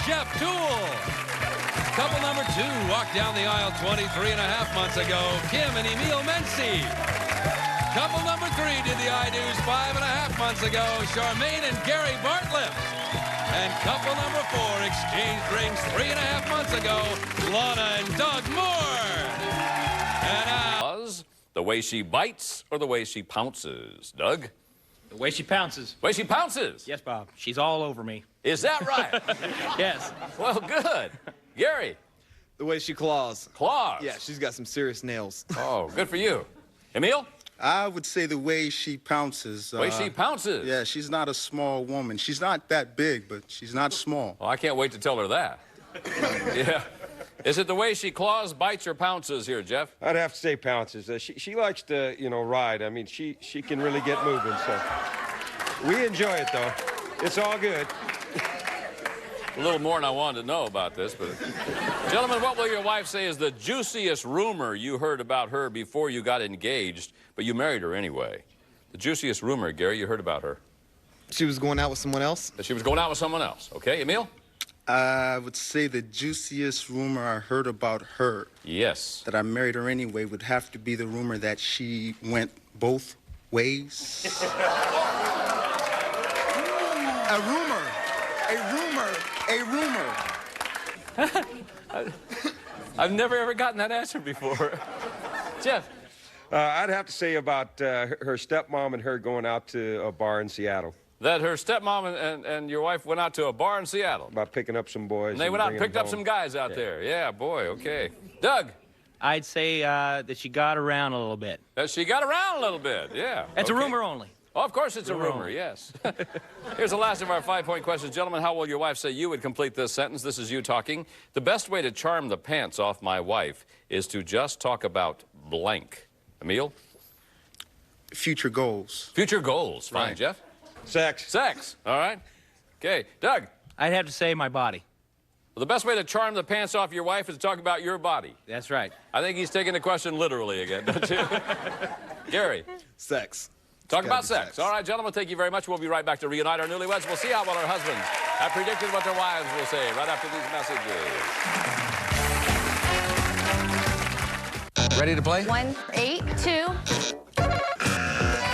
Jeff Toole. Couple number 2 walked down the aisle 23 and a half months ago, Kim and Emil Mency. Couple number 3 did the I-Do's 5 and a half months ago, Charmaine and Gary Bartlett. And couple number 4 exchanged rings 3 and a half months ago, Lana and Doug Moore. And the way she bites or the way she pounces, Doug? The way she pounces. The way she pounces? Yes, Bob. She's all over me. Is that right? Yes. Well, good. Gary? The way she claws. Claws? Yeah, she's got some serious nails. Oh, good for you. Emil? I would say the way she pounces. The way she pounces? Yeah, she's not a small woman. She's not that big, but she's not small. Well, I can't wait to tell her that. Yeah. Is it the way she claws, bites, or pounces here, Jeff? I'd have to say pounces. She likes to, ride. I mean, she can really get moving, so. We enjoy it, though. It's all good. A little more than I wanted to know about this, but... Gentlemen, what will your wife say is the juiciest rumor you heard about her before you got engaged, but you married her anyway? The juiciest rumor, Gary, you heard about her. She was going out with someone else? That she was going out with someone else. Okay, Emil? I would say the juiciest rumor I heard about her. Yes. That I married her anyway would have to be the rumor that she went both ways. A rumor. I've never ever gotten that answer before. Jeff? I'd have to say about her stepmom and her going out to a bar in Seattle. That her stepmom and your wife went out to a bar in Seattle. About picking up some boys. And they went out and picked up some guys out there. Yeah, boy, okay. Doug? I'd say that she got around a little bit. That she got around a little bit, yeah. It's a rumor only. Oh, of course it's a rumor, yes. Here's the last of our 5-point questions. Gentlemen, how will your wife say you would complete this sentence? This is you talking. The best way to charm the pants off my wife is to just talk about blank. Emil? Future goals. Future goals. Fine, Right. Jeff? Sex. Sex. All right. Okay. Doug? I'd have to say my body. Well, the best way to charm the pants off your wife is to talk about your body. That's right. I think he's taking the question literally again, don't you? Gary? Sex. Talk about sex. All right, gentlemen, thank you very much. We'll be right back to reunite our newlyweds. We'll see how well our husbands have predicted what their wives will say right after these messages. Ready to play? 1, 8, 2.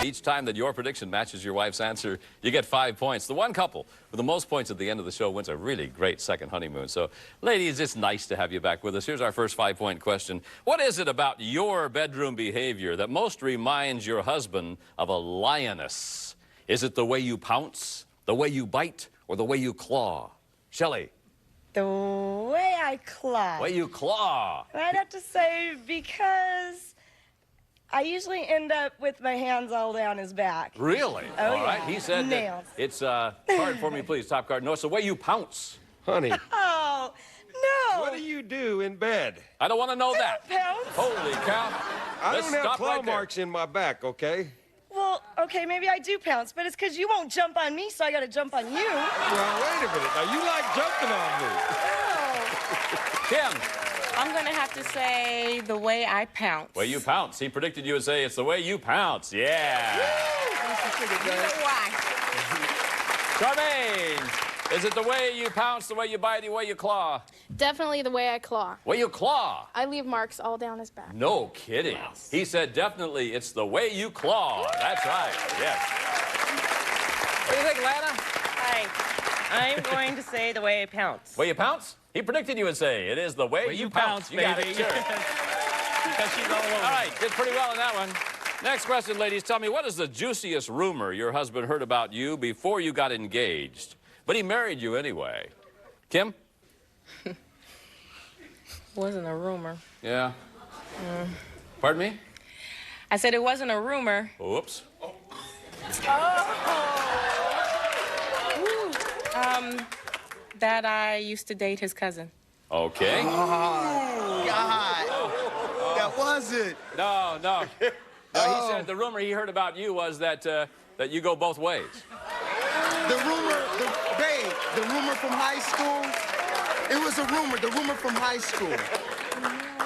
Each time that your prediction matches your wife's answer, you get 5 points. The one couple with the most points at the end of the show wins a really great second honeymoon. So, ladies, it's nice to have you back with us. Here's our first 5-point question. What is it about your bedroom behavior that most reminds your husband of a lioness? Is it the way you pounce, the way you bite, or the way you claw? Shelley? The way I claw. The way you claw. I'd have to say because I usually end up with my hands all down his back. Really? Oh, all right. yeah. He said Nails. It's card for me, please. Top card. No, it's the way you pounce. Honey, Oh, no. what do you do in bed? I don't want to know that. Pounce? Holy cow. I Let's don't have stop claw right there. marks in my back, okay? Well, okay, maybe I do pounce, but it's because you won't jump on me, so I got to jump on you. Well, wait a minute. Now, you like jumping on me. Kim, I'm going to have to say the way I pounce. way you pounce. He predicted you would say it's the way you pounce. Yeah. You know why? Charmaine, is it the way you pounce, the way you bite, the way you claw? Definitely the way I claw. Way you claw? I leave marks all down his back. No kidding. He said definitely it's the way you claw. That's right. Yes. What do you think, Lana? Hi. I'm going to say the way I pounce. Way you pounce? He predicted you would say it is the way you pounce. You got it, sure. Because she's all over. All right, did pretty well in that one. Next question, ladies. Tell me, what is the juiciest rumor your husband heard about you before you got engaged? But he married you anyway. Kim? Wasn't a rumor. Yeah. Pardon me? I said it wasn't a rumor. Oops. That I used to date his cousin. Okay. God. That was it. No. No, he said the rumor he heard about you was that that you go both ways. The rumor from high school. It was a rumor. The rumor from high school.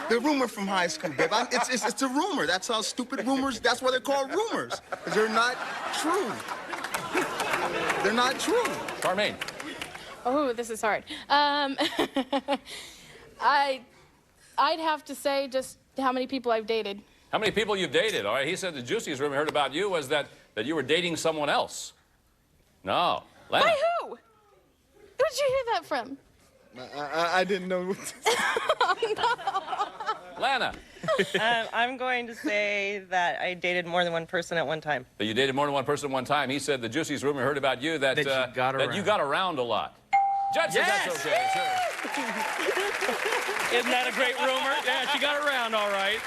The rumor from high school, babe. It's a rumor. That's how stupid rumors. That's why they're called rumors. Because they're not true. They're not true. Charmaine. Oh, this is hard. I'd have to say just how many people I've dated. How many people you've dated? All right, he said the juiciest rumor he heard about you was that you were dating someone else. No. Lana. By who? Who did you hear that from? I didn't know. Lana. I'm going to say that I dated more than one person at one time. That you dated more than one person at one time. He said the juiciest rumor he heard about you that, you got around a lot. Judge says that's okay, sure. Isn't that a great rumor? Yeah, she got around all right.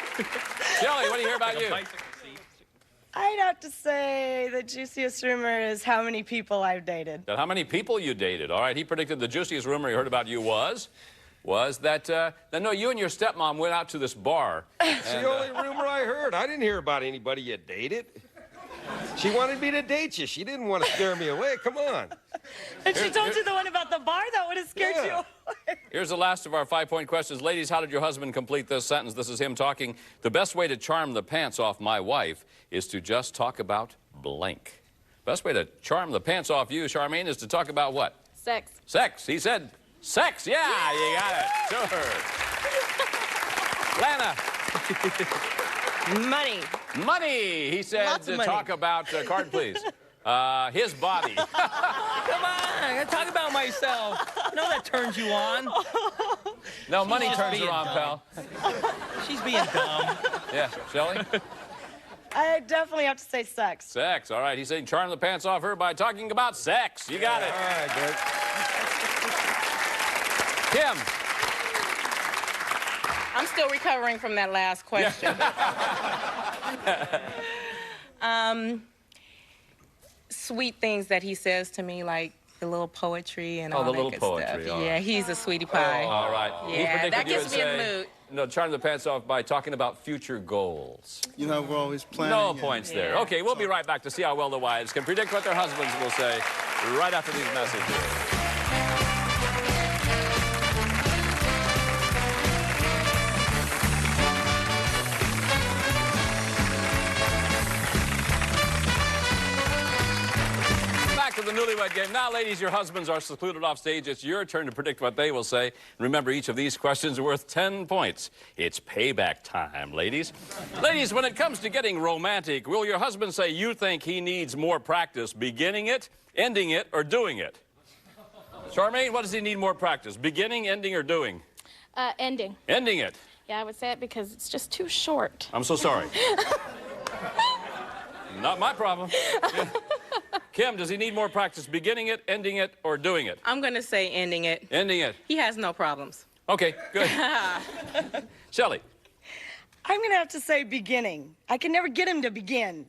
Shelley, what do you hear about you? I'd have to say the juiciest rumor is how many people I've dated. That how many people you dated. All right, he predicted the juiciest rumor he heard about you was that no, you and your stepmom went out to this bar. It's the only rumor I heard. I didn't hear about anybody you dated. She wanted me to date you. She didn't want to scare me away. Come on. And she told you the one about the bar that would have scared you away. Here's the last of our 5-point questions. Ladies, how did your husband complete this sentence? This is him talking. The best way to charm the pants off my wife is to just talk about blank. Best way to charm the pants off you, Charmaine, is to talk about what? Sex. Sex. He said sex. Yeah, you got it. Sure. Lana. Money. Money. He said Lots of to money. talk about, card please, his body. Come on, I gotta talk about myself. I know that turns you on. No, money just turns her being on, dumb. pal. She's being dumb. Yeah, Shelley? I definitely have to say sex. Sex. All right, he's saying charm the pants off her by talking about sex. You got it. All right, good. Kim. I'm still recovering from that last question. Sweet things that he says to me, like the little poetry and all the that little good poetry, stuff. all Yeah, right. he's a sweetie pie. All right. He Yeah, predicted that you gets would me in the say, mood. no, charm the pants off by talking about future goals. You know, we're always planning. No points there. Yeah. Okay, we'll be right back to see how well the wives can predict what their husbands will say right after these messages. Back to the Newlywed Game. Now, ladies, your husbands are secluded off stage. It's your turn to predict what they will say. Remember, each of these questions are worth 10 points. It's payback time, ladies. Ladies, when it comes to getting romantic, will your husband say you think he needs more practice beginning it, ending it, or doing it? Charmaine, what does he need more practice? Beginning, ending, or doing? Ending. Ending it. Yeah, I would say it because it's just too short. I'm so sorry. Not my problem. Yeah. Kim, does he need more practice beginning it, ending it, or doing it? I'm going to say ending it. Ending it. He has no problems. Okay, good. Shelley. I'm going to have to say beginning. I can never get him to begin.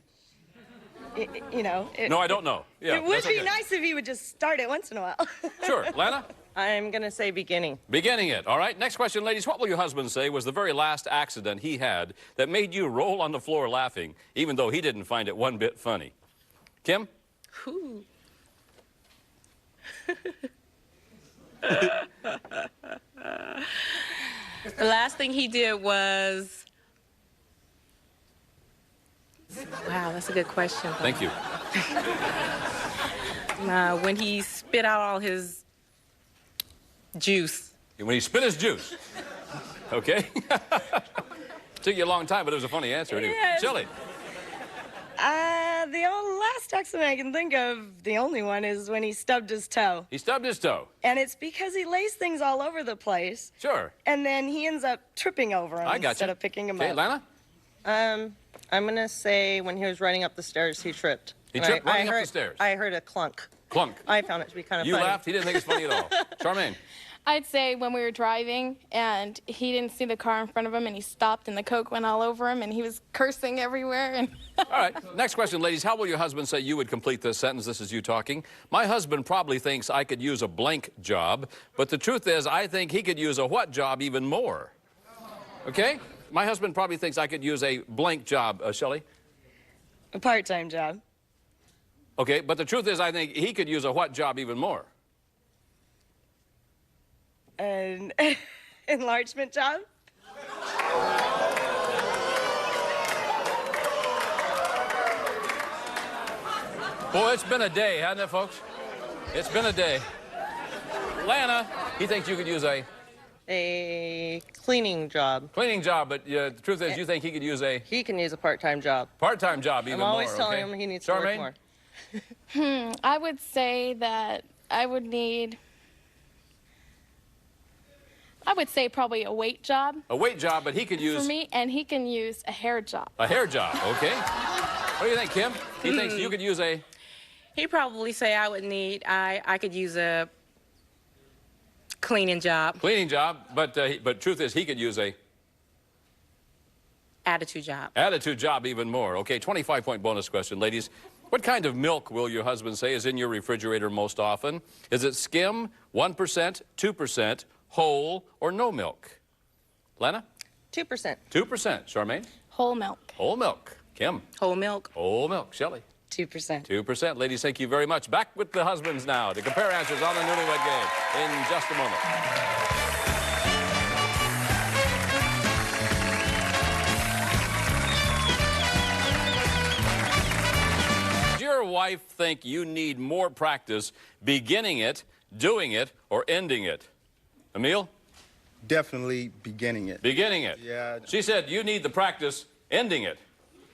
You know. No, I don't know. Yeah, It would that's be okay. nice if he would just start it once in a while. Sure. Lana? I'm going to say beginning. Beginning it. All right. Next question, ladies. What will your husband say was the very last accident he had that made you roll on the floor laughing, even though he didn't find it one bit funny? Kim? Ooh. The last thing he did was... Wow, that's a good question. Thank you. When he spit out all his juice. When he spit his juice. Okay. Took you a long time, but it was a funny answer anyway. Yes. Shelley? The last accident I can think of, the only one, is when he stubbed his toe. He stubbed his toe. And it's because he lays things all over the place. Sure. And then he ends up tripping over them I got instead you. of picking them Okay, up. Lana? I'm going to say when he was running up the stairs, he tripped. He And tripped running up heard, the stairs? I heard a clunk. Clunk. I found it to be kind of You funny. laughed. He didn't think it's funny at all. Charmaine? I'd say when we were driving and he didn't see the car in front of him and he stopped and the Coke went all over him and he was cursing everywhere. And All right. Next question, ladies. How will your husband say you would complete this sentence? This is you talking. My husband probably thinks I could use a blank job, but the truth is I think he could use a what job even more? Okay? My husband probably thinks I could use a blank job. Shelley? A part-time job. Okay, but the truth is I think he could use a what job even more? An enlargement job. Boy, it's been a day, hasn't it, folks? It's been a day. Lana, he thinks you could use a cleaning job. cleaning job, but the truth is you think he could use a He can use a part-time job. part-time job even I'm always more, telling okay? him he needs to work Charmaine? more. I would say that I would say probably a weight job A weight job, but he could for use me, and he can use a hair job. a hair job, okay? What do you think, Kim? He thinks you could use a He'd probably say I could use a cleaning job, cleaning job, but truth is he could use a attitude job. attitude job even more. Okay, 25-point bonus question, ladies. What kind of milk will your husband say is in your refrigerator most often? Is it skim, 1%, 2%, whole, or no milk? Lana? 2%. 2%. Charmaine? Whole milk. Whole milk. Kim? Whole milk, Whole milk. Shelley? 2%. 2%. Ladies, thank you very much. Back with the husbands now to compare answers on the Newlywed Game in just a moment. Does your wife think you need more practice beginning it, doing it, or ending it? Emil? Definitely beginning it. Beginning it. Yeah. She said you need the practice ending it.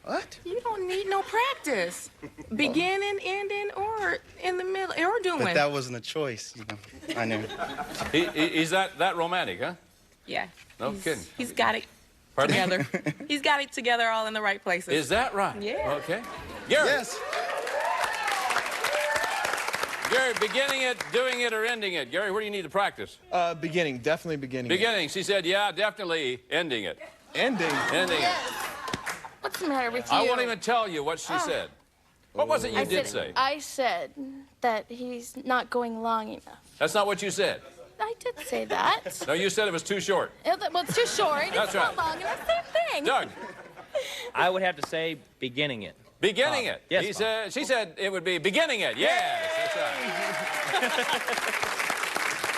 What? You don't need no practice. Beginning, ending, or in the middle, or doing. But that wasn't a choice, you know. I knew. He's that romantic, huh? Yeah. No kidding. He's got it Pardon? together. He's got it together all in the right places. Is that right? Yeah. Okay. Gary. Yes. Gary, beginning it, doing it, or ending it? Gary, where do you need to practice? Beginning, definitely beginning. Beginning. She said, yeah, definitely ending it. Ending. Ending it. What's the matter with you? I won't even tell you what she said. What was it you did say? I said that he's not going long enough. That's not what you said. I did say that. No, you said it was too short. Well, it's too short. That's it's right. not long enough. Same thing. Doug, I would have to say beginning it. beginning it. yes, He Bob. said, she said it would be beginning it. Yes, that's right.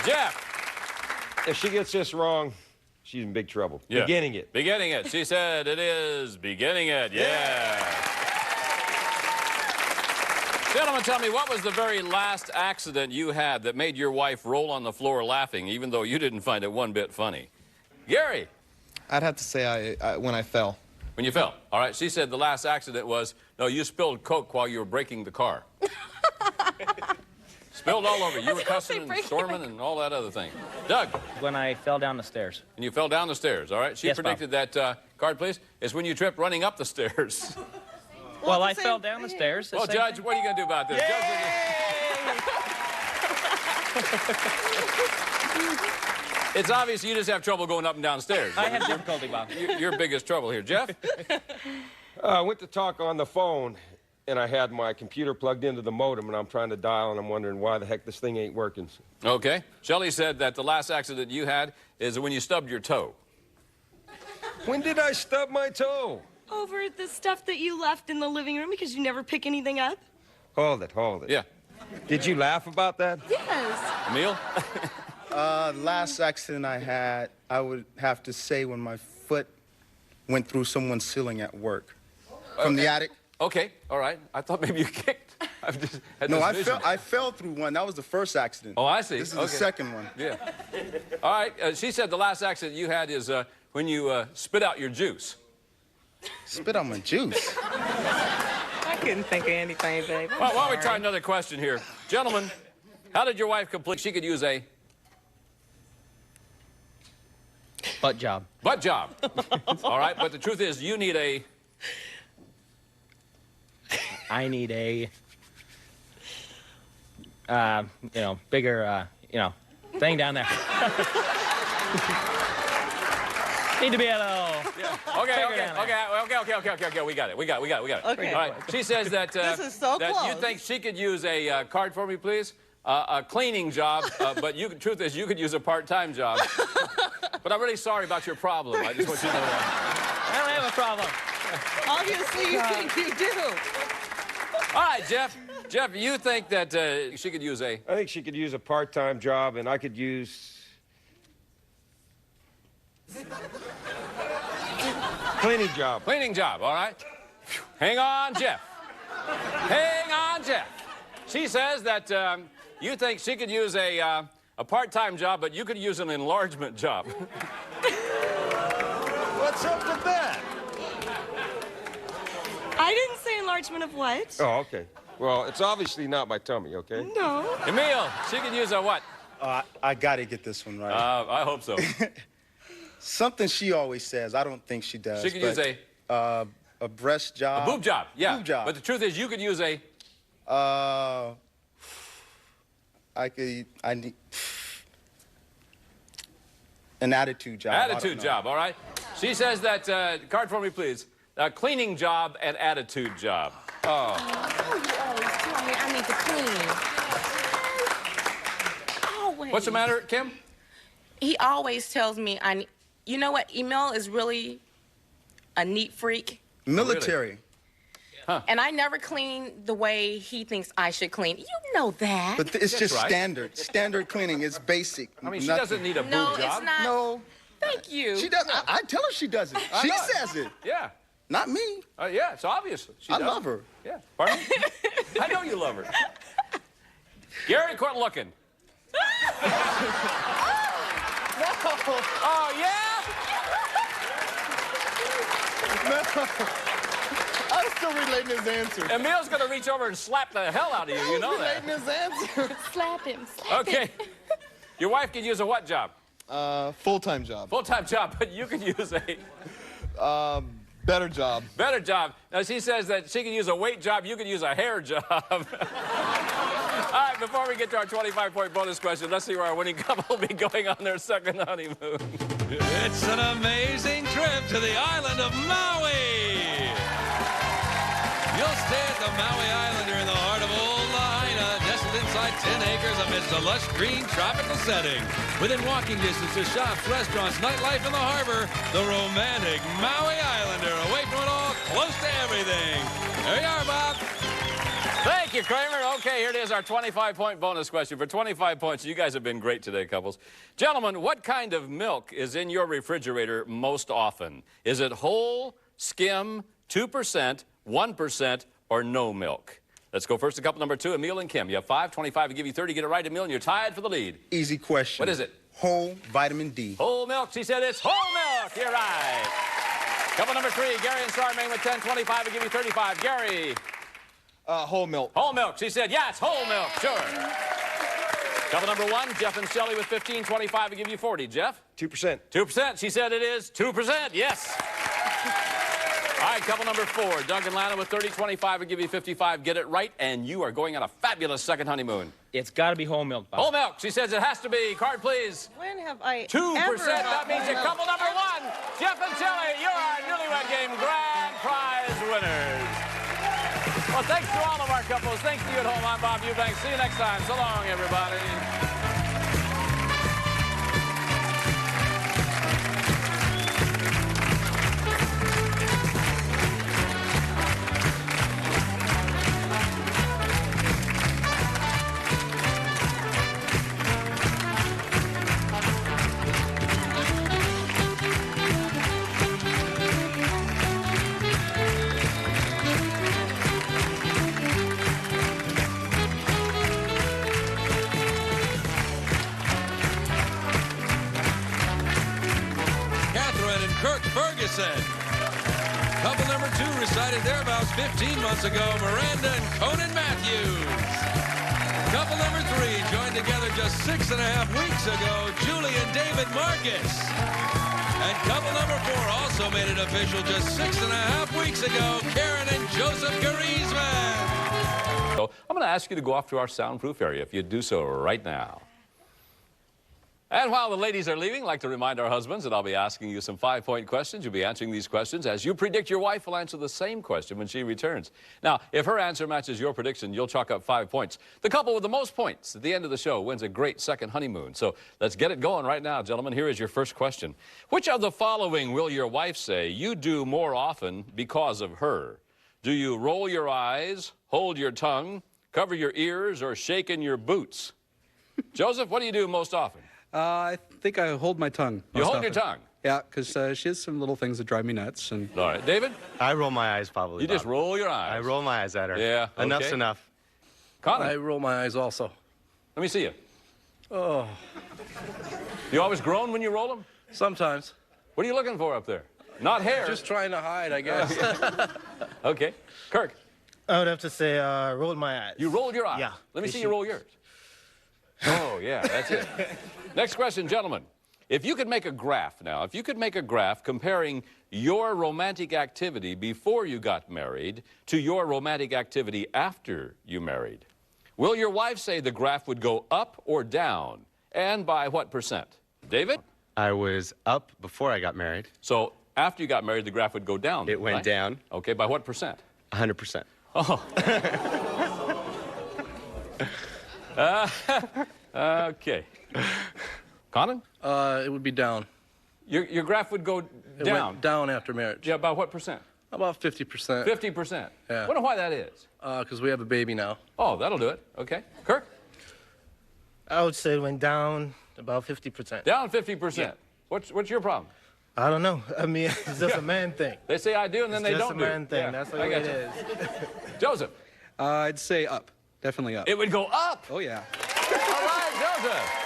Jeff. If she gets this wrong, she's in big trouble. Yeah. Beginning it. Beginning it. She said it is beginning it. Yeah. Gentlemen, tell me, what was the very last accident you had that made your wife roll on the floor laughing, even though you didn't find it one bit funny? Gary. I'd have to say when I fell. When you fell. All right. She said the last accident was, no, you spilled Coke while you were braking the car. Spilled all over. You were cussing and storming and all that other thing. Doug. When I fell down the stairs. And you fell down the stairs, all right? She Yes, Bob. predicted that, card please, is when you tripped running up the stairs. Well, I fell down the stairs. Well, Judge, what are you going to do about this? It's obvious you just have trouble going up and down stairs. I have difficulty, Bob. Your biggest trouble here. Jeff? I went to talk on the phone, and I had my computer plugged into the modem, and I'm trying to dial, and I'm wondering why the heck this thing ain't working. Okay. Shelley said that the last accident you had is when you stubbed your toe. When did I stub my toe? Over the stuff that you left in the living room because you never pick anything up? Hold it. Yeah. Did you laugh about that? Yes. Emil? Last accident I had, I would have to say when my foot went through someone's ceiling at work. From the attic. Okay. All right. I thought maybe you kicked. I've just had No, this vision. I fell through one. That was the first accident. Oh, I see. This is Okay. the second one. Yeah. All right. She said the last accident you had is when you spit out your juice. Spit out my juice. I couldn't think of anything, baby. Well, why don't we try another question here? Gentlemen, how did your wife complete? She could use a Butt job. butt job. All right, but the truth is you need a... I need a, bigger, thing down there. Need to be a little. Okay, Figure it out. okay. We got it. Okay. All right. She says that This is so that you close. think she could use a card for me, please. A cleaning job, but truth is you could use a part-time job. But I'm really sorry about your problem. I just want you to know that. I don't have a problem. Obviously, you think you do. All right, Jeff. Jeff, you think that she could use a... I think she could use a part-time job, and I could use... cleaning job. Cleaning job, all right? Hang on, Jeff. Hang on, Jeff. She says that you think she could use a A part-time job, but you could use an enlargement job. What's up with that? I didn't say enlargement of what? Oh, okay. Well, it's obviously not my tummy, okay? No. Emil, she could use a what? I gotta get this one right. I hope so. Something she always says. I don't think she does. She could use a breast job. A boob job, yeah. Boob job. But the truth is, you could use a... I need an attitude job. Attitude job, all right? She says that, card for me, please. A cleaning job and attitude job. Oh. Oh, you always tell me I need to clean. Always. What's the matter, Kim? He always tells me I need... You know what? Emil is really a neat freak. Military. Huh. And I never clean the way he thinks I should clean. You know that. But it's just right. standard. Standard cleaning. It's basic. I mean, she Nothing. doesn't need a boob No, job. it's not. No. Thank you. She doesn't. I tell her she doesn't. She know it. says it. Yeah. Not me. Yeah, it's obvious. She I does. love her. Yeah. Pardon? I know you love her. Gary, quit looking. Oh, yeah? No. I'm still relating his answer. Emil's going to reach over and slap the hell out of you. You know that. Relating his answer. Slap him. Slap Okay. him. Your wife could use a what job? Full-time job. Full-time job, but you could use a Better job. better job. Now, she says that she could use a weight job, you could use a hair job. All right, before we get to our 25-point bonus question, let's see where our winning couple will be going on their second honeymoon. It's an amazing trip to the island of Maui. You'll stay at the Maui Islander in the heart of Old Lahaina, nestled inside 10 acres amidst a lush green tropical setting. Within walking distance to shops, restaurants, nightlife, and the harbor, the romantic Maui Islander, away from it all, close to everything. There you are, Bob. Thank you, Kramer. Okay, here it is, our 25-point bonus question. For 25 points, you guys have been great today, couples. Gentlemen, what kind of milk is in your refrigerator most often? Is it whole, skim, 2%, 1%, or no milk? Let's go first to couple number 2, Emil and Kim. You have 5, 25 will give you 30. Get it right, Emil, and you're tied for the lead. Easy question. What is it? Whole vitamin D. Whole milk. She said it's whole milk. You're right. Couple number 3, Gary and Charmaine with 10, 25 will give you 35. Gary. Whole milk. Whole milk. She said, yeah, it's whole milk. Sure. Couple number 1, Jeff and Shelley with 15, 25 will give you 40. Jeff? 2%. 2%. She said it is 2%. Yes. All right, couple number 4, Doug and Lana with 30, 25 will give you 55. Get it right, and you are going on a fabulous second honeymoon. It's got to be whole milk, Bob. Whole milk. She says it has to be. Card, please. When have I 2%. ever That means you couple number 1, Jeff and Shelley, you're our Newlywed Game grand prize winners. Well, thanks to all of our couples. Thanks to you at home. I'm Bob Eubanks. See you next time. So long, everybody. Couple number 2 recited their vows 15 months ago, Miranda and Conan Matthews. Couple number 3 joined together just 6.5 weeks ago, Julie and David Marcus. And couple number 4 also made it official just 6.5 weeks ago, Karen and Joseph Garizman. So I'm going to ask you to go off to our soundproof area if you'd do so right now. And while the ladies are leaving, I'd like to remind our husbands that I'll be asking you some 5-point questions. You'll be answering these questions as you predict your wife will answer the same question when she returns. Now, if her answer matches your prediction, you'll chalk up 5 points. The couple with the most points at the end of the show wins a great second honeymoon. So let's get it going right now, gentlemen. Here is your first question. Which of the following will your wife say you do more often because of her? Do you roll your eyes, hold your tongue, cover your ears, or shake in your boots? Joseph, what do you do most often? I think I hold my tongue. You hold your tongue? Yeah, because she has some little things that drive me nuts. And all right, David? I roll my eyes, probably. You just roll your eyes? I roll my eyes at her. Yeah, okay. Enough's enough. Connor? I roll my eyes also. Let me see you. Oh. You always groan when you roll them? Sometimes. What are you looking for up there? Not hair. Just trying to hide, I guess. Okay. Kirk. I would have to say rolled my eyes. You rolled your eyes? Yeah. Let me see you roll yours. Oh, yeah, that's it. Next question, gentlemen. If you could make a graph now, if you could make a graph comparing your romantic activity before you got married to your romantic activity after you married, will your wife say the graph would go up or down, and by what percent? David? I was up before I got married. So after you got married, the graph would go down. It went down. Okay, by what percent? 100%. Oh. Okay. Conan? It would be down. Your graph would go It down? went down after marriage. Yeah, by what percent? About 50%. 50%? Yeah. Wonder why that is. Because we have a baby now. Oh, that'll do it. Okay. Kirk? I would say it went down about 50%. Down 50%. Yeah. What's your problem? I don't know. I mean, it's just a man thing. They say I do, and then they don't do. It's just a man thing. Yeah, That's what I it got you. is. Joseph? I'd say up. Definitely up. It would go up? Oh, yeah. All right, Joseph.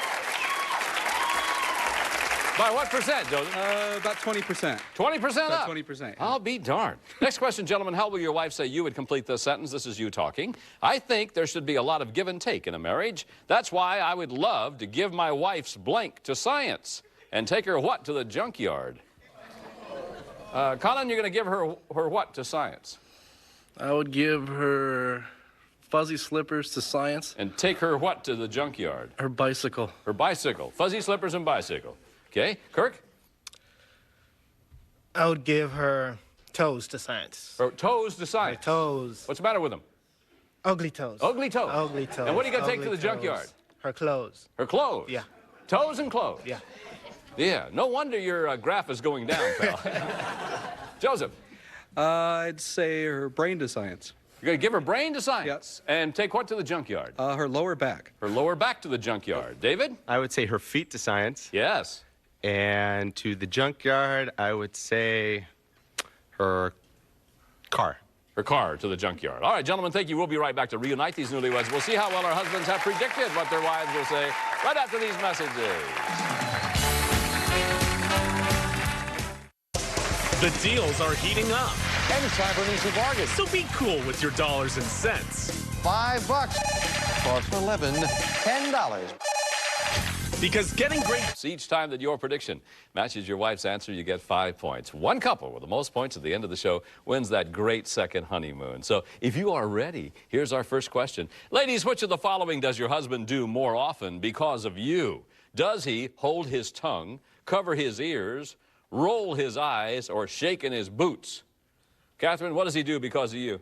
By what percent, Joseph? About 20%. 20% up? About 20%. Yeah. I'll be darned. Next question, gentlemen. How will your wife say you would complete this sentence? This is you talking. I think there should be a lot of give and take in a marriage. That's why I would love to give my wife's blank to science and take her what to the junkyard? Colin, you're going to give her what to science? I would give her fuzzy slippers to science. And take her what to the junkyard? Her bicycle. Her bicycle. Fuzzy slippers and bicycle. Okay. Kirk? I would give her toes to science. Her toes to science? Her toes. What's the matter with them? Ugly toes. Ugly toes? Ugly toes. And what are you going to take to Ugly the toes. junkyard? Her clothes. Her clothes? Yeah. Toes and clothes? Yeah. Yeah. No wonder your graph is going down, pal. Joseph? I'd say her brain to science. You're going to give her brain to science? Yep. And take what to the junkyard? Her lower back. Her lower back to the junkyard. David? I would say her feet to science. Yes. And to the junkyard, I would say her car. Her car to the junkyard. All right, gentlemen, thank you. We'll be right back to reunite these newlyweds. We'll see how well our husbands have predicted what their wives will say right after these messages. The deals are heating up. And it's time for an easy bargain. So be cool with your dollars and cents. $5. Cost for 11, $10. Because getting great... Each time that your prediction matches your wife's answer, you get 5 points. One couple with the most points at the end of the show wins that great second honeymoon. So if you are ready, here's our first question. Ladies, which of the following does your husband do more often because of you? Does he hold his tongue, cover his ears, roll his eyes, or shake in his boots? Catherine, what does he do because of you?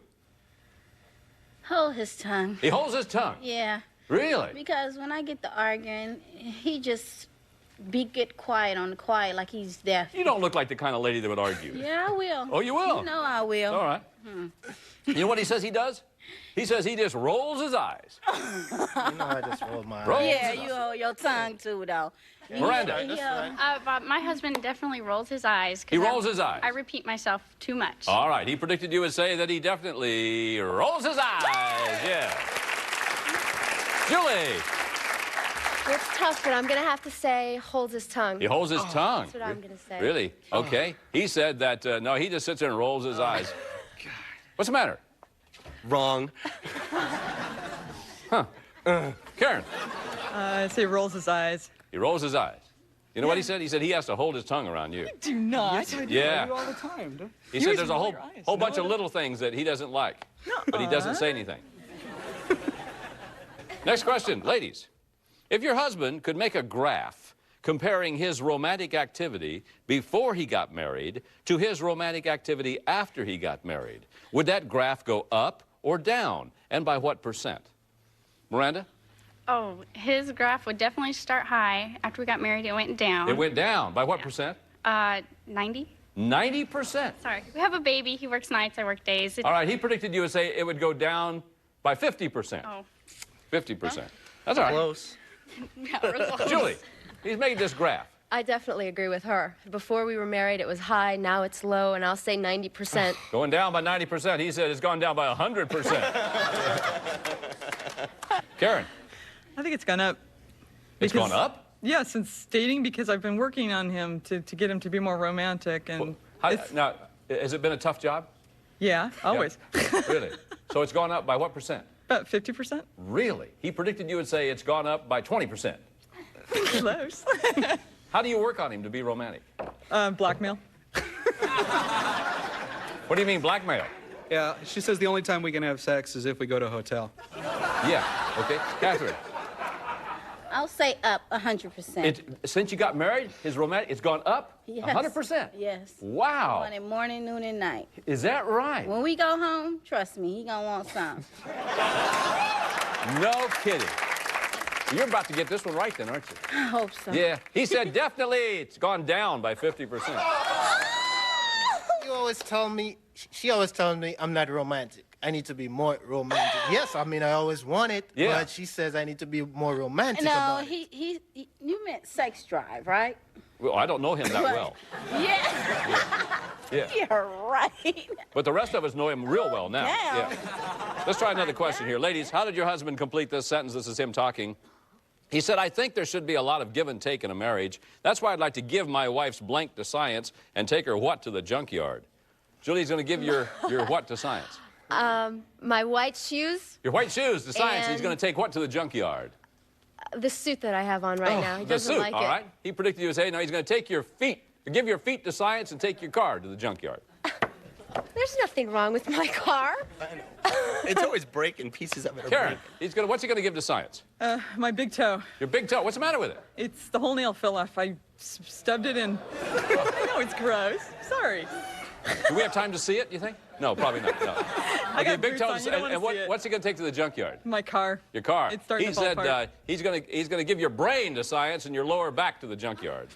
Hold his tongue. He holds his tongue? Yeah. Really? Because when I get to arguing, he just get quiet on the quiet like he's deaf. You don't look like the kind of lady that would argue. Yeah, I will. Oh, you will? You know I will. All right. You know what he says he does? He says he just rolls his eyes. You know I just rolled my eyes. Yeah, you hold your tongue too, though. Miranda. But my husband definitely rolls his eyes. He rolls his eyes. I repeat myself too much. All right. He predicted you would say that he definitely rolls his eyes. Yeah. Julie. It's tough, but I'm going to have to say holds his tongue. He holds his tongue. That's what I'm going to say. Really? Okay. He said that, no, he just sits there and rolls his eyes. What's the matter? Wrong. Huh. Karen. I say rolls his eyes. He rolls his eyes. You know what he said? He said he has to hold his tongue around you. Do not. Yes, I do. Yeah. I do all the time. He said there's a whole bunch of little things that he doesn't like, but he doesn't say anything. Next question, ladies. If your husband could make a graph comparing his romantic activity before he got married to his romantic activity after he got married, would that graph go up or down, and by what percent? Miranda? Oh, his graph would definitely start high. After we got married, it went down. It went down. By what percent? 90. 90%? Sorry. We have a baby. He works nights. I work days. All right, he predicted you would say it would go down by 50%. Oh. 50%. That's all right. Close. Yeah, we're close. Julie, he's made this graph. I definitely agree with her. Before we were married, it was high. Now it's low, and I'll say 90%. Going down by 90%. He said it's gone down by 100%. Karen. I think it's gone up. It's gone up? Yeah, since dating, because I've been working on him to get him to be more romantic. And Now, has it been a tough job? yeah, always. Yeah. Really? So it's gone up by what percent? About 50%. Really? He predicted you would say it's gone up by 20%. Close. How do you work on him to be romantic? Blackmail. What do you mean, blackmail? Yeah, she says the only time we can have sex is if we go to a hotel. Yeah, okay. Catherine, I'll say up 100%. since you got married, his romantic, it's gone up? Yes. 100%? Yes. Wow. Want it morning, noon, and night. Is that right? When we go home, trust me, he gonna want some. No kidding. You're about to get this one right then, aren't you? I hope so. Yeah. He said definitely it's gone down by 50%. You always tell me, she always tells me I'm not romantic. I need to be more romantic. Yes, I mean, I always want it, Yeah. but she says I need to be more romantic No, about it. he you meant sex drive, right? Well, I don't know him that well. Yeah. Yeah. You're right. But the rest of us know him real well now. Damn. Yeah. Let's try another question here. Ladies, how did your husband complete this sentence? This is him talking. He said, I think there should be a lot of give and take in a marriage. That's why I'd like to give my wife's blank to science and take her what to the junkyard. Julie's going to give your what to science? My white shoes. Your white shoes to science. And he's And- going to take what to the junkyard? The suit that I have on right now. He The doesn't suit, like all it. right. He predicted you would say, no, he's going to take your feet, give your feet to science and take your car to the junkyard. There's nothing wrong with my car. It's always breaking pieces of it. are Karen, breaking. what's he going to give to science? My big toe. Your big toe. What's the matter with it? It's the whole nail fell off. I stubbed it in. I know it's gross. Sorry. Do we have time to see it, you think? No, probably not. No. I got big boots on, toes. you don't wanna see it. What's he going to take to the junkyard? My car. Your car. It's starting He to fall said apart. he's going to give your brain to science and your lower back to the junkyard.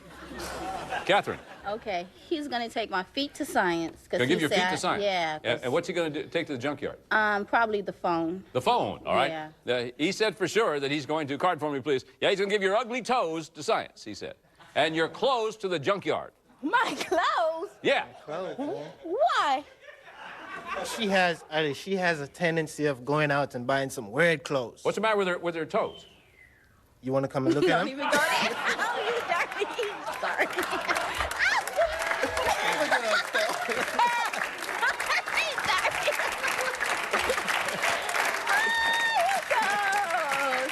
Catherine. Okay, he's gonna take my feet to science. Going to give your feet to science. Yeah. And what's he going to take to the junkyard? Probably the phone. The phone, all right? Yeah. He said for sure that he's going to, card for me, please. Yeah, he's going to give your ugly toes to science, he said. And your clothes to the junkyard. My clothes? Yeah. Why? She has a tendency of going out and buying some weird clothes. What's the matter with her toes? You want to come and look at Don't them? even go there. Oh, you dirty. Sorry.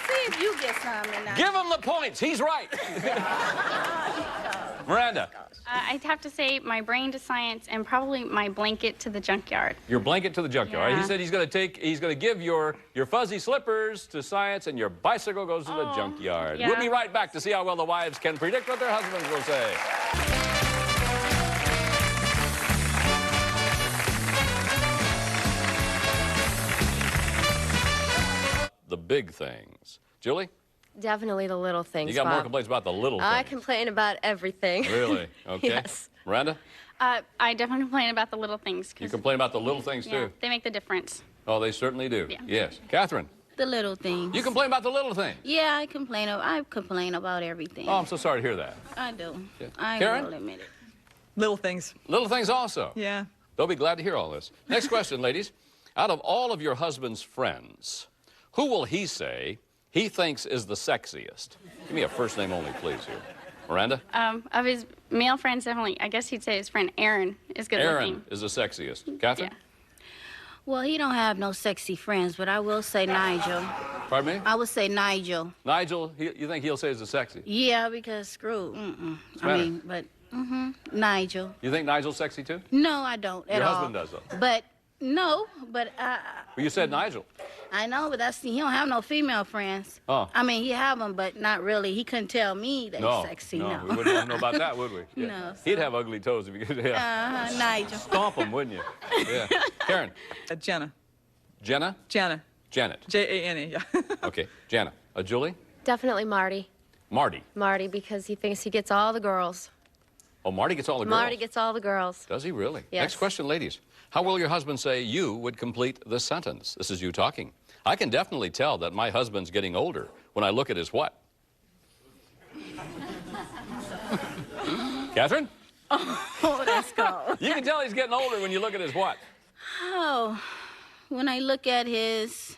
See if you get some tonight. Give him the points. He's right. Miranda. I'd have to say my brain to science and probably my blanket to the junkyard. Your blanket to the junkyard. Yeah. He said he's going to give your fuzzy slippers to science and your bicycle goes to the junkyard. yeah. We'll be right back to see how well the wives can predict what their husbands will say. The big things. Julie, Definitely the little things, you got more Bob. complaints about the little I things. complain about everything. Really? Okay. Yes. Miranda, I definitely complain about the little things. you complain about the little things Yeah, too. they make the difference. Oh, they certainly do. Yeah. Yes. Catherine, The little things. you complain about the little things. Yeah, I complain about everything. Oh, I'm so sorry to hear that. I do. Yeah. I Karen? will admit it. Little things. Little things also. Yeah. They'll be glad to hear all this. Next question, ladies. Out of all of your husband's friends, who will he say he thinks is the sexiest? Give me a first name only, please, here. Miranda? Of his male friends, definitely, I guess he'd say his friend Aaron is good Aaron looking. is the sexiest. Catherine? Well, he don't have no sexy friends, but I will say Nigel. Pardon me? I would say Nigel. Nigel, you think he'll say is the sexy? Yeah, because screw. the I matter? mean, but Nigel. You think Nigel's sexy too? No, I don't at Your all. husband does, though. But no, but Well, you said Nigel. I know, but he don't have no female friends. Oh. I mean, he have them, but not really. He couldn't tell me that No, he's sexy. no, No. we wouldn't know about that, would we? Yeah. No, He'd have ugly toes if you could. Yeah. Nigel. Stomp them, wouldn't you? Yeah. Karen? Jenna. Jenna? Jana. Janet. J-A-N-A, yeah. Okay. Jana. Julie? Definitely Marty. Marty. Marty, because he thinks he gets all the girls. Oh, Marty gets all the girls. Marty gets all the girls. Does he really? Yes. Next question, ladies. How will your husband say you would complete this sentence? This is you talking. I can definitely tell that my husband's getting older when I look at his what? Catherine? Oh, that's cold. You can tell he's getting older when you look at his what? Oh, when I look at his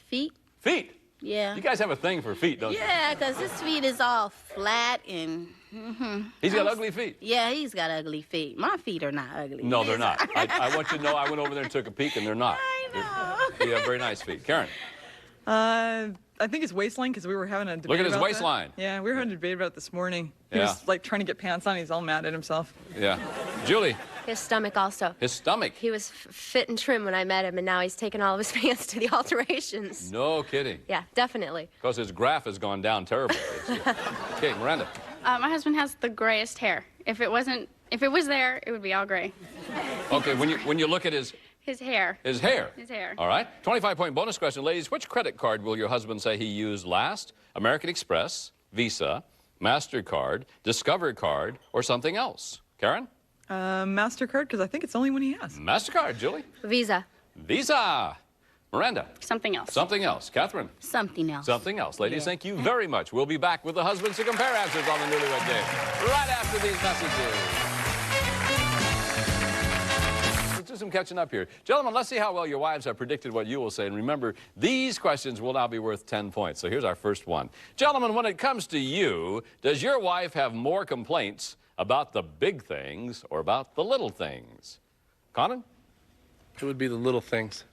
feet. Feet? Yeah. You guys have a thing for feet, don't you? Yeah, because his feet is all flat and... He's got ugly feet. Yeah, he's got ugly feet. My feet are not ugly. No, they're not. I want you to know I went over there and took a peek, and they're not. I know. You have very nice feet. Karen. I think it's waistline because we were having a debate. Look at his about waistline. That. Yeah, we were having a debate about it this morning. He Yeah. was like trying to get pants on. He's all mad at himself. Yeah. Julie. His stomach also. His stomach. He was fit and trim when I met him, and now he's taken all of his pants to the alterations. No kidding. Yeah, definitely. Because his graph has gone down terribly. Okay, Miranda. My husband has the grayest hair. If it was there, it would be all gray. Okay, when you look at his hair. His hair. His hair. All right. 25-point bonus question, ladies. Which credit card will your husband say he used last? American Express, Visa, MasterCard, Discover Card, or something else? Karen? MasterCard, because I think it's the only one he has. MasterCard, Julie? Visa. Visa. Miranda? Something else. Something else. Catherine? Something else. Something else. Ladies, thank you very much. We'll be back with the husbands to compare answers on the Newlywed Game right after these messages. Let's do some catching up here. Gentlemen, let's see how well your wives have predicted what you will say. And remember, these questions will now be worth 10 points. So here's our first one. Gentlemen, when it comes to you, does your wife have more complaints about the big things or about the little things? Conan? It would be the little things.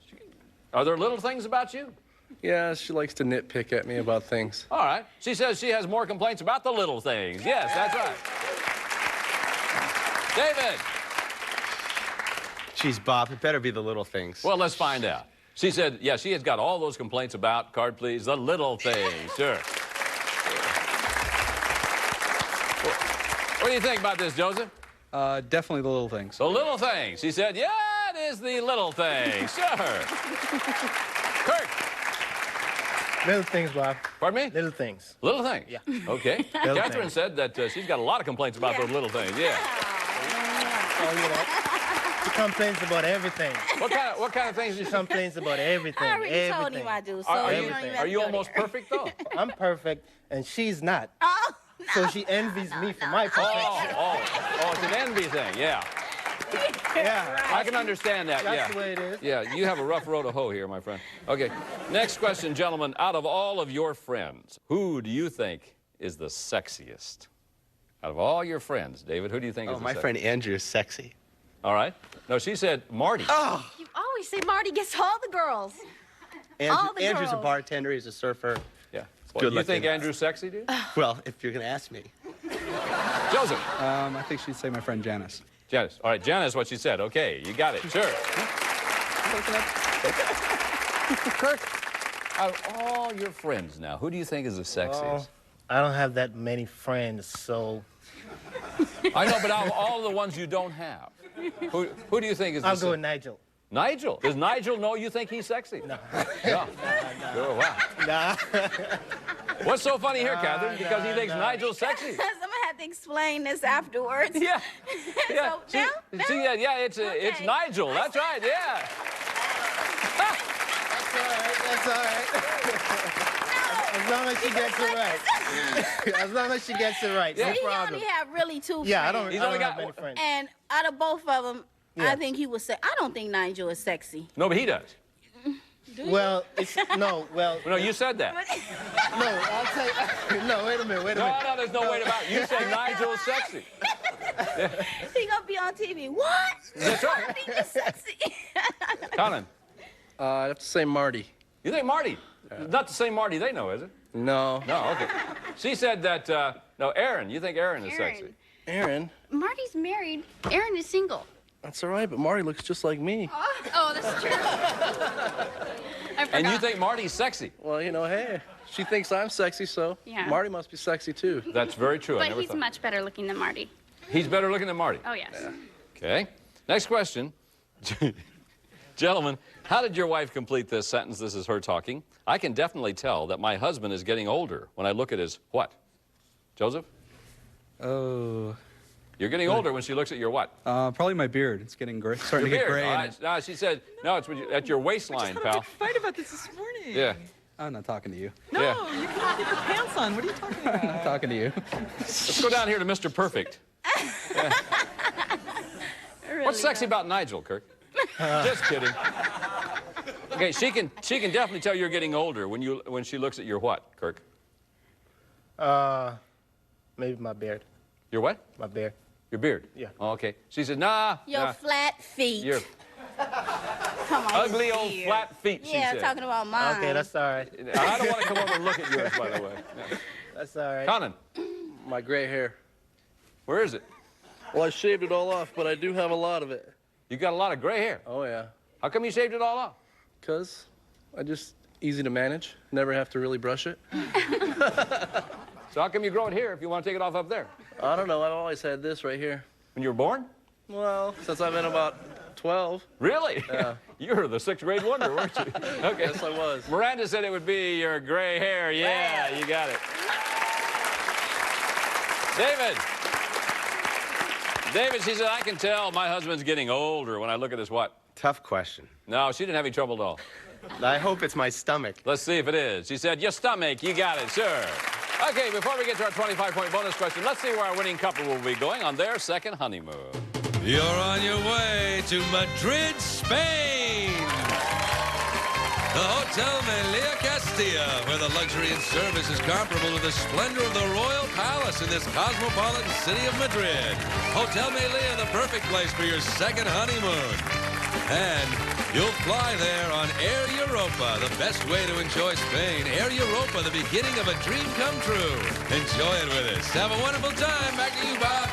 Are there little things about you? Yeah, she likes to nitpick at me about things. All right. She says she has more complaints about the little things. Yes, that's right. David. Jeez, Bob, it better be the little things. Well, let's find out. She said, yeah, she has got all those complaints about, card please, the little things. Sure. What do you think about this, Joseph? Definitely the little things. The little things. She said, yeah, it is the little things. Sure. Kirk. Little things, Bob. Pardon me? Little things. Little things? Yeah. Okay. Little Catherine things. said that she's got a lot of complaints about those little things. Yeah. Oh, you know, she complains about everything. What kind of things? She complains about everything. I already everything. told him I do, so Are you you, don't even are have you to go almost there. perfect, though? I'm perfect, and she's not. Oh, So she envies me for my perfection. Oh, it's an envy thing, yeah. Yeah. I can understand that, yeah. That's the way it is. Yeah, you have a rough road to hoe here, my friend. Okay, next question, gentlemen. Out of all of your friends, who do you think is the sexiest? Out of all your friends, David, who do you think is the my sexiest? friend Andrew is sexy. All right. No, she said Marty. Oh! You always say Marty gets all the girls. Andrew's a bartender. He's a surfer. Yeah. Good You think looking. Andrew's sexy, dude? Well, if you're going to ask me. Joseph. I think she'd say my friend Janice. Janice. All right, Janice, what she said. Okay, you got it. Sure. Kirk, out of all your friends now, who do you think is the sexiest? Well, I don't have that many friends, so... I know, but out of all the ones you don't have, who do you think is the I'll go with Nigel. Nigel? Does Nigel know you think he's sexy? No. No. Oh, wow. Nah. What's so funny here, Catherine? Because he thinks Nigel's sexy. I'm gonna have to explain this afterwards. Yeah. Yeah. So See, yeah, it's Nigel. That's right, yeah. That's all right. As long as she gets it right. As long as she gets it right, no He problem. only have really two Yeah, I friends. don't have many friends. And out of both of them, Yeah. I think he would say, I don't think Nigel is sexy. No, but he does. Well, it's, no, well... No, you said that. No, I'll say... No, wait a minute. No, there's no wait about it. You said Nigel is sexy. He gonna be on TV. What? That's right. I think he's sexy. Colin. I'd have to say Marty. You think Marty? Not the same Marty they know, is it? No. No, okay. She said that, no, Aaron. You think Aaron is sexy? Aaron? Marty's married. Aaron is single. That's all right, but Marty looks just like me. Oh, that's true. I forgot. And you think Marty's sexy? Well, you know, hey, she thinks I'm sexy, so Yeah. Marty must be sexy too. That's very true. I But never he's thought. much better looking than Marty. He's better looking than Marty. Oh, yes. Okay. Next question. Gentlemen, how did your wife complete this sentence? This is her talking. I can definitely tell that my husband is getting older when I look at his what? Joseph? Oh. You're getting older when she looks at your what? Probably my beard. It's getting gray. Starting Your to get beard. gray. All in right. it. No, she said, no, it's when at your waistline, pal. Fight about this morning. Yeah. I'm not talking to you. No, Yeah. you cannot get your pants on. What are you talking about? I'm not talking to you. Let's go down here to Mr. Perfect. Yeah. What's sexy about Nigel, Kirk? Just kidding. Okay, she can definitely tell you're getting older when she looks at your what, Kirk? Maybe my beard. Your what? My beard. Your beard? Yeah. Oh, okay. She said, nah. Your nah. flat feet. Your Come on, ugly old beard. flat feet, she Yeah, said. I'm talking about mine. Okay, that's all right. I don't want to come over and look at yours, by the way. Yeah. That's all right. Conan, My gray hair. where is it? Well, I shaved it all off, but I do have a lot of it. You got a lot of gray hair. Oh, yeah. How come you shaved it all off? Because I just easy to manage. Never have to really brush it. So how come you grow it here if you want to take it off up there? I don't know. I've always had this right here. When you were born? Well, since I've been about 12. Really? Yeah. You were the 6th grade wonder, weren't you? Okay. Yes, I was. Miranda said it would be your gray hair. Yeah, you got it. David, she said, I can tell my husband's getting older when I look at his what? Tough question. No, she didn't have any trouble at all. I hope it's my stomach. Let's see if it is. She said, your stomach. You got it, sure. Okay, before we get to our 25-point bonus question, let's see where our winning couple will be going on their second honeymoon. You're on your way to Madrid, Spain. The Hotel Melia Castilla, where the luxury and service is comparable to the splendor of the Royal Palace in this cosmopolitan city of Madrid. Hotel Melia, the perfect place for your second honeymoon. And you'll fly there on Air Europa, the best way to enjoy Spain. Air Europa, the beginning of a dream come true. Enjoy it with us. Have a wonderful time. Back to you, Bob.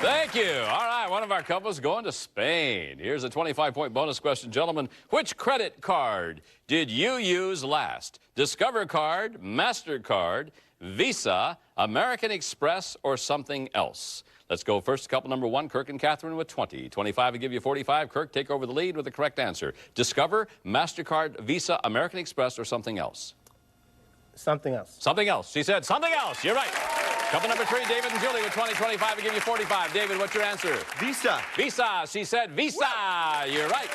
Thank you. All right, one of our couples going to Spain. Here's a 25-point bonus question, gentlemen. Which credit card did you use last? Discover Card, MasterCard, Visa, American Express, or something else? Let's go first to couple number 1, Kirk and Catherine with 20. 25 will give you 45. Kirk, take over the lead with the correct answer. Discover, MasterCard, Visa, American Express, or something else? Something else. Something else. She said something else. You're right. Couple number 3, David and Julie with 20. 25 will give you 45. David, what's your answer? Visa. Visa. She said Visa. You're right.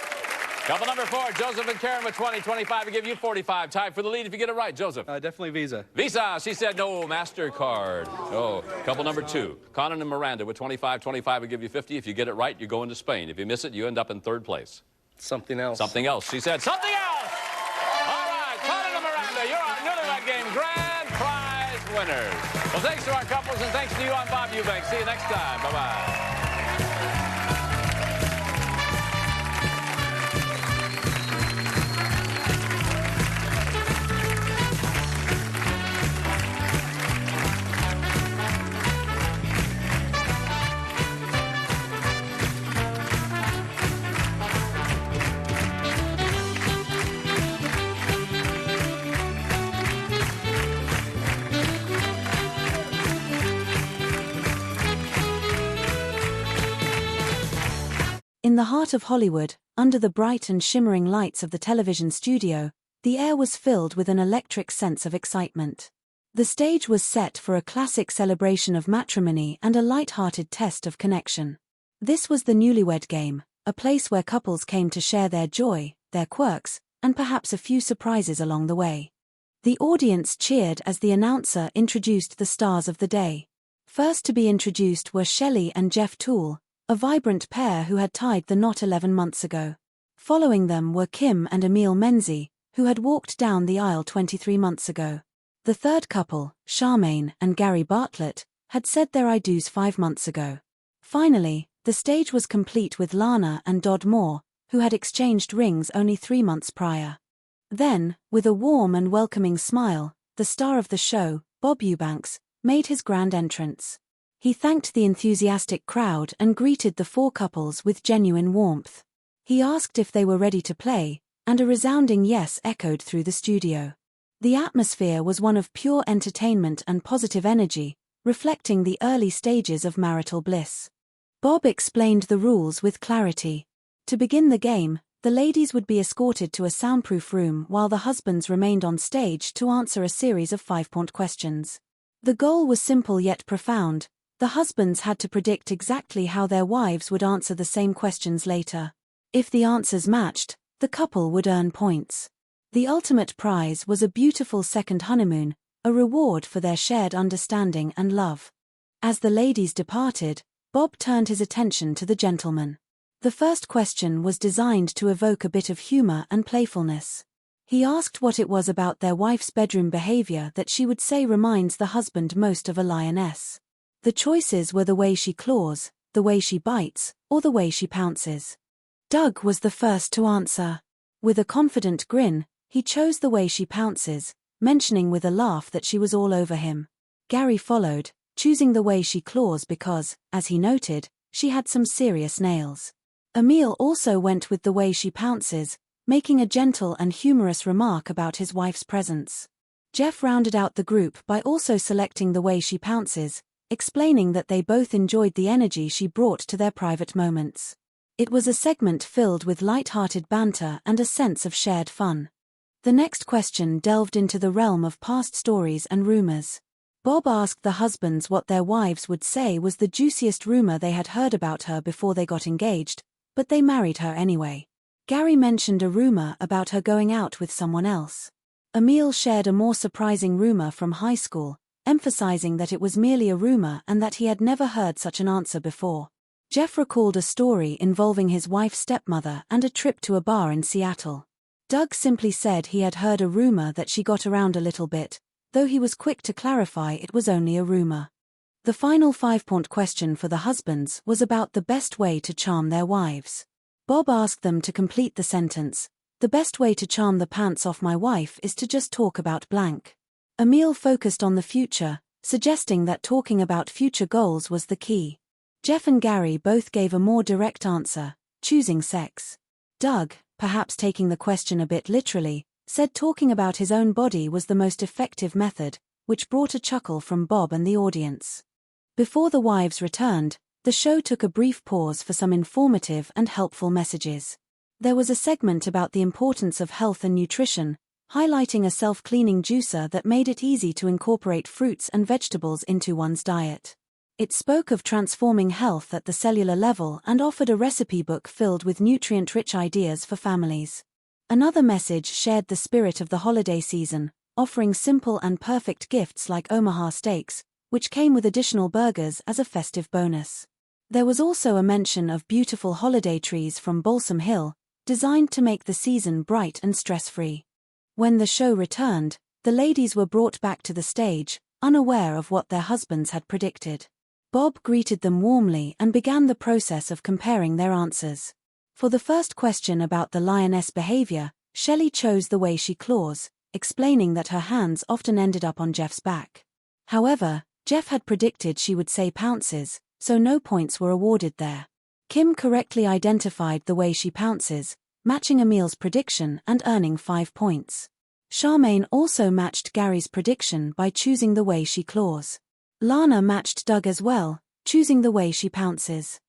Couple number 4, Joseph and Karen with 20. 25 will give you 45. Tied for the lead if you get it right. Joseph. Definitely Visa. Visa. She said no, MasterCard. Oh. Couple number 2, Conan and Miranda with 25. 25 will give you 50. If you get it right, you're going to Spain. If you miss it, you end up in 3rd place. Something else. Something else. She said something else. All right, Conan and Miranda, you're our Newlywed Game grand prize winners. Well, thanks to our couples and thanks to you. I'm Bob Eubanks. See you next time. Bye-bye. In the heart of Hollywood, under the bright and shimmering lights of the television studio, the air was filled with an electric sense of excitement. The stage was set for a classic celebration of matrimony and a light-hearted test of connection. This was the Newlywed Game, a place where couples came to share their joy, their quirks, and perhaps a few surprises along the way. The audience cheered as the announcer introduced the stars of the day. First to be introduced were Shelley and Jeff Toole, a vibrant pair who had tied the knot 11 months ago. Following them were Kim and Emil Menzies, who had walked down the aisle 23 months ago. The third couple, Charmaine and Gary Bartlett, had said their I do's 5 months ago. Finally, the stage was complete with Lana and Dodd Moore, who had exchanged rings only 3 months prior. Then, with a warm and welcoming smile, the star of the show, Bob Eubanks, made his grand entrance. He thanked the enthusiastic crowd and greeted the 4 couples with genuine warmth. He asked if they were ready to play, and a resounding yes echoed through the studio. The atmosphere was one of pure entertainment and positive energy, reflecting the early stages of marital bliss. Bob explained the rules with clarity. To begin the game, the ladies would be escorted to a soundproof room while the husbands remained on stage to answer a series of 5-point questions. The goal was simple yet profound. The husbands had to predict exactly how their wives would answer the same questions later. If the answers matched, the couple would earn points. The ultimate prize was a beautiful second honeymoon, a reward for their shared understanding and love. As the ladies departed, Bob turned his attention to the gentlemen. The first question was designed to evoke a bit of humor and playfulness. He asked what it was about their wife's bedroom behavior that she would say reminds the husband most of a lioness. The choices were the way she claws, the way she bites, or the way she pounces. Doug was the first to answer. With a confident grin, he chose the way she pounces, mentioning with a laugh that she was all over him. Gary followed, choosing the way she claws because, as he noted, she had some serious nails. Emil also went with the way she pounces, making a gentle and humorous remark about his wife's presence. Jeff rounded out the group by also selecting the way she pounces, explaining that they both enjoyed the energy she brought to their private moments. It was a segment filled with light-hearted banter and a sense of shared fun. The next question delved into the realm of past stories and rumors. Bob asked the husbands what their wives would say was the juiciest rumor they had heard about her before they got engaged, but they married her anyway. Gary mentioned a rumor about her going out with someone else. Emil shared a more surprising rumor from high school, emphasizing that it was merely a rumor and that he had never heard such an answer before. Jeff recalled a story involving his wife's stepmother and a trip to a bar in Seattle. Doug simply said he had heard a rumor that she got around a little bit, though he was quick to clarify it was only a rumor. The final 5-point question for the husbands was about the best way to charm their wives. Bob asked them to complete the sentence, "The best way to charm the pants off my wife is to just talk about blank." Emil focused on the future, suggesting that talking about future goals was the key. Jeff and Gary both gave a more direct answer, choosing sex. Doug, perhaps taking the question a bit literally, said talking about his own body was the most effective method, which brought a chuckle from Bob and the audience. Before the wives returned, the show took a brief pause for some informative and helpful messages. There was a segment about the importance of health and nutrition, highlighting a self-cleaning juicer that made it easy to incorporate fruits and vegetables into one's diet. It spoke of transforming health at the cellular level and offered a recipe book filled with nutrient-rich ideas for families. Another message shared the spirit of the holiday season, offering simple and perfect gifts like Omaha steaks, which came with additional burgers as a festive bonus. There was also a mention of beautiful holiday trees from Balsam Hill, designed to make the season bright and stress-free. When the show returned, the ladies were brought back to the stage, unaware of what their husbands had predicted. Bob greeted them warmly and began the process of comparing their answers. For the first question about the lioness behavior, Shelley chose the way she claws, explaining that her hands often ended up on Jeff's back. However, Jeff had predicted she would say pounces, so no points were awarded there. Kim correctly identified the way she pounces, matching Emil's prediction and earning 5 points. Charmaine also matched Gary's prediction by choosing the way she claws. Lana matched Doug as well, choosing the way she pounces.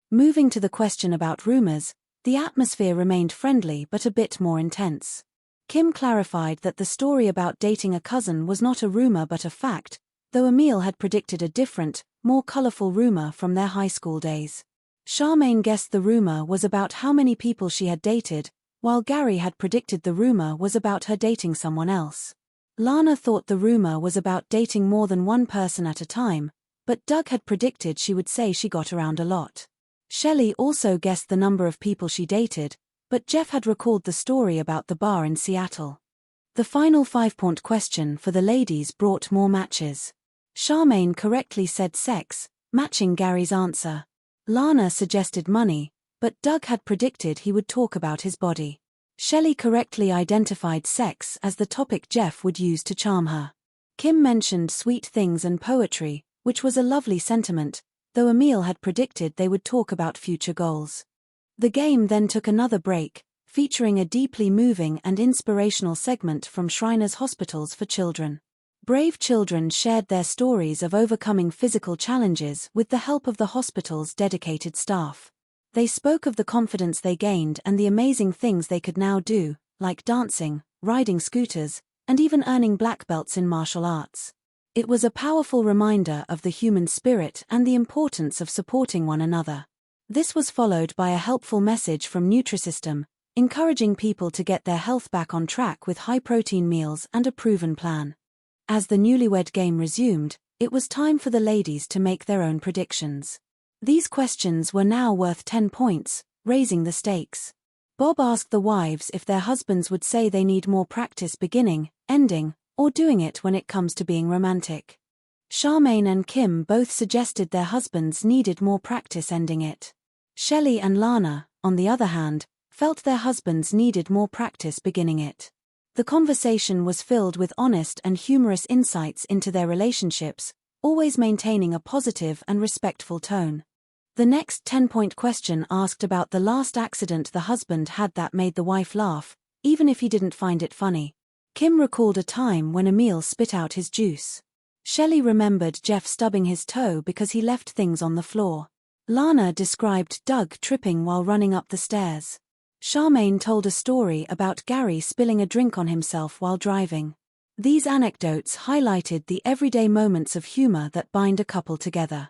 Moving to the question about rumors, the atmosphere remained friendly but a bit more intense. Kim clarified that the story about dating a cousin was not a rumor but a fact, though Emil had predicted a different, more colorful rumor from their high school days. Charmaine guessed the rumor was about how many people she had dated, while Gary had predicted the rumor was about her dating someone else. Lana thought the rumor was about dating more than one person at a time, but Doug had predicted she would say she got around a lot. Shelley also guessed the number of people she dated, but Jeff had recalled the story about the bar in Seattle. The final 5-point question for the ladies brought more matches. Charmaine correctly said sex, matching Gary's answer. Lana suggested money, but Doug had predicted he would talk about his body. Shelley correctly identified sex as the topic Jeff would use to charm her. Kim mentioned sweet things and poetry, which was a lovely sentiment, though Emil had predicted they would talk about future goals. The game then took another break, featuring a deeply moving and inspirational segment from Shriners Hospitals for Children. Brave children shared their stories of overcoming physical challenges with the help of the hospital's dedicated staff. They spoke of the confidence they gained and the amazing things they could now do, like dancing, riding scooters, and even earning black belts in martial arts. It was a powerful reminder of the human spirit and the importance of supporting one another. This was followed by a helpful message from Nutrisystem, encouraging people to get their health back on track with high-protein meals and a proven plan. As the Newlywed game resumed, it was time for the ladies to make their own predictions. These questions were now worth 10 points, raising the stakes. Bob asked the wives if their husbands would say they need more practice beginning, ending, or doing it when it comes to being romantic. Charmaine and Kim both suggested their husbands needed more practice ending it. Shelley and Lana, on the other hand, felt their husbands needed more practice beginning it. The conversation was filled with honest and humorous insights into their relationships, always maintaining a positive and respectful tone. The next 10-point question asked about the last accident the husband had that made the wife laugh, even if he didn't find it funny. Kim recalled a time when Emil spit out his juice. Shelley remembered Jeff stubbing his toe because he left things on the floor. Lana described Doug tripping while running up the stairs. Charmaine told a story about Gary spilling a drink on himself while driving. These anecdotes highlighted the everyday moments of humor that bind a couple together.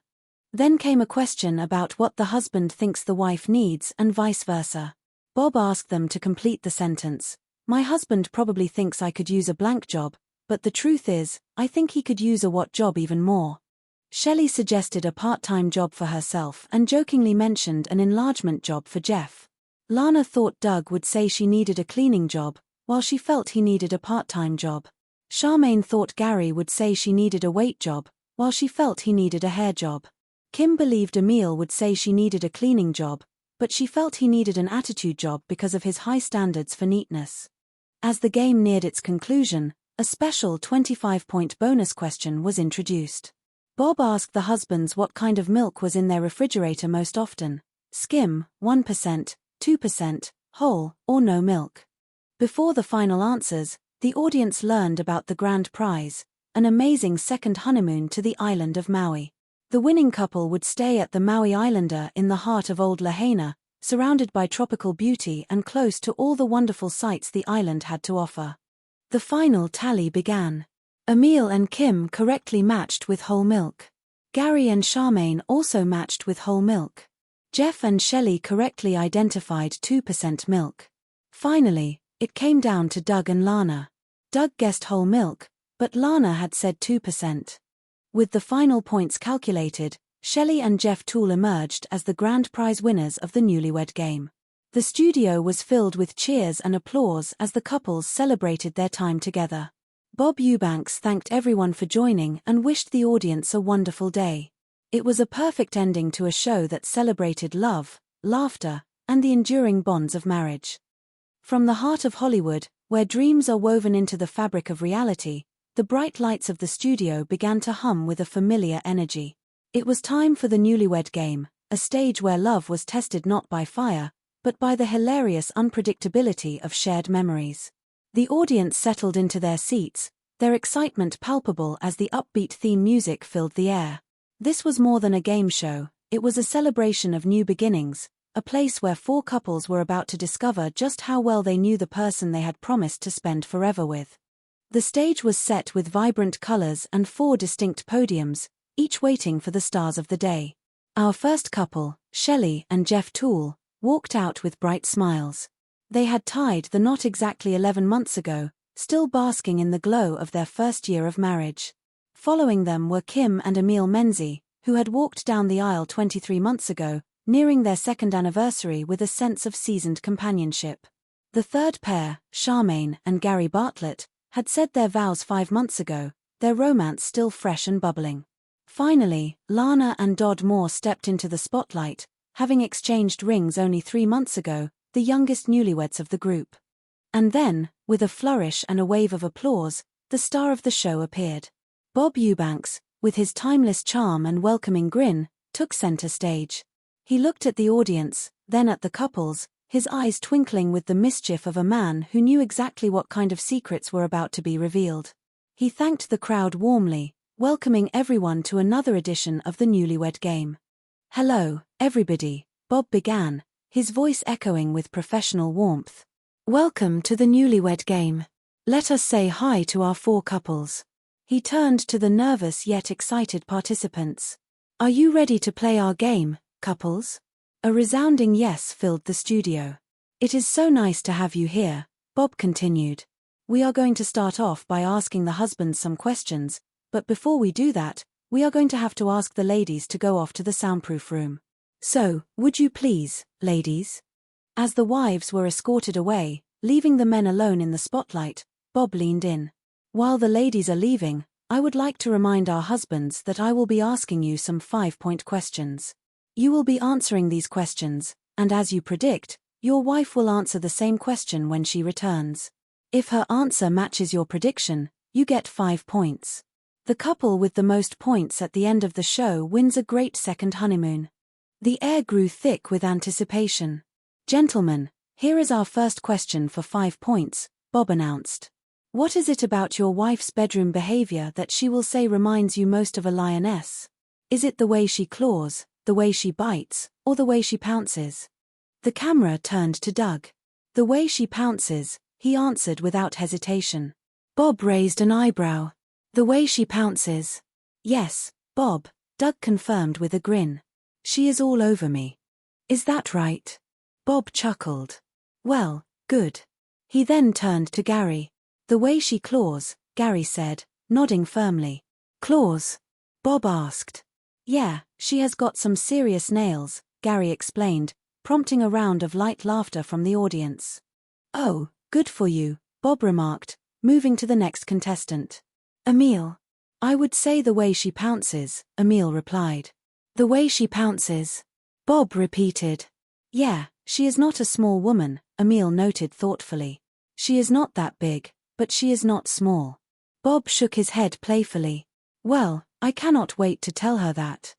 Then came a question about what the husband thinks the wife needs and vice versa. Bob asked them to complete the sentence. My husband probably thinks I could use a blank job, but the truth is, I think he could use a what job even more. Shelley suggested a part-time job for herself and jokingly mentioned an enlargement job for Jeff. Lana thought Doug would say she needed a cleaning job, while she felt he needed a part-time job. Charmaine thought Gary would say she needed a weight job, while she felt he needed a hair job. Kim believed Emil would say she needed a cleaning job, but she felt he needed an attitude job because of his high standards for neatness. As the game neared its conclusion, a special 25-point bonus question was introduced. Bob asked the husbands what kind of milk was in their refrigerator most often: skim, 1%, 2%, whole, or no milk. Before the final answers, the audience learned about the grand prize, an amazing second honeymoon to the island of Maui. The winning couple would stay at the Maui Islander in the heart of Old Lahaina, surrounded by tropical beauty and close to all the wonderful sights the island had to offer. The final tally began. Emil and Kim correctly matched with whole milk. Gary and Charmaine also matched with whole milk. Jeff and Shelley correctly identified 2% milk. Finally, it came down to Doug and Lana. Doug guessed whole milk, but Lana had said 2%. With the final points calculated, Shelley and Jeff Toole emerged as the grand prize winners of the Newlywed Game. The studio was filled with cheers and applause as the couples celebrated their time together. Bob Eubanks thanked everyone for joining and wished the audience a wonderful day. It was a perfect ending to a show that celebrated love, laughter, and the enduring bonds of marriage. From the heart of Hollywood, where dreams are woven into the fabric of reality, the bright lights of the studio began to hum with a familiar energy. It was time for the Newlywed Game, a stage where love was tested not by fire, but by the hilarious unpredictability of shared memories. The audience settled into their seats, their excitement palpable as the upbeat theme music filled the air. This was more than a game show, it was a celebration of new beginnings, a place where four couples were about to discover just how well they knew the person they had promised to spend forever with. The stage was set with vibrant colors and 4 distinct podiums, each waiting for the stars of the day. Our first couple, Shelley and Jeff Toole, walked out with bright smiles. They had tied the knot exactly 11 months ago, still basking in the glow of their first year of marriage. Following them were Kim and Emil Menzies, who had walked down the aisle 23 months ago, nearing their second anniversary with a sense of seasoned companionship. The third pair, Charmaine and Gary Bartlett, had said their vows 5 months ago, their romance still fresh and bubbling. Finally, Lana and Dodd Moore stepped into the spotlight, having exchanged rings only 3 months ago, the youngest newlyweds of the group. And then, with a flourish and a wave of applause, the star of the show appeared. Bob Eubanks, with his timeless charm and welcoming grin, took center stage. He looked at the audience, then at the couples, his eyes twinkling with the mischief of a man who knew exactly what kind of secrets were about to be revealed. He thanked the crowd warmly, welcoming everyone to another edition of the Newlywed Game. "Hello, everybody," Bob began, his voice echoing with professional warmth. "Welcome to the Newlywed Game. Let us say hi to our 4 couples." He turned to the nervous yet excited participants. "Are you ready to play our game, couples?" A resounding yes filled the studio. "It is so nice to have you here," Bob continued. "We are going to start off by asking the husbands some questions, but before we do that, we are going to have to ask the ladies to go off to the soundproof room. So, would you please, ladies?" As the wives were escorted away, leaving the men alone in the spotlight, Bob leaned in. While the ladies are leaving, I would like to remind our husbands that I will be asking you some 5-point questions. You will be answering these questions, and as you predict, your wife will answer the same question when she returns. If her answer matches your prediction, you get 5 points. The couple with the most points at the end of the show wins a great second honeymoon. The air grew thick with anticipation. Gentlemen, here is our first question for 5 points, Bob announced. What is it about your wife's bedroom behavior that she will say reminds you most of a lioness? Is it the way she claws, the way she bites, or the way she pounces? The camera turned to Doug. The way she pounces, he answered without hesitation. Bob raised an eyebrow. The way she pounces. Yes, Bob, Doug confirmed with a grin. She is all over me. Is that right? Bob chuckled. Well, good. He then turned to Gary. The way she claws, Gary said, nodding firmly. Claws? Bob asked. Yeah, she has got some serious nails, Gary explained, prompting a round of light laughter from the audience. Oh, good for you, Bob remarked, moving to the next contestant. Emil. I would say the way she pounces, Emil replied. The way she pounces. Bob repeated. Yeah, she is not a small woman, Emil noted thoughtfully. She is not that big, but she is not small. Bob shook his head playfully. Well, I cannot wait to tell her that.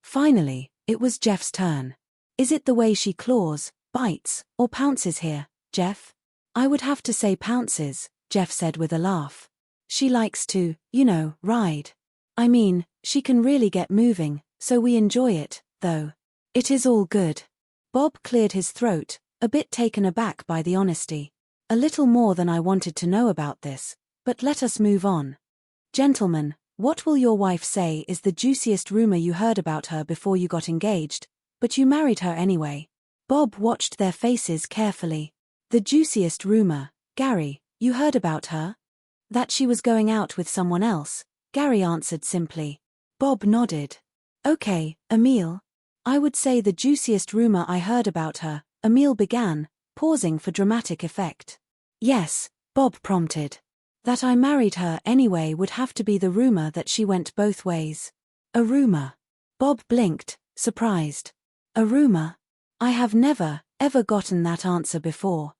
Finally, it was Jeff's turn. Is it the way she claws, bites, or pounces here, Jeff? I would have to say pounces, Jeff said with a laugh. She likes to, ride. I mean, she can really get moving, so we enjoy it, though. It is all good. Bob cleared his throat, a bit taken aback by the honesty. A little more than I wanted to know about this, but let us move on. Gentlemen, what will your wife say is the juiciest rumor you heard about her before you got engaged, but you married her anyway? Bob watched their faces carefully. The juiciest rumor, Gary, you heard about her? That she was going out with someone else, Gary answered simply. Bob nodded. Okay, Emil. I would say the juiciest rumor I heard about her, Emil began, pausing for dramatic effect. Yes, Bob prompted. That I married her anyway would have to be the rumor that she went both ways. A rumor. Bob blinked, surprised. A rumor? I have never, ever gotten that answer before.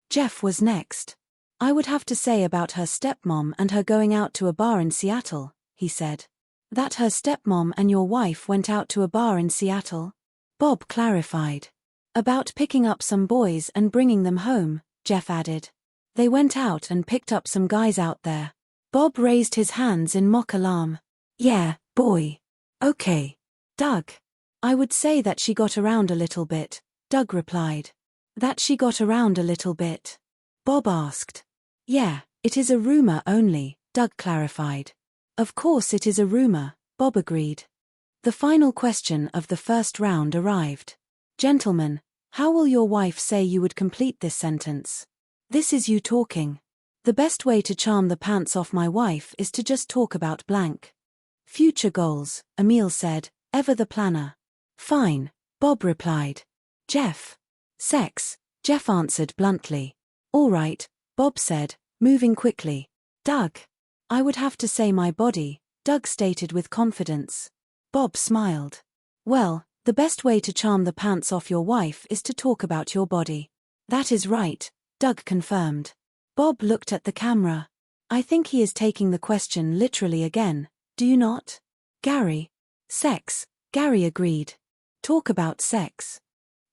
Jeff was next. I would have to say about her stepmom and her going out to a bar in Seattle, he said. That her stepmom and your wife went out to a bar in Seattle? Bob clarified. About picking up some boys and bringing them home, Jeff added. They went out and picked up some guys out there. Bob raised his hands in mock alarm. Yeah, boy. Okay. Doug. I would say that she got around a little bit, Doug replied. That she got around a little bit? Bob asked. Yeah, it is a rumor only, Doug clarified. Of course it is a rumor, Bob agreed. The final question of the first round arrived. Gentlemen, how will your wife say you would complete this sentence? This is you talking. The best way to charm the pants off my wife is to just talk about blank. Future goals, Emil said, ever the planner. Fine, Bob replied. Jeff. Sex, Jeff answered bluntly. All right, Bob said, moving quickly. Doug. I would have to say my body, Doug stated with confidence. Bob smiled. Well, the best way to charm the pants off your wife is to talk about your body. That is right, Doug confirmed. Bob looked at the camera. I think he is taking the question literally again, do you not? Gary. Sex, Gary agreed. Talk about sex.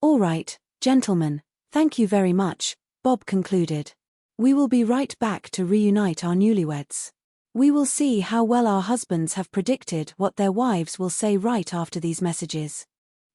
All right, gentlemen, thank you very much, Bob concluded. We will be right back to reunite our newlyweds. We will see how well our husbands have predicted what their wives will say right after these messages.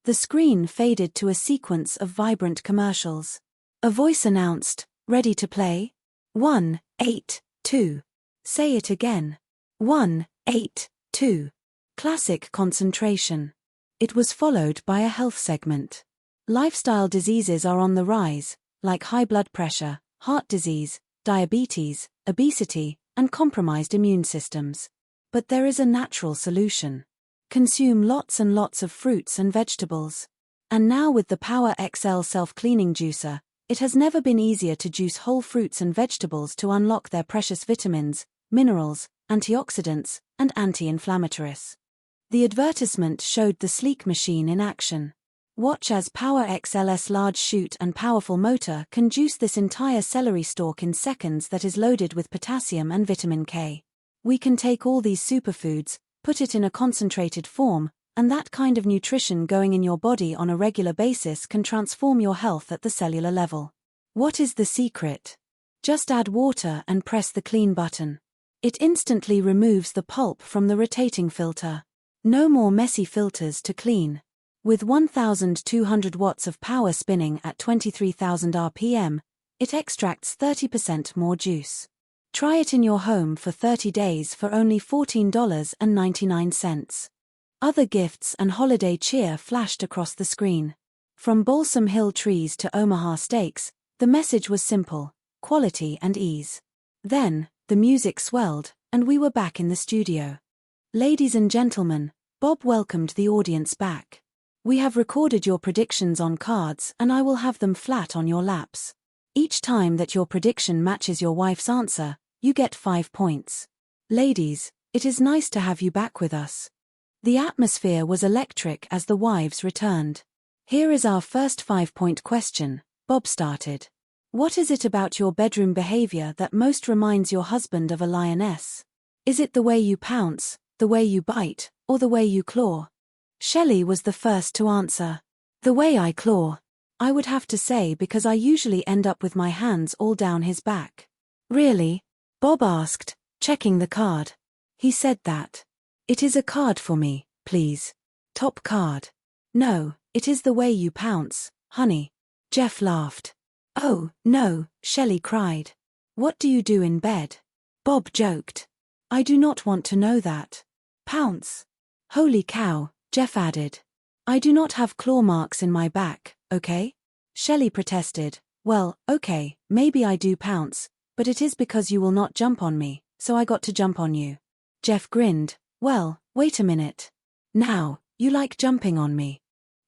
The screen faded to a sequence of vibrant commercials. A voice announced, ready to play? 1, 8, 2. Say it again. 1, 8, 2. Classic concentration. It was followed by a health segment. Lifestyle diseases are on the rise, like high blood pressure, heart disease, diabetes, obesity, and compromised immune systems. But there is a natural solution. Consume lots and lots of fruits and vegetables. And now with the Power XL self-cleaning juicer, it has never been easier to juice whole fruits and vegetables to unlock their precious vitamins, minerals, antioxidants, and anti-inflammatories. The advertisement showed the sleek machine in action. Watch as Power XL's large chute and powerful motor can juice this entire celery stalk in seconds that is loaded with potassium and vitamin K. We can take all these superfoods, put it in a concentrated form, and that kind of nutrition going in your body on a regular basis can transform your health at the cellular level. What is the secret? Just add water and press the clean button. It instantly removes the pulp from the rotating filter. No more messy filters to clean. With 1,200 watts of power spinning at 23,000 RPM, it extracts 30% more juice. Try it in your home for 30 days for only $14.99. Other gifts and holiday cheer flashed across the screen. From Balsam Hill trees to Omaha steaks, the message was simple: quality and ease. Then, the music swelled, and we were back in the studio. Ladies and gentlemen, Bob welcomed the audience back. We have recorded your predictions on cards and I will have them flat on your laps. Each time that your prediction matches your wife's answer, you get 5 points. Ladies, it is nice to have you back with us. The atmosphere was electric as the wives returned. Here is our first 5-point question. Bob started. What is it about your bedroom behavior that most reminds your husband of a lioness? Is it the way you pounce, the way you bite, or the way you claw? Shelley was the first to answer. The way I claw. I would have to say because I usually end up with my hands all down his back. Really? Bob asked, checking the card. He said that. It is a card for me, please. Top card. No, it is the way you pounce, honey. Jeff laughed. Oh, no, Shelley cried. What do you do in bed? Bob joked. I do not want to know that. Pounce. Holy cow, Jeff added. I do not have claw marks in my back, okay? Shelley protested. Well, okay, maybe I do pounce, but it is because you will not jump on me, so I got to jump on you. Jeff grinned. Well, wait a minute. Now, you like jumping on me.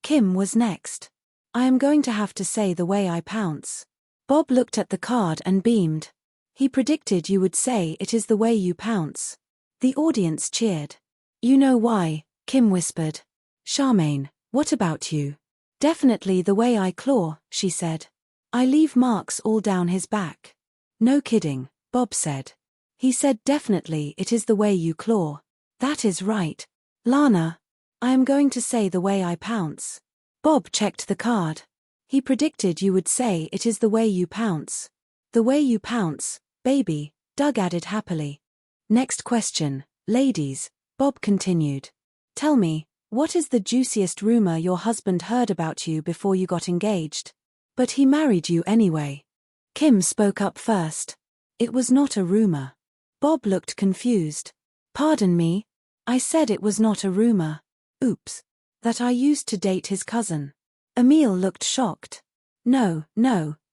Kim was next. I am going to have to say the way I pounce. Bob looked at the card and beamed. He predicted you would say it is the way you pounce. The audience cheered. You know why, Kim whispered. Charmaine, what about you? Definitely the way I claw, she said. I leave marks all down his back. No kidding, Bob said. He said definitely it is the way you claw. That is right. Lana, I am going to say the way I pounce. Bob checked the card. He predicted you would say it is the way you pounce. The way you pounce, baby, Doug added happily. Next question, ladies, Bob continued. Tell me, what is the juiciest rumor your husband heard about you before you got engaged? But he married you anyway. Kim spoke up first. It was not a rumor. Bob looked confused. Pardon me? I said it was not a rumor. Oops. That I used to date his cousin. Emil looked shocked. No,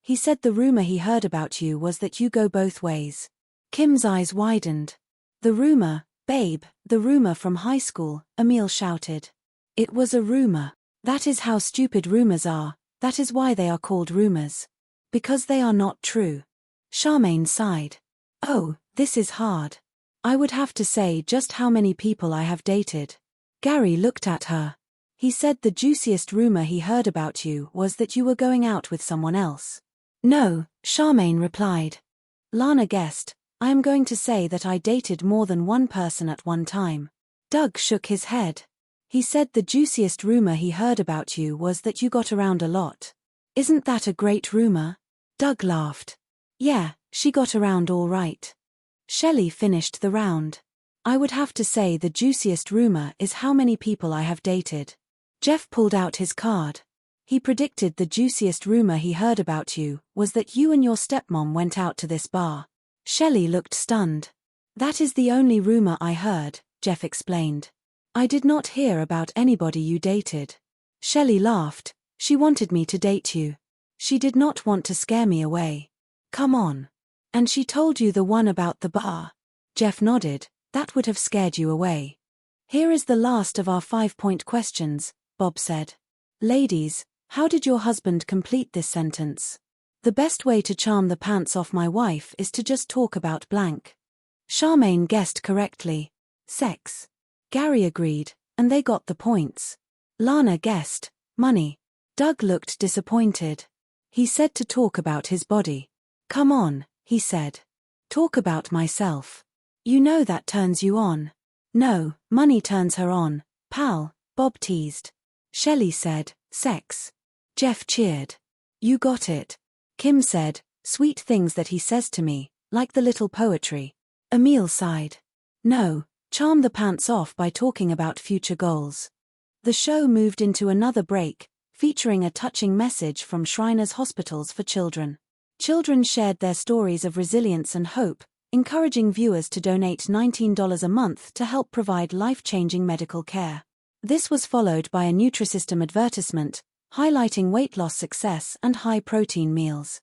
he said the rumor he heard about you was that you go both ways. Kim's eyes widened. The rumor, babe, the rumor from high school, Emil shouted. It was a rumor. That is how stupid rumors are, that is why they are called rumors. Because they are not true. Charmaine sighed. Oh, this is hard. I would have to say just how many people I have dated. Gary looked at her. He said the juiciest rumor he heard about you was that you were going out with someone else. No, Charmaine replied. Lana guessed. I am going to say that I dated more than one person at one time. Doug shook his head. He said the juiciest rumor he heard about you was that you got around a lot. Isn't that a great rumor? Doug laughed. Yeah, she got around all right. Shelley finished the round. I would have to say the juiciest rumor is how many people I have dated. Jeff pulled out his card. He predicted the juiciest rumor he heard about you was that you and your stepmom went out to this bar. Shelley looked stunned. That is the only rumor I heard, Jeff explained. I did not hear about anybody you dated. Shelley laughed. She wanted me to date you. She did not want to scare me away. Come on. And she told you the one about the bar. Jeff nodded. That would have scared you away. Here is the last of our 5-point questions, Bob said. Ladies, how did your husband complete this sentence? The best way to charm the pants off my wife is to just talk about blank. Charmaine guessed correctly. Sex. Gary agreed, and they got the points. Lana guessed, money. Doug looked disappointed. He said to talk about his body. Come on, he said. Talk about myself. You know that turns you on. No, money turns her on, pal, Bob teased. Shelley said, sex. Jeff cheered. You got it. Kim said, sweet things that he says to me, like the little poetry. Emil sighed. No, charm the pants off by talking about future goals. The show moved into another break, featuring a touching message from Shriners Hospitals for Children. Children shared their stories of resilience and hope, encouraging viewers to donate $19 a month to help provide life-changing medical care. This was followed by a Nutrisystem advertisement, highlighting weight loss success and high-protein meals.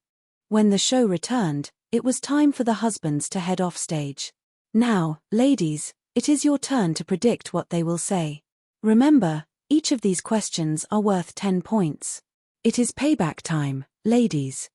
When the show returned, it was time for the husbands to head off stage. Now, ladies, it is your turn to predict what they will say. Remember, each of these questions are worth 10 points. It is payback time, ladies.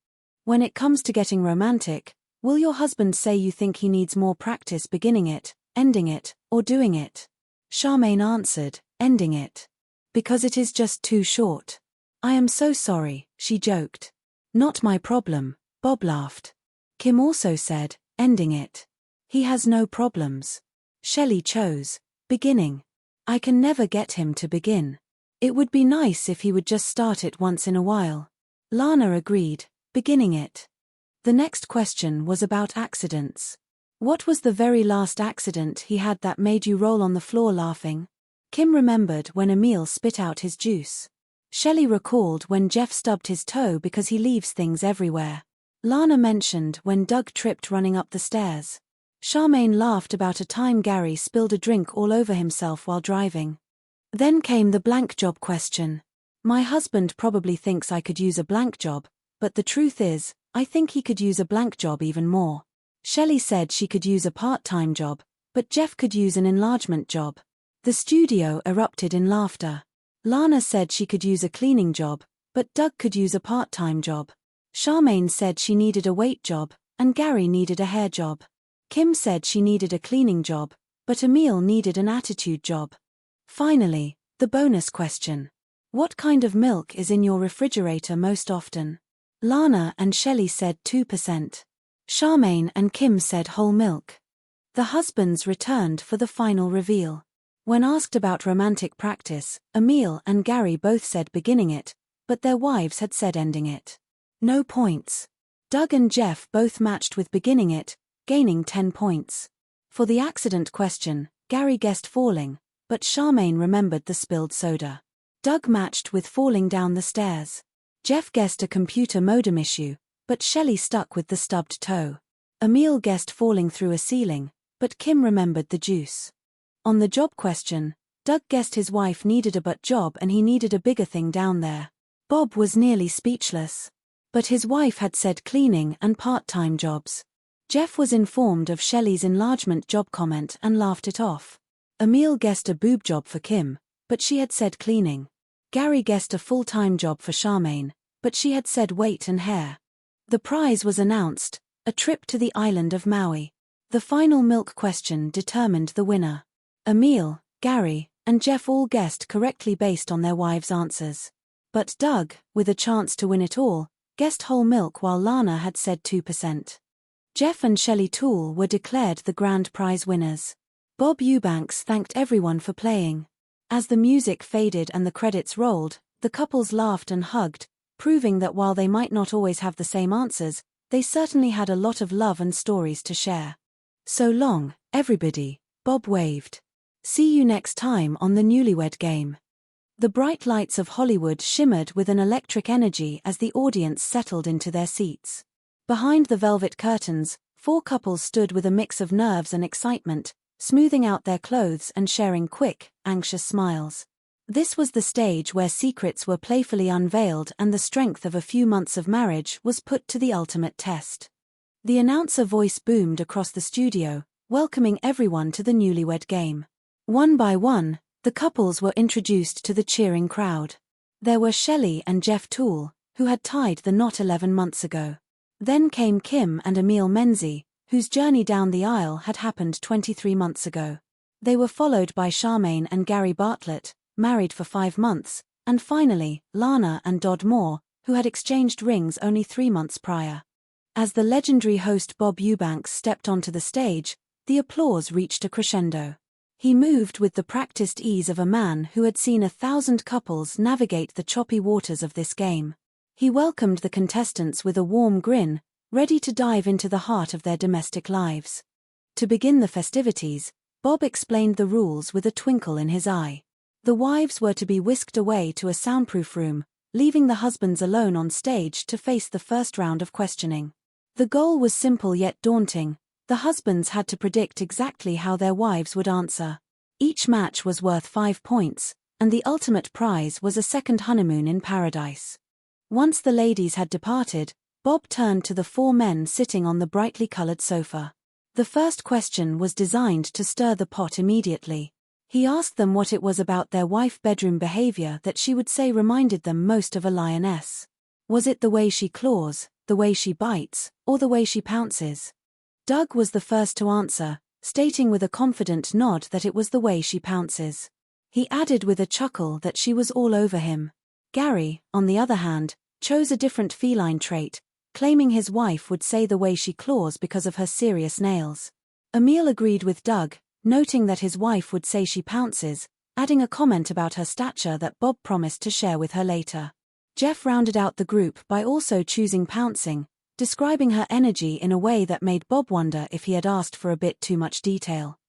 When it comes to getting romantic, will your husband say you think he needs more practice beginning it, ending it, or doing it? Charmaine answered, ending it. Because it is just too short. I am so sorry, she joked. Not my problem, Bob laughed. Kim also said, ending it. He has no problems. Shelley chose, beginning. I can never get him to begin. It would be nice if he would just start it once in a while. Lana agreed, beginning it. The next question was about accidents. What was the very last accident he had that made you roll on the floor laughing? Kim remembered when Emil spit out his juice. Shelley recalled when Jeff stubbed his toe because he leaves things everywhere. Lana mentioned when Doug tripped running up the stairs. Charmaine laughed about a time Gary spilled a drink all over himself while driving. Then came the blank job question. My husband probably thinks I could use a blank job, but the truth is, I think he could use a blank job even more. Shelley said she could use a part-time job, but Jeff could use an enlargement job. The studio erupted in laughter. Lana said she could use a cleaning job, but Doug could use a part-time job. Charmaine said she needed a weight job, and Gary needed a hair job. Kim said she needed a cleaning job, but Emil needed an attitude job. Finally, the bonus question. What kind of milk is in your refrigerator most often? Lana and Shelley said 2%. Charmaine and Kim said whole milk. The husbands returned for the final reveal. When asked about romantic practice, Emil and Gary both said beginning it, but their wives had said ending it. No points. Doug and Jeff both matched with beginning it, gaining 10 points. For the accident question, Gary guessed falling, but Charmaine remembered the spilled soda. Doug matched with falling down the stairs. Jeff guessed a computer modem issue, but Shelley stuck with the stubbed toe. Emil guessed falling through a ceiling, but Kim remembered the juice. On the job question, Doug guessed his wife needed a butt job and he needed a bigger thing down there. Bob was nearly speechless. But his wife had said cleaning and part-time jobs. Jeff was informed of Shelley's enlargement job comment and laughed it off. Emil guessed a boob job for Kim, but she had said cleaning. Gary guessed a full-time job for Charmaine, but she had said weight and hair. The prize was announced, a trip to the island of Maui. The final milk question determined the winner. Emil, Gary, and Jeff all guessed correctly based on their wives' answers. But Doug, with a chance to win it all, guessed whole milk while Lana had said 2%. Jeff and Shelley Toole were declared the grand prize winners. Bob Eubanks thanked everyone for playing. As the music faded and the credits rolled, the couples laughed and hugged, proving that while they might not always have the same answers, they certainly had a lot of love and stories to share. So long, everybody, Bob waved. See you next time on the Newlywed Game. The bright lights of Hollywood shimmered with an electric energy as the audience settled into their seats. Behind the velvet curtains, 4 couples stood with a mix of nerves and excitement, smoothing out their clothes and sharing quick, anxious smiles. This was the stage where secrets were playfully unveiled and the strength of a few months of marriage was put to the ultimate test. The announcer voice boomed across the studio, welcoming everyone to the Newlywed Game. One by one, the couples were introduced to the cheering crowd. There were Shelley and Jeff Toole, who had tied the knot 11 months ago. Then came Kim and Emil Menzies, whose journey down the aisle had happened 23 months ago. They were followed by Charmaine and Gary Bartlett, married for 5 months, and finally, Lana and Dodd Moore, who had exchanged rings only 3 months prior. As the legendary host Bob Eubanks stepped onto the stage, the applause reached a crescendo. He moved with the practiced ease of a man who had seen 1,000 couples navigate the choppy waters of this game. He welcomed the contestants with a warm grin, ready to dive into the heart of their domestic lives. To begin the festivities, Bob explained the rules with a twinkle in his eye. The wives were to be whisked away to a soundproof room, leaving the husbands alone on stage to face the first round of questioning. The goal was simple yet daunting. The husbands had to predict exactly how their wives would answer. Each match was worth 5 points, and the ultimate prize was a second honeymoon in paradise. Once the ladies had departed, Bob turned to the 4 men sitting on the brightly colored sofa. The first question was designed to stir the pot immediately. He asked them what it was about their wife's bedroom behavior that she would say reminded them most of a lioness. Was it the way she claws, the way she bites, or the way she pounces? Doug was the first to answer, stating with a confident nod that it was the way she pounces. He added with a chuckle that she was all over him. Gary, on the other hand, chose a different feline trait, claiming his wife would say the way she claws because of her serious nails. Emil agreed with Doug, noting that his wife would say she pounces, adding a comment about her stature that Bob promised to share with her later. Jeff rounded out the group by also choosing pouncing, describing her energy in a way that made Bob wonder if he had asked for a bit too much detail.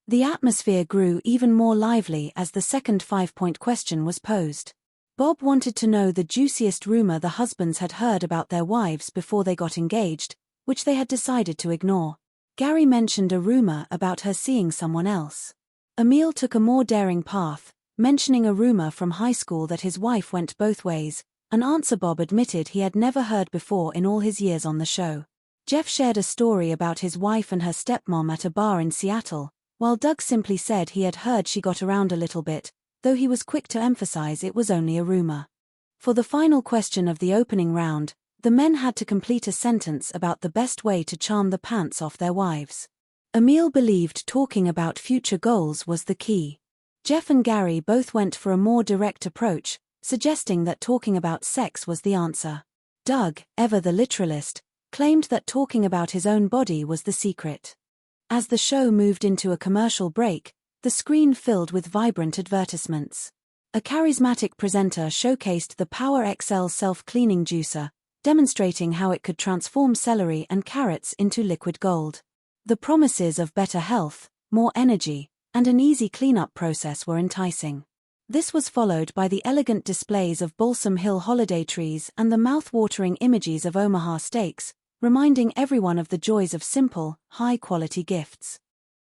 The atmosphere grew even more lively as the second 5-point question was posed. Bob wanted to know the juiciest rumor the husbands had heard about their wives before they got engaged, which they had decided to ignore. Gary mentioned a rumor about her seeing someone else. Emil took a more daring path, mentioning a rumor from high school that his wife went both ways, an answer Bob admitted he had never heard before in all his years on the show. Jeff shared a story about his wife and her stepmom at a bar in Seattle, while Doug simply said he had heard she got around a little bit, though he was quick to emphasize it was only a rumor. For the final question of the opening round, the men had to complete a sentence about the best way to charm the pants off their wives. Emil believed talking about future goals was the key. Jeff and Gary both went for a more direct approach, suggesting that talking about sex was the answer. Doug, ever the literalist, claimed that talking about his own body was the secret. As the show moved into a commercial break, the screen filled with vibrant advertisements. A charismatic presenter showcased the Power XL self-cleaning juicer, demonstrating how it could transform celery and carrots into liquid gold. The promises of better health, more energy, and an easy cleanup process were enticing. This was followed by the elegant displays of Balsam Hill holiday trees and the mouth-watering images of Omaha steaks, reminding everyone of the joys of simple, high-quality gifts.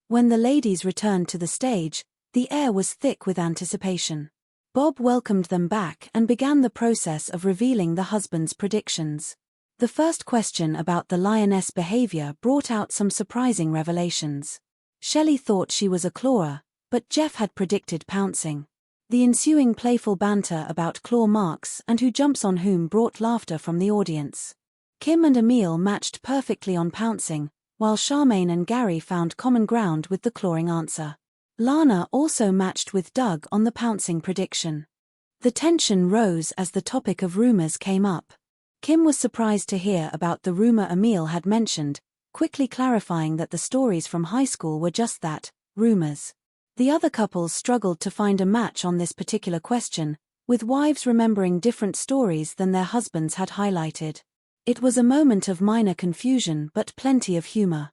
When the ladies returned to the stage, the air was thick with anticipation. Bob welcomed them back and began the process of revealing the husbands' predictions. The first question about the lioness behavior brought out some surprising revelations. Shelley thought she was a clawer, but Jeff had predicted pouncing. The ensuing playful banter about claw marks and who jumps on whom brought laughter from the audience. Kim and Emil matched perfectly on pouncing, while Charmaine and Gary found common ground with the clawing answer. Lana also matched with Doug on the pouncing prediction. The tension rose as the topic of rumors came up. Kim was surprised to hear about the rumor Emil had mentioned, quickly clarifying that the stories from high school were just that, rumors. The other couples struggled to find a match on this particular question, with wives remembering different stories than their husbands had highlighted. It was a moment of minor confusion but plenty of humor.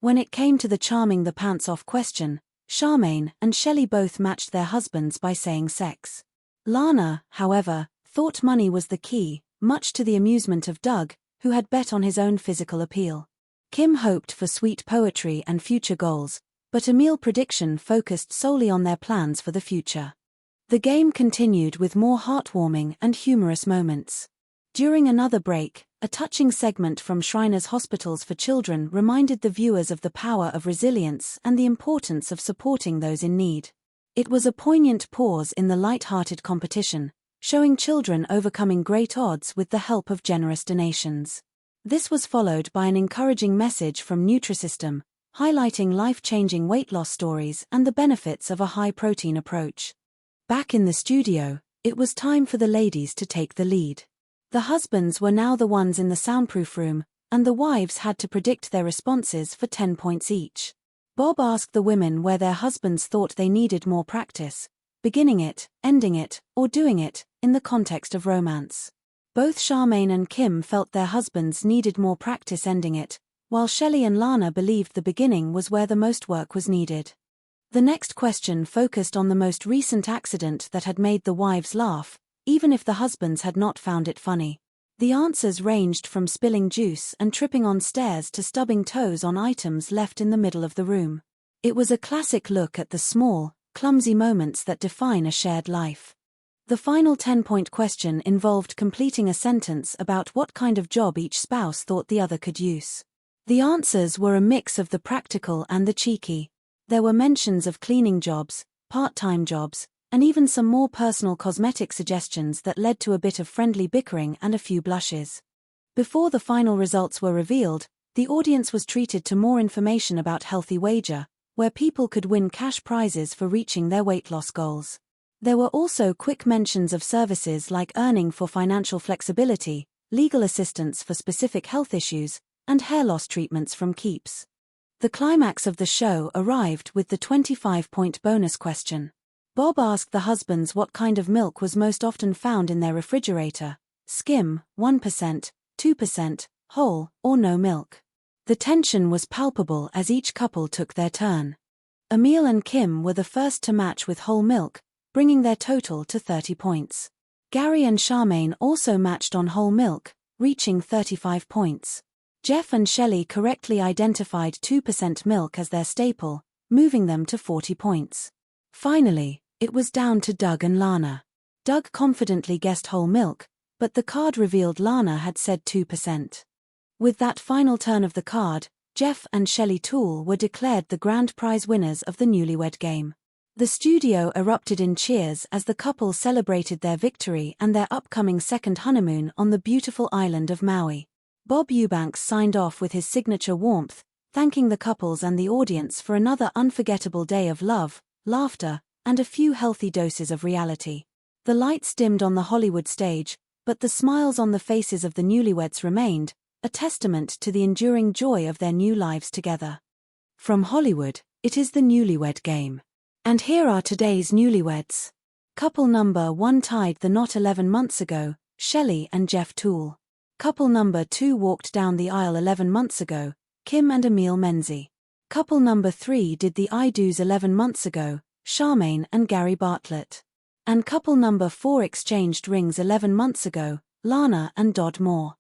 When it came to the charming the pants off question, Charmaine and Shelley both matched their husbands by saying sex. Lana, however, thought money was the key, much to the amusement of Doug, who had bet on his own physical appeal. Kim hoped for sweet poetry and future goals, but Emil's prediction focused solely on their plans for the future. The game continued with more heartwarming and humorous moments. During another break, a touching segment from Shriners Hospitals for Children reminded the viewers of the power of resilience and the importance of supporting those in need. It was a poignant pause in the light-hearted competition, showing children overcoming great odds with the help of generous donations. This was followed by an encouraging message from Nutrisystem, highlighting life-changing weight loss stories and the benefits of a high-protein approach. Back in the studio, it was time for the ladies to take the lead. The husbands were now the ones in the soundproof room, and the wives had to predict their responses for 10 points each. Bob asked the women where their husbands thought they needed more practice, beginning it, ending it, or doing it, in the context of romance. Both Charmaine and Kim felt their husbands needed more practice ending it, while Shelley and Lana believed the beginning was where the most work was needed. The next question focused on the most recent accident that had made the wives laugh, even if the husbands had not found it funny. The answers ranged from spilling juice and tripping on stairs to stubbing toes on items left in the middle of the room. It was a classic look at the small, clumsy moments that define a shared life. The final 10-point question involved completing a sentence about what kind of job each spouse thought the other could use. The answers were a mix of the practical and the cheeky. There were mentions of cleaning jobs, part-time jobs, and even some more personal cosmetic suggestions that led to a bit of friendly bickering and a few blushes. Before the final results were revealed, the audience was treated to more information about Healthy Wager, where people could win cash prizes for reaching their weight loss goals. There were also quick mentions of services like earning for financial flexibility, legal assistance for specific health issues, and hair loss treatments from Keeps. The climax of the show arrived with the 25-point bonus question. Bob asked the husbands what kind of milk was most often found in their refrigerator: skim, 1%, 2%, whole, or no milk. The tension was palpable as each couple took their turn. Emil and Kim were the first to match with whole milk, bringing their total to 30 points. Gary and Charmaine also matched on whole milk, reaching 35 points. Jeff and Shelley correctly identified 2% milk as their staple, moving them to 40 points. Finally, it was down to Doug and Lana. Doug confidently guessed whole milk, but the card revealed Lana had said 2%. With that final turn of the card, Jeff and Shelley Toole were declared the grand prize winners of the Newlywed Game. The studio erupted in cheers as the couple celebrated their victory and their upcoming second honeymoon on the beautiful island of Maui. Bob Eubanks signed off with his signature warmth, thanking the couples and the audience for another unforgettable day of love, laughter, and a few healthy doses of reality. The lights dimmed on the Hollywood stage, but the smiles on the faces of the newlyweds remained, a testament to the enduring joy of their new lives together. From Hollywood, it is the Newlywed Game. And here are today's newlyweds. Couple number 1 tied the knot 11 months ago, Shelley and Jeff Toole. Couple number 2 walked down the aisle 11 months ago, Kim and Emil Menzies. Couple number 3 did the I-Do's 11 months ago, Charmaine and Gary Bartlett. And couple number 4 exchanged rings 11 months ago, Lana and Dodd Moore.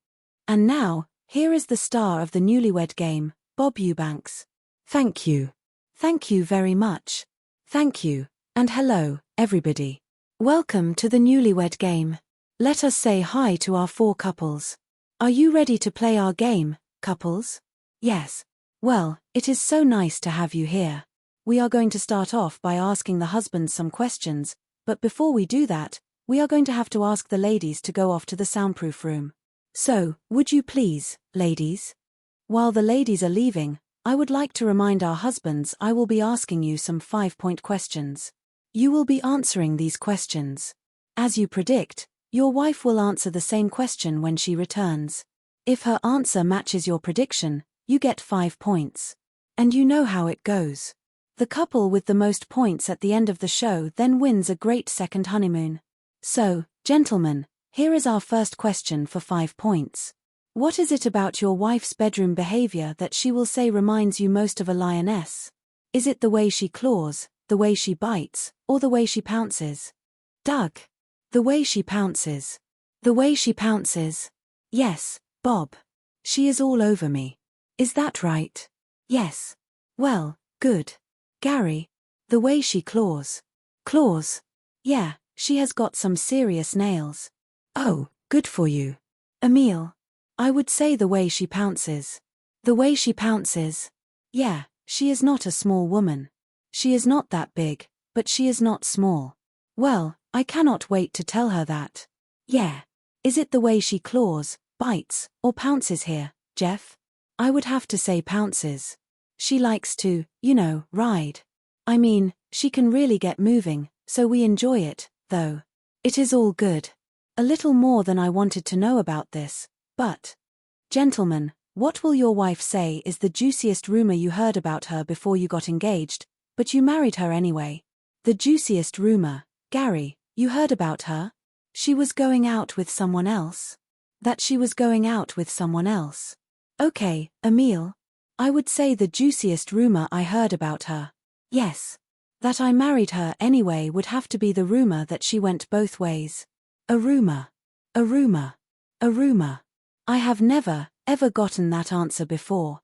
And now, here is the star of the Newlywed Game, Bob Eubanks. Thank you. Thank you very much. Thank you, and hello, everybody. Welcome to the Newlywed Game. Let us say hi to our 4 couples. Are you ready to play our game, couples? Yes. Well, it is so nice to have you here. We are going to start off by asking the husbands some questions, but before we do that, we are going to have to ask the ladies to go off to the soundproof room. So, would you please, ladies? While the ladies are leaving, I would like to remind our husbands I will be asking you some 5-point questions. You will be answering these questions. As you predict, your wife will answer the same question when she returns. If her answer matches your prediction, you get 5 points. And you know how it goes. The couple with the most points at the end of the show then wins a great second honeymoon. So, gentlemen, here is our first question for 5 points. What is it about your wife's bedroom behavior that she will say reminds you most of a lioness? Is it the way she claws, the way she bites, or the way she pounces? Doug. The way she pounces. The way she pounces. Yes, Bob. She is all over me. Is that right? Yes. Well, good. Gary. The way she claws. Claws. Yeah, she has got some serious nails. Oh, good for you. Emil. I would say the way she pounces. The way she pounces. Yeah, she is not a small woman. She is not that big, but she is not small. Well, I cannot wait to tell her that. Yeah. Is it the way she claws, bites, or pounces here, Jeff? I would have to say pounces. She likes to, ride. I mean, she can really get moving, so we enjoy it, though. It is all good. A little more than I wanted to know about this, but... Gentlemen, what will your wife say is the juiciest rumor you heard about her before you got engaged, but you married her anyway? The juiciest rumor, Gary, you heard about her? She was going out with someone else? That she was going out with someone else? Okay, Emil. I would say the juiciest rumor I heard about her. Yes. That I married her anyway would have to be the rumor that she went both ways. A rumor. A rumor. A rumor. I have never, ever gotten that answer before.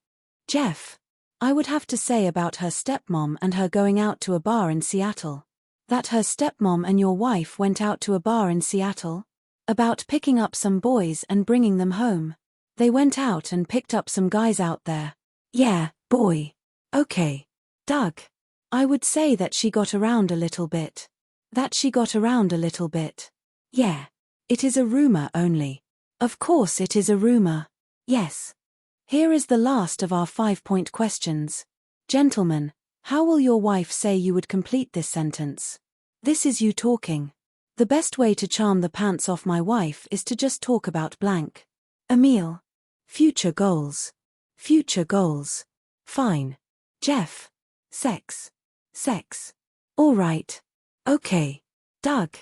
Jeff. I would have to say about her stepmom and her going out to a bar in Seattle. That her stepmom and your wife went out to a bar in Seattle? About picking up some boys and bringing them home. They went out and picked up some guys out there. Yeah, boy. Okay. Doug. I would say that she got around a little bit. That she got around a little bit. Yeah. It is a rumor only. Of course it is a rumor. Yes. Here is the last of our 5-point questions. Gentlemen, how will your wife say you would complete this sentence? This is you talking. The best way to charm the pants off my wife is to just talk about blank. Emil. Future goals. Future goals. Fine. Jeff. Sex. Sex. All right. Okay. Doug.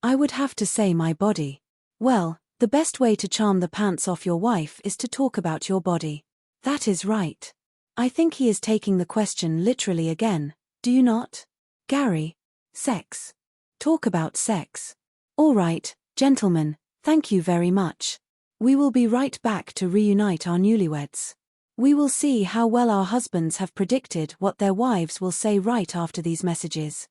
I would have to say my body. Well, the best way to charm the pants off your wife is to talk about your body. That is right. I think he is taking the question literally again, do you not? Gary. Sex. Talk about sex. All right, gentlemen, thank you very much. We will be right back to reunite our newlyweds. We will see how well our husbands have predicted what their wives will say right after these messages.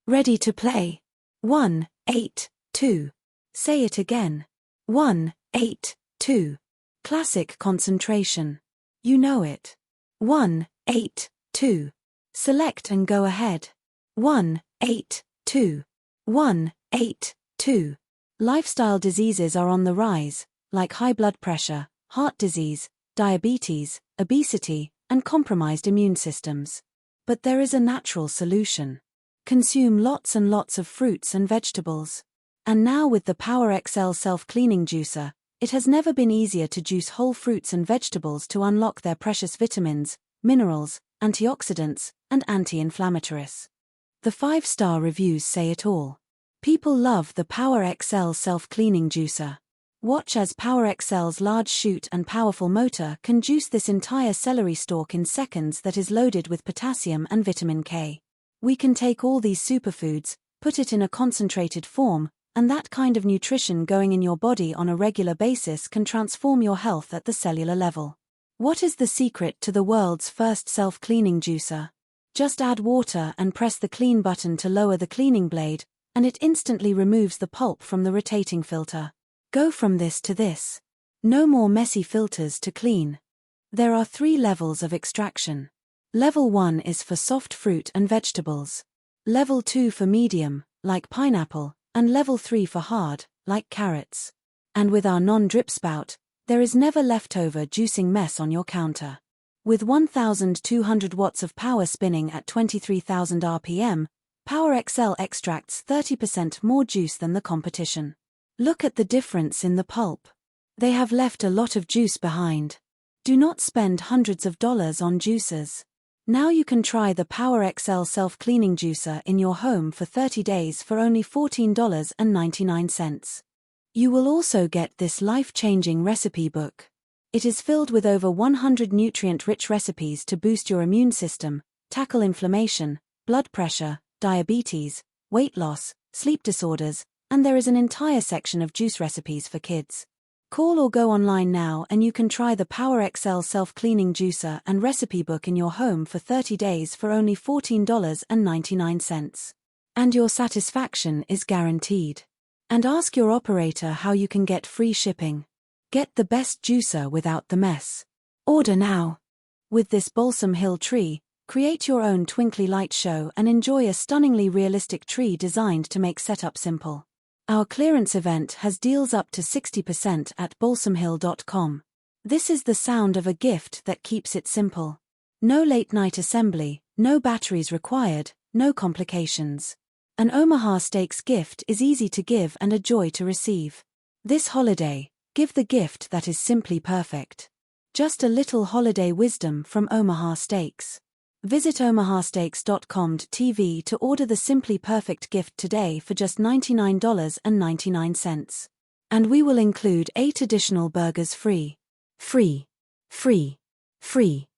Ready to play? 1, 8, 2. Say it again. 1, 8, 2. Classic concentration. You know it. 1, 8, 2. Select and go ahead. 1, 8, 2. 1, 8, 2. Lifestyle diseases are on the rise, like high blood pressure, heart disease, diabetes, obesity, and compromised immune systems. But there is a natural solution. Consume lots and lots of fruits and vegetables. And now with the Power XL self-cleaning juicer, it has never been easier to juice whole fruits and vegetables to unlock their precious vitamins, minerals, antioxidants, and anti-inflammatories. The 5-star reviews say it all. People love the Power XL self-cleaning juicer. Watch as Power XL's large chute and powerful motor can juice this entire celery stalk in seconds that is loaded with potassium and vitamin K. We can take all these superfoods, put it in a concentrated form, and that kind of nutrition going in your body on a regular basis can transform your health at the cellular level. What is the secret to the world's first self-cleaning juicer? Just add water and press the clean button to lower the cleaning blade, and it instantly removes the pulp from the rotating filter. Go from this to this. No more messy filters to clean. There are 3 levels of extraction. Level 1 is for soft fruit and vegetables. Level 2 for medium, like pineapple, and level 3 for hard, like carrots. And with our non-drip spout, there is never leftover juicing mess on your counter. With 1,200 watts of power spinning at 23,000 RPM, Power XL extracts 30% more juice than the competition. Look at the difference in the pulp. They have left a lot of juice behind. Do not spend hundreds of dollars on juicers. Now you can try the Power XL self-cleaning juicer in your home for 30 days for only $14.99. You will also get this life-changing recipe book. It is filled with over 100 nutrient-rich recipes to boost your immune system, tackle inflammation, blood pressure, diabetes, weight loss, sleep disorders, and there is an entire section of juice recipes for kids. Call or go online now and you can try the Power XL self-cleaning juicer and recipe book in your home for 30 days for only $14.99. And your satisfaction is guaranteed. And ask your operator how you can get free shipping. Get the best juicer without the mess. Order now. With this Balsam Hill tree, Create your own twinkly light show and enjoy a stunningly realistic tree designed to make setup simple. Our clearance event has deals up to 60% at balsamhill.com. This is the sound of a gift that keeps it simple. No late-night assembly, no batteries required, no complications. An Omaha Steaks gift is easy to give and a joy to receive. This holiday, give the gift that is simply perfect. Just a little holiday wisdom from Omaha Steaks. Visit omahasteaks.com/TV to order the Simply Perfect gift today for just $99.99. And we will include 8 additional burgers free. Free. Free. Free.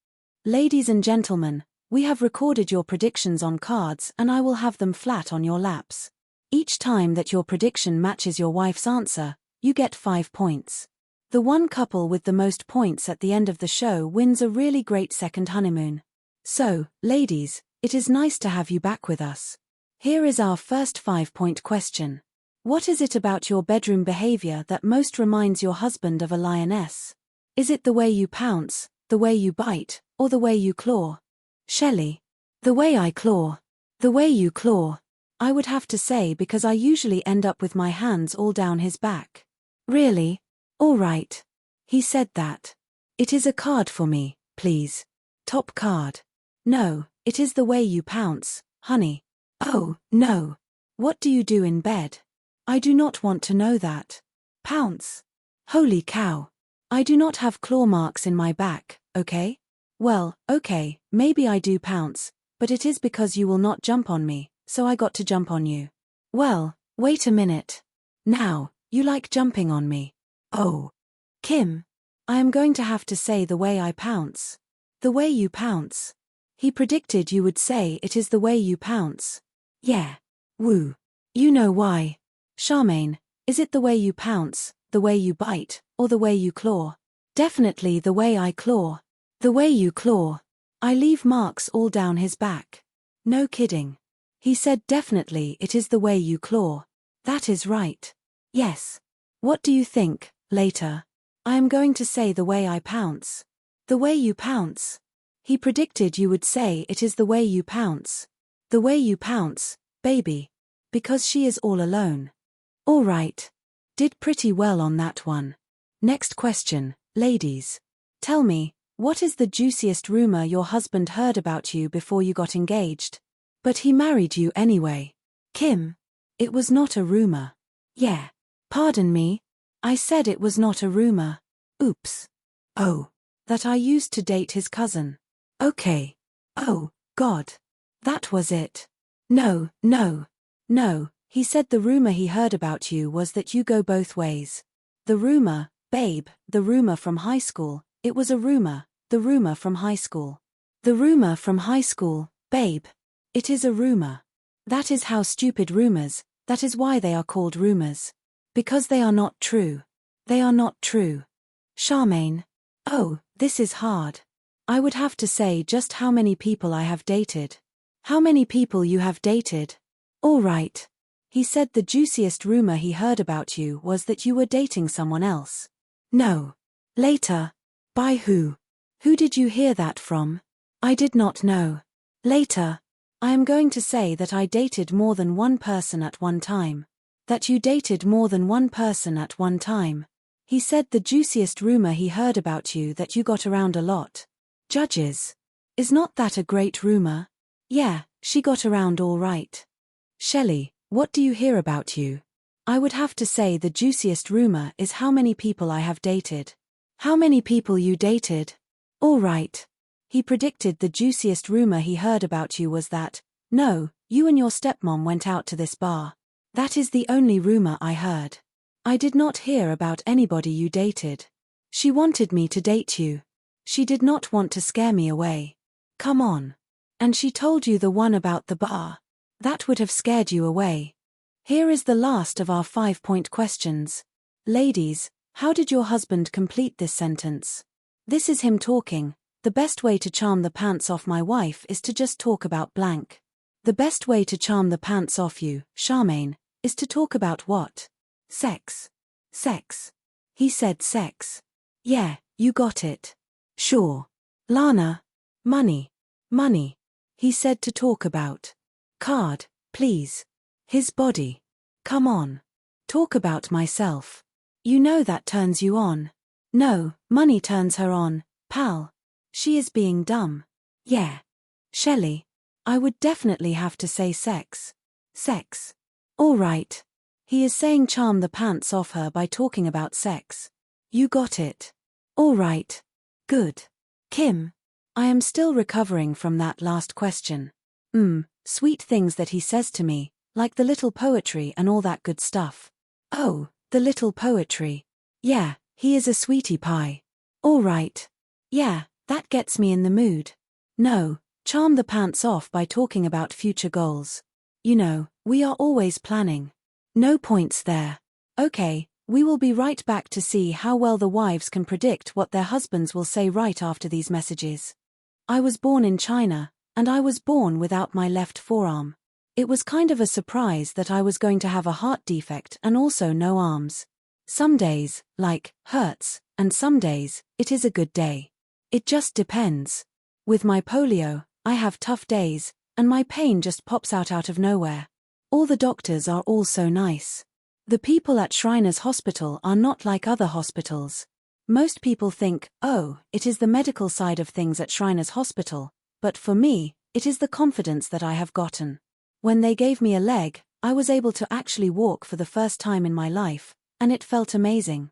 Ladies and gentlemen, we have recorded your predictions on cards and I will have them flat on your laps. Each time that your prediction matches your wife's answer, you get 5 points. The one couple with the most points at the end of the show wins a really great second honeymoon. So, ladies, it is nice to have you back with us. Here is our first 5-point question. What is it about your bedroom behavior that most reminds your husband of a lioness? Is it the way you pounce, the way you bite, or the way you claw? Shelley. The way I claw. The way you claw. I would have to say because I usually end up with my hands all down his back. Really? All right. He said that. It is a card for me, please. Top card. No, it is the way you pounce, honey. Oh, no. What do you do in bed? I do not want to know that. Pounce. Holy cow. I do not have claw marks in my back, okay? Well, okay, maybe I do pounce, but it is because you will not jump on me, so I got to jump on you. Well, wait a minute. Now, you like jumping on me. Oh. Kim. I am going to have to say the way I pounce. The way you pounce. He predicted you would say it is the way you pounce. Yeah. Woo. You know why. Charmaine, is it the way you pounce, the way you bite, or the way you claw? Definitely the way I claw. The way you claw. I leave marks all down his back. No kidding. He said definitely it is the way you claw. That is right. Yes. What do you think, later? I am going to say the way I pounce. The way you pounce. He predicted you would say it is the way you pounce. The way you pounce, baby. Because she is all alone. All right. Did pretty well on that one. Next question, ladies. Tell me, what is the juiciest rumor your husband heard about you before you got engaged? But he married you anyway. Kim. It was not a rumor. Yeah. Pardon me. I said it was not a rumor. Oops. Oh. That I used to date his cousin. Okay. Oh, God. That was it. No, no. No, he said the rumor he heard about you was that you go both ways. The rumor, babe, the rumor from high school, it was a rumor, the rumor from high school. The rumor from high school, babe. It is a rumor. That is how stupid rumors, that is why they are called rumors. Because they are not true. They are not true. Charmaine. Oh, this is hard. I would have to say just how many people I have dated. How many people you have dated? All right. He said the juiciest rumor he heard about you was that you were dating someone else. No. Later. By who? Who did you hear that from? I did not know. Later. I am going to say that I dated more than one person at one time. That you dated more than one person at one time. He said the juiciest rumor he heard about you that you got around a lot. Judges. Is not that a great rumor? Yeah, she got around all right. Shelley, what do you hear about you? I would have to say the juiciest rumor is how many people I have dated. How many people you dated? All right. He predicted the juiciest rumor he heard about you was that, no, you and your stepmom went out to this bar. That is the only rumor I heard. I did not hear about anybody you dated. She wanted me to date you. She did not want to scare me away. Come on. And she told you the one about the bar. That would have scared you away. Here is the last of our 5-point questions. Ladies, how did your husband complete this sentence? This is him talking. The best way to charm the pants off my wife is to just talk about blank. The best way to charm the pants off you, Charmaine, is to talk about what? Sex. Sex. He said sex. Yeah, you got it. Sure. Lana. Money. Money. He said to talk about. Card, please. His body. Come on. Talk about myself. You know that turns you on. No, money turns her on, pal. She is being dumb. Yeah. Shelley. I would definitely have to say sex. Sex. All right. He is saying charm the pants off her by talking about sex. You got it. All right. Good. Kim. I am still recovering from that last question. Sweet things that he says to me, like the little poetry and all that good stuff. Oh, the little poetry. Yeah, he is a sweetie pie. All right. Yeah, that gets me in the mood. No, charm the pants off by talking about future goals. You know, we are always planning. No points there. Okay, we will be right back to see how well the wives can predict what their husbands will say right after these messages. I was born in China, and I was born without my left forearm. It was kind of a surprise that I was going to have a heart defect and also no arms. Some days, like, hurts, and some days, it is a good day. It just depends. With my polio, I have tough days, and my pain just pops out of nowhere. All the doctors are all so nice. The people at Shriners Hospital are not like other hospitals. Most people think, oh, it is the medical side of things at Shriners Hospital, but for me, it is the confidence that I have gotten. When they gave me a leg, I was able to actually walk for the first time in my life, and it felt amazing.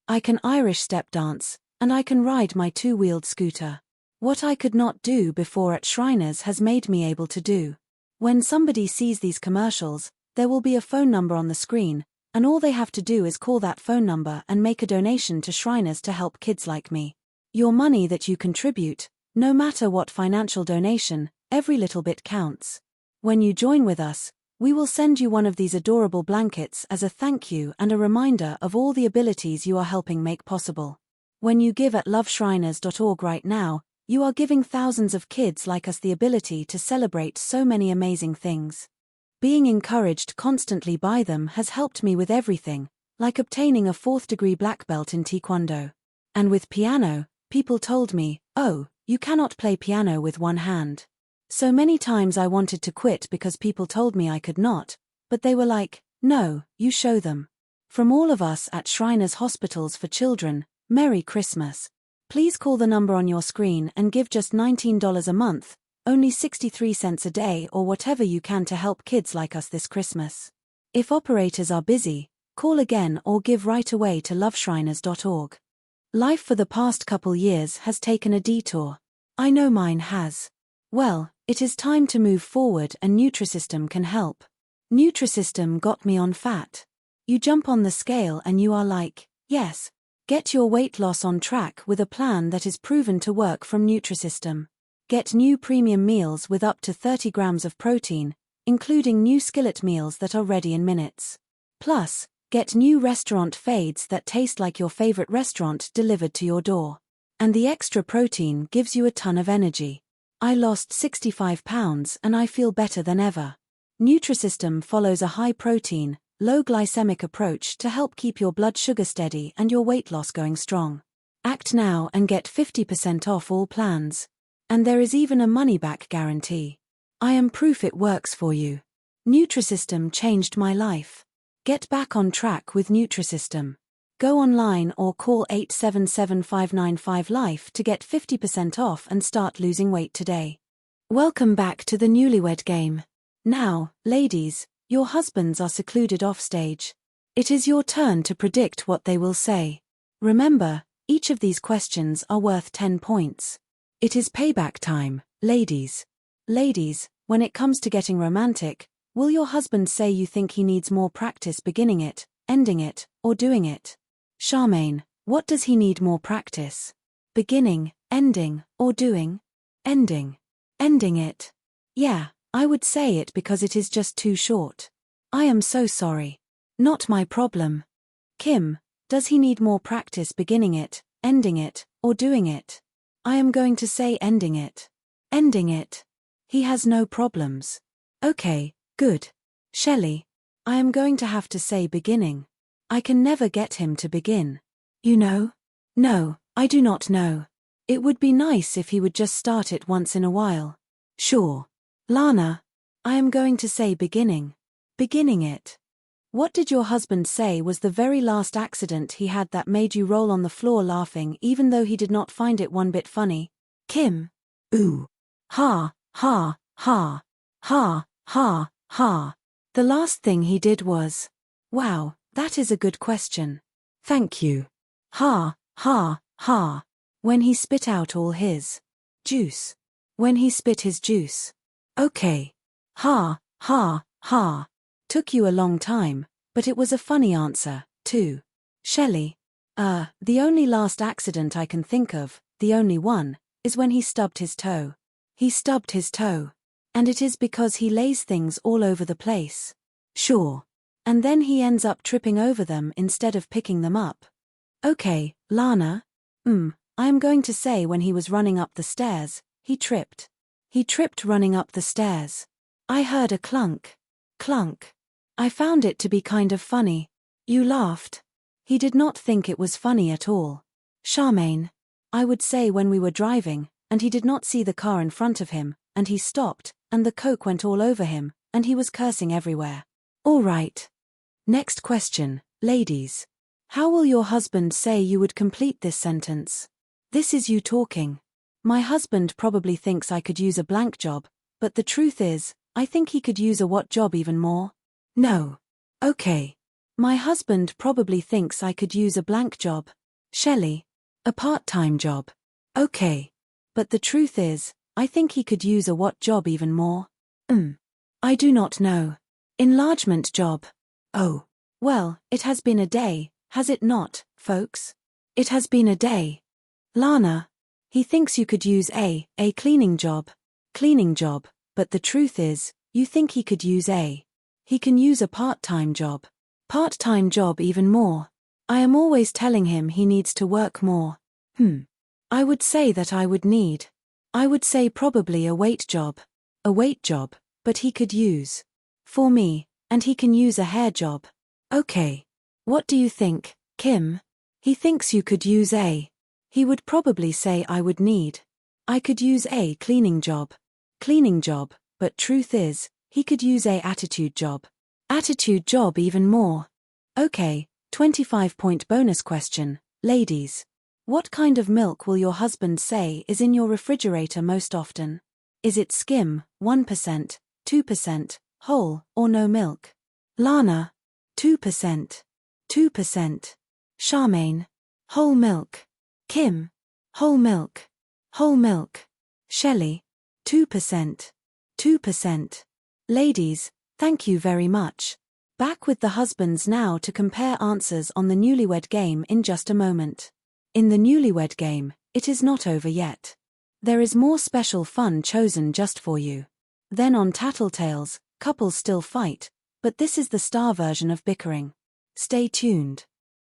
I can Irish step dance, and I can ride my two-wheeled scooter. What I could not do before at Shriners has made me able to do. When somebody sees these commercials, there will be a phone number on the screen, and all they have to do is call that phone number and make a donation to Shriners to help kids like me. Your money that you contribute, no matter what financial donation, every little bit counts. When you join with us, we will send you one of these adorable blankets as a thank you and a reminder of all the abilities you are helping make possible. When you give at loveshriners.org right now, you are giving thousands of kids like us the ability to celebrate so many amazing things. Being encouraged constantly by them has helped me with everything, like obtaining a 4th-degree black belt in Taekwondo. And with piano, people told me, oh, you cannot play piano with one hand. So many times I wanted to quit because people told me I could not, but they were like, no, you show them. From all of us at Shriners Hospitals for Children, Merry Christmas. Please call the number on your screen and give just $19 a month, only 63 cents a day or whatever you can to help kids like us this Christmas. If operators are busy, call again or give right away to loveshriners.org. Life for the past couple years has taken a detour. I know mine has. Well, it is time to move forward and Nutrisystem can help. Nutrisystem got me on fat. You jump on the scale and you are like, yes. Get your weight loss on track with a plan that is proven to work from Nutrisystem. Get new premium meals with up to 30 grams of protein, including new skillet meals that are ready in minutes. Plus, get new restaurant fades that taste like your favorite restaurant delivered to your door. And the extra protein gives you a ton of energy. I lost 65 pounds and I feel better than ever. Nutrisystem follows a high-protein, low-glycemic approach to help keep your blood sugar steady and your weight loss going strong. Act now and get 50% off all plans. And there is even a money-back guarantee. I am proof it works for you. Nutrisystem changed my life. Get back on track with Nutrisystem. Go online or call 877-595-LIFE to get 50% off and start losing weight today. Welcome back to the Newlywed Game. Now, ladies, your husbands are secluded off stage. It is your turn to predict what they will say. Remember, each of these questions are worth 10 points. It is payback time, ladies. Ladies, when it comes to getting romantic, will your husband say you think he needs more practice beginning it, ending it, or doing it? Charmaine, what does he need more practice? Beginning, ending, or doing? Ending. Ending it. Yeah, I would say it because it is just too short. I am so sorry. Not my problem. Kim, does he need more practice beginning it, ending it, or doing it? I am going to say ending it. Ending it. He has no problems. Okay, good. Shelley, I am going to have to say beginning. I can never get him to begin. You know? No, I do not know. It would be nice if he would just start it once in a while. Sure. Lana, I am going to say beginning. Beginning it. What did your husband say was the very last accident he had that made you roll on the floor laughing even though he did not find it one bit funny? Kim. Ooh. Ha, ha, ha. Ha, ha, ha. The last thing he did was. Wow, that is a good question. Thank you. Ha, ha, ha. When he spit out all his juice. When he spit his juice. Okay. Ha, ha, ha. Took you a long time, but it was a funny answer, too. Shelley. The only last accident I can think of, the only one, is when he stubbed his toe. He stubbed his toe. And it is because he lays things all over the place. Sure. And then he ends up tripping over them instead of picking them up. Okay, Lana. I am going to say when he was running up the stairs, he tripped. He tripped running up the stairs. I heard a clunk. Clunk. I found it to be kind of funny. You laughed. He did not think it was funny at all. Charmaine. I would say when we were driving, and he did not see the car in front of him, and he stopped, and the coke went all over him, and he was cursing everywhere. All right. Next question, ladies. How will your husband say you would complete this sentence? This is you talking. My husband probably thinks I could use a blank job, but the truth is, I think he could use a what job even more? No. Okay. My husband probably thinks I could use a blank job. Shelley. A part-time job. Okay. But the truth is, I think he could use a what job even more? I do not know. Enlargement job. Oh. Well, it has been a day, has it not, folks? It has been a day. Lana. He thinks you could use a cleaning job. Cleaning job, but the truth is, you think he could use he can use a part-time job. Part-time job even more. I am always telling him he needs to work more. I would say that I would say probably a wait job. A wait job, but he could use. For me, and he can use a hair job. Okay. What do you think, Kim? He thinks you could use he would probably say I could use a cleaning job. Cleaning job, but truth is, he could use a attitude job. Attitude job even more. Okay, 25-point bonus question, ladies. What kind of milk will your husband say is in your refrigerator most often? Is it skim, 1%, 2%, whole, or no milk? Lana. 2%. 2%. Charmaine. Whole milk. Kim. Whole milk. Whole milk. Shelley. 2%. 2%. Ladies, thank you very much. Back with the husbands now to compare answers on the Newlywed game in just a moment. In the Newlywed game, it is not over yet. There is more special fun chosen just for you. Then on Tattletales, couples still fight, but this is the star version of bickering. Stay tuned.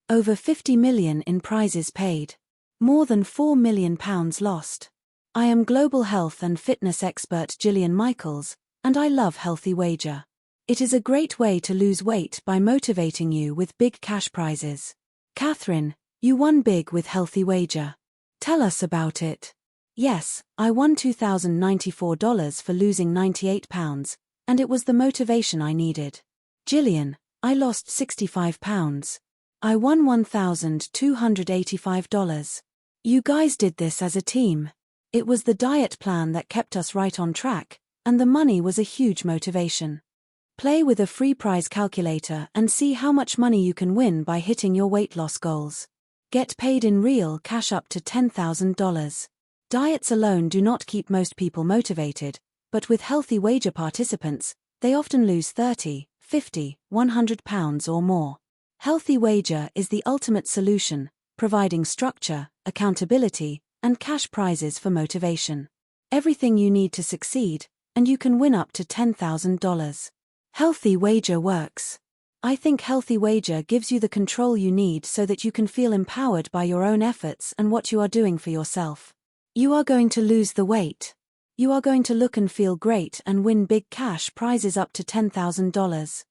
Over 50 million in prizes paid. More than £4 million lost. I am global health and fitness expert Gillian Michaels, and I love Healthy Wager. It is a great way to lose weight by motivating you with big cash prizes. Catherine, you won big with Healthy Wager. Tell us about it. Yes, I won $2,094 for losing 98 pounds, and it was the motivation I needed. Gillian, I lost 65 pounds. I won $1,285. You guys did this as a team. It was the diet plan that kept us right on track, and the money was a huge motivation. Play with a free prize calculator and see how much money you can win by hitting your weight loss goals. Get paid in real cash up to $10,000. Diets alone do not keep most people motivated, but with Healthy Wager participants, they often lose 30, 50, 100 pounds or more. Healthy Wager is the ultimate solution, providing structure, accountability, and cash prizes for motivation. Everything you need to succeed, and you can win up to $10,000. Healthy Wager works. I think Healthy Wager gives you the control you need so that you can feel empowered by your own efforts and what you are doing for yourself. You are going to lose the weight. You are going to look and feel great and win big cash prizes up to $10,000.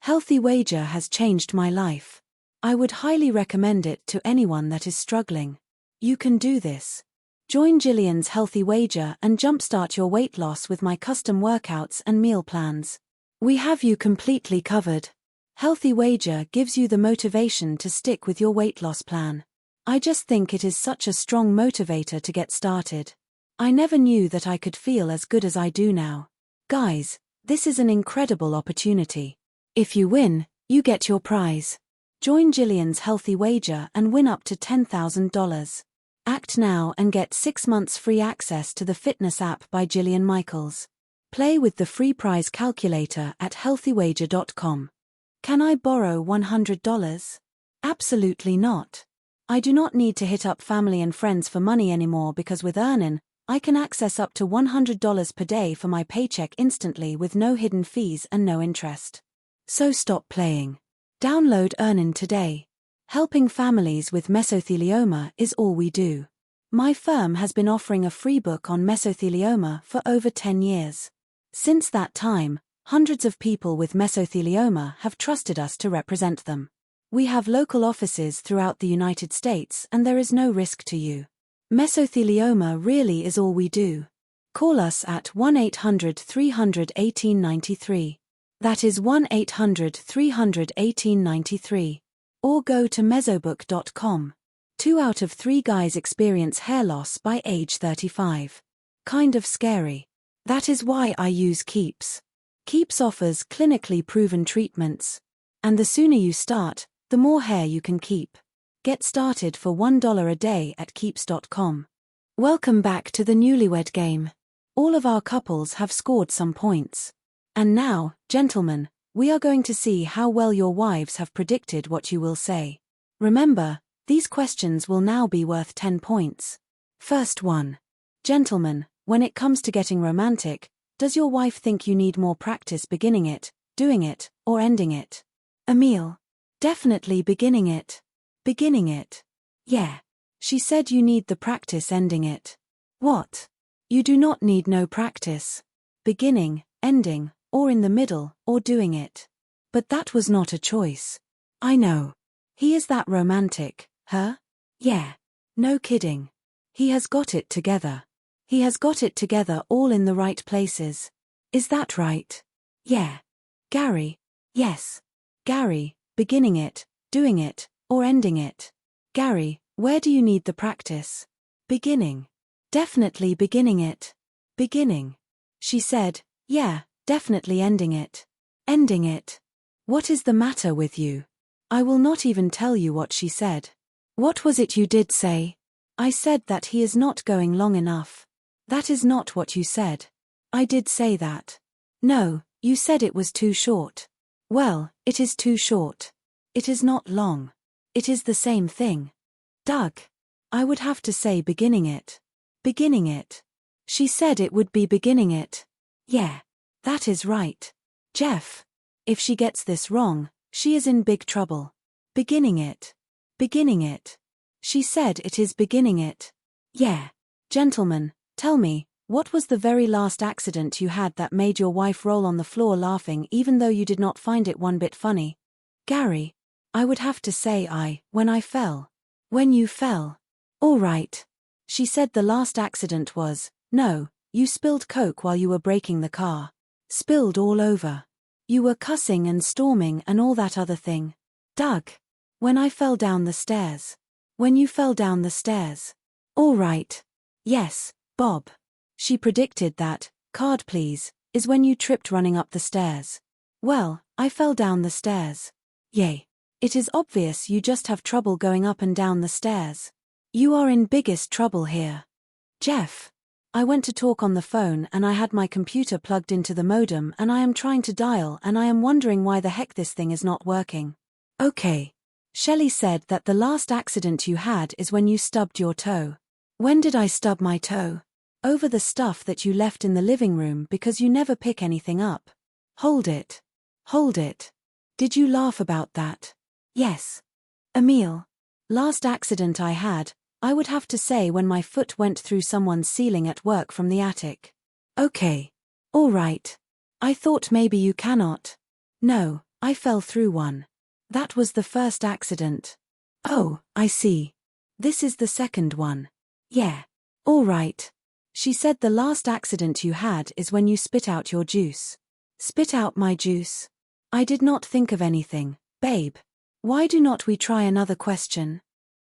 Healthy Wager has changed my life. I would highly recommend it to anyone that is struggling. You can do this. Join Jillian's Healthy Wager and jumpstart your weight loss with my custom workouts and meal plans. We have you completely covered. Healthy Wager gives you the motivation to stick with your weight loss plan. I just think it is such a strong motivator to get started. I never knew that I could feel as good as I do now. Guys, this is an incredible opportunity. If you win, you get your prize. Join Jillian's Healthy Wager and win up to $10,000. Act now and get 6 months free access to the fitness app by Jillian Michaels. Play with the free prize calculator at healthywager.com. Can I borrow $100? Absolutely not. I do not need to hit up family and friends for money anymore because with Earnin, I can access up to $100 per day for my paycheck instantly with no hidden fees and no interest. So stop playing. Download Earnin today. Helping families with mesothelioma is all we do. My firm has been offering a free book on mesothelioma for over 10 years. Since that time, hundreds of people with mesothelioma have trusted us to represent them. We have local offices throughout the United States and there is no risk to you. Mesothelioma really is all we do. Call us at 1-800-300-1893. That is 1-800-300-1893. Or go to mesobook.com. 2 out of 3 guys experience hair loss by age 35. Kind of scary. That is why I use Keeps. Keeps offers clinically proven treatments. And the sooner you start, the more hair you can keep. Get started for $1 a day at Keeps.com. Welcome back to the Newlywed game. All of our couples have scored some points. And now, gentlemen, we are going to see how well your wives have predicted what you will say. Remember, these questions will now be worth 10 points. First one. Gentlemen, when it comes to getting romantic, does your wife think you need more practice beginning it, doing it, or ending it? Emil. Definitely beginning it. Beginning it. Yeah. She said you need the practice ending it. What? You do not need no practice. Beginning, ending, or in the middle, or doing it. But that was not a choice. I know. He is that romantic, huh? Yeah. No kidding. He has got it together. He has got it together all in the right places. Is that right? Yeah. Gary. Yes. Gary, beginning it, doing it, or ending it. Gary, where do you need the practice? Beginning. Definitely beginning it. Beginning. She said, yeah, definitely ending it. Ending it. What is the matter with you? I will not even tell you what she said. What was it you did say? I said that he is not going long enough. That is not what you said. I did say that. No, you said it was too short. Well, it is too short. It is not long. It is the same thing. Doug. I would have to say beginning it. Beginning it. She said it would be beginning it. Yeah. That is right. Jeff. If she gets this wrong, she is in big trouble. Beginning it. Beginning it. She said it is beginning it. Yeah. Gentlemen, tell me, what was the very last accident you had that made your wife roll on the floor laughing even though you did not find it one bit funny? Gary. I would have to say when I fell. When you fell. All right. She said the last accident was, no, you spilled Coke while you were braking the car. Spilled all over. You were cussing and storming and all that other thing. Doug. When I fell down the stairs. When you fell down the stairs. All right. Yes, Bob. She predicted that, card please, is when you tripped running up the stairs. Well, I fell down the stairs. Yay. It is obvious you just have trouble going up and down the stairs. You are in biggest trouble here. Jeff. I went to talk on the phone and I had my computer plugged into the modem and I am trying to dial and I am wondering why the heck this thing is not working. Okay. Shelley said that the last accident you had is when you stubbed your toe. When did I stub my toe? Over the stuff that you left in the living room because you never pick anything up. Hold it. Hold it. Did you laugh about that? Yes. Emil. Last accident I had, I would have to say when my foot went through someone's ceiling at work from the attic. Okay. All right. I thought maybe you cannot. No, I fell through one. That was the first accident. Oh, I see. This is the second one. Yeah. All right. She said the last accident you had is when you spit out your juice. Spit out my juice? I did not think of anything, babe. Why do not we try another question?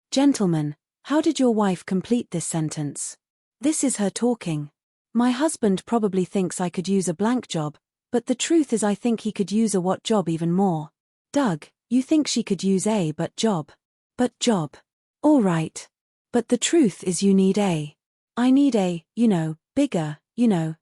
Gentlemen, how did your wife complete this sentence? This is her talking. My husband probably thinks I could use a blank job, but the truth is I think he could use a what job even more. Doug, you think she could use a but job. But job. All right. But the truth is you need a. I need a, bigger,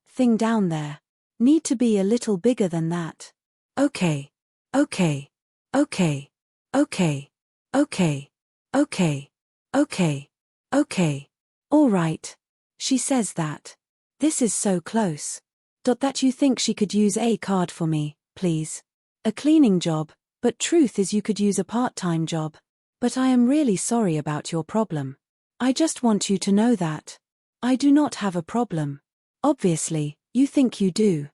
thing down there. Need to be a little bigger than that. Okay. Okay. Okay. Okay. Okay. Okay. Okay. Okay. All right. She says that. This is so close. That you think she could use a card for me, please. A cleaning job, but truth is you could use a part-time job. But I am really sorry about your problem. I just want you to know that. I do not have a problem. Obviously, you think you do.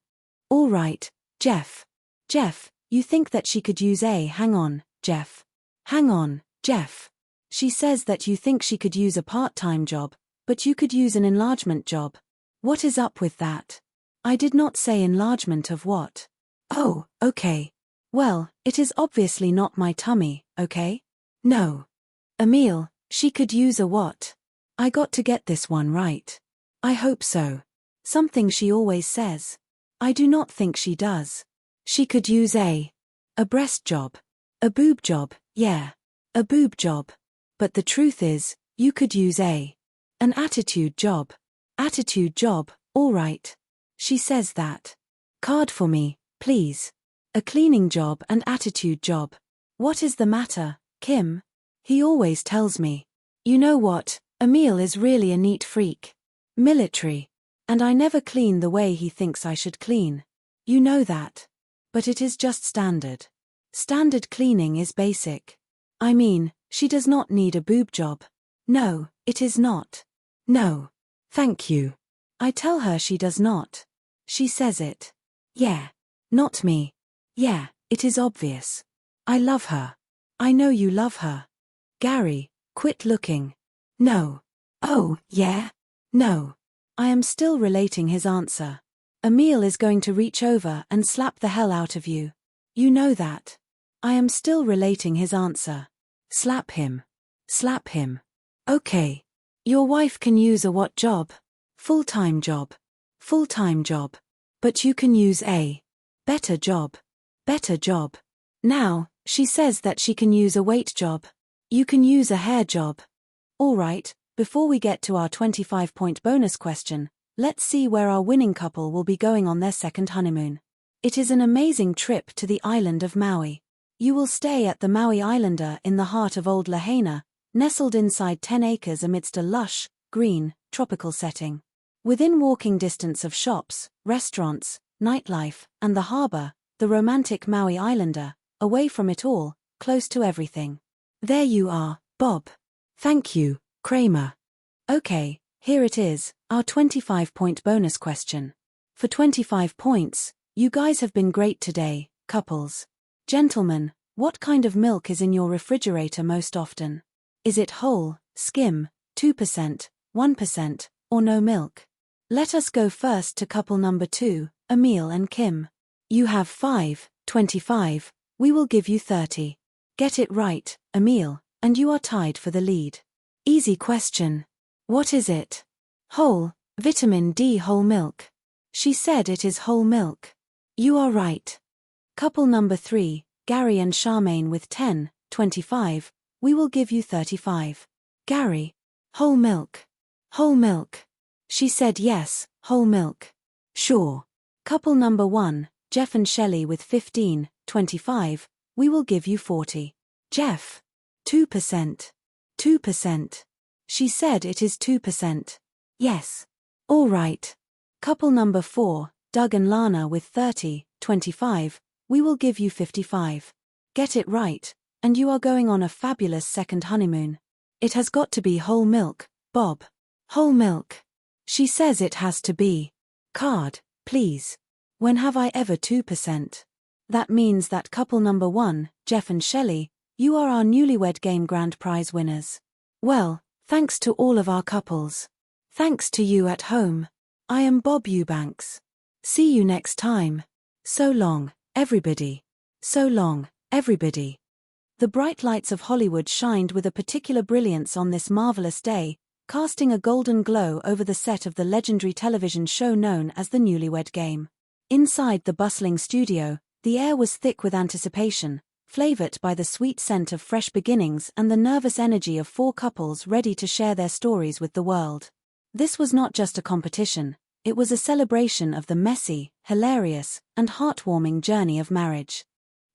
All right, Jeff. Jeff, you think that she could use a hang on, Jeff. Hang on, Jeff. She says that you think she could use a part-time job, but you could use an enlargement job. What is up with that? I did not say enlargement of what. Oh, okay. Well, it is obviously not my tummy, okay? No. Emil, she could use a what? I got to get this one right. I hope so. Something she always says. I do not think she does. She could use a breast job. A boob job, yeah. A boob job. But the truth is, you could use an attitude job. Attitude job, all right. She says that. Card for me, please. A cleaning job and attitude job. What is the matter, Kim? He always tells me. You know what, Emil is really a neat freak. Military. And I never clean the way he thinks I should clean. You know that. But it is just standard. Standard cleaning is basic. I mean, she does not need a boob job. No, it is not. No. Thank you. I tell her she does not. She says it. Yeah. Not me. Yeah, it is obvious. I love her. I know you love her. Gary, quit looking. No. Oh, yeah? No. I am still relating his answer. Emil is going to reach over and slap the hell out of you. You know that. I am still relating his answer. Slap him. Slap him. Okay. Your wife can use a what job? Full-time job. Full-time job. But you can use a better job. Better job. Now, she says that she can use a weight job. You can use a hair job. All right, before we get to our 25-point bonus question, let's see where our winning couple will be going on their second honeymoon. It is an amazing trip to the island of Maui. You will stay at the Maui Islander in the heart of Old Lahaina, nestled inside 10 acres amidst a lush, green, tropical setting. Within walking distance of shops, restaurants, nightlife, and the harbor, the romantic Maui Islander, away from it all, close to everything. There you are, Bob. Thank you, Kramer. Okay, here it is, our 25-point bonus question. For 25 points, you guys have been great today, couples. Gentlemen, what kind of milk is in your refrigerator most often? Is it whole, skim, 2%, 1%, or no milk? Let us go first to couple number 2, Emil and Kim. You have 25, we will give you 30. Get it right, Emil, and you are tied for the lead. Easy question. What is it? Whole, vitamin D whole milk. She said it is whole milk. You are right. Couple number 3, Gary and Charmaine with 10, 25, we will give you 35. Gary. Whole milk. Whole milk. She said yes, whole milk. Sure. Couple number 1, Jeff and Shelley with 15, 25, we will give you 40. Jeff. 2%. 2%. She said it is 2%. Yes. All right. Couple number 4, Doug and Lana with 30, 25, we will give you 55. Get it right, and you are going on a fabulous second honeymoon. It has got to be whole milk, Bob. Whole milk. She says it has to be. Card, please. When have I ever 2%? That means that couple number 1, Jeff and Shelley, you are our Newlywed Game Grand Prize winners. Well, thanks to all of our couples. Thanks to you at home. I am Bob Eubanks. See you next time. So long, everybody. So long, everybody. The bright lights of Hollywood shined with a particular brilliance on this marvelous day, casting a golden glow over the set of the legendary television show known as the Newlywed Game. Inside the bustling studio, the air was thick with anticipation, flavored by the sweet scent of fresh beginnings and the nervous energy of four couples ready to share their stories with the world. This was not just a competition, it was a celebration of the messy, hilarious, and heartwarming journey of marriage.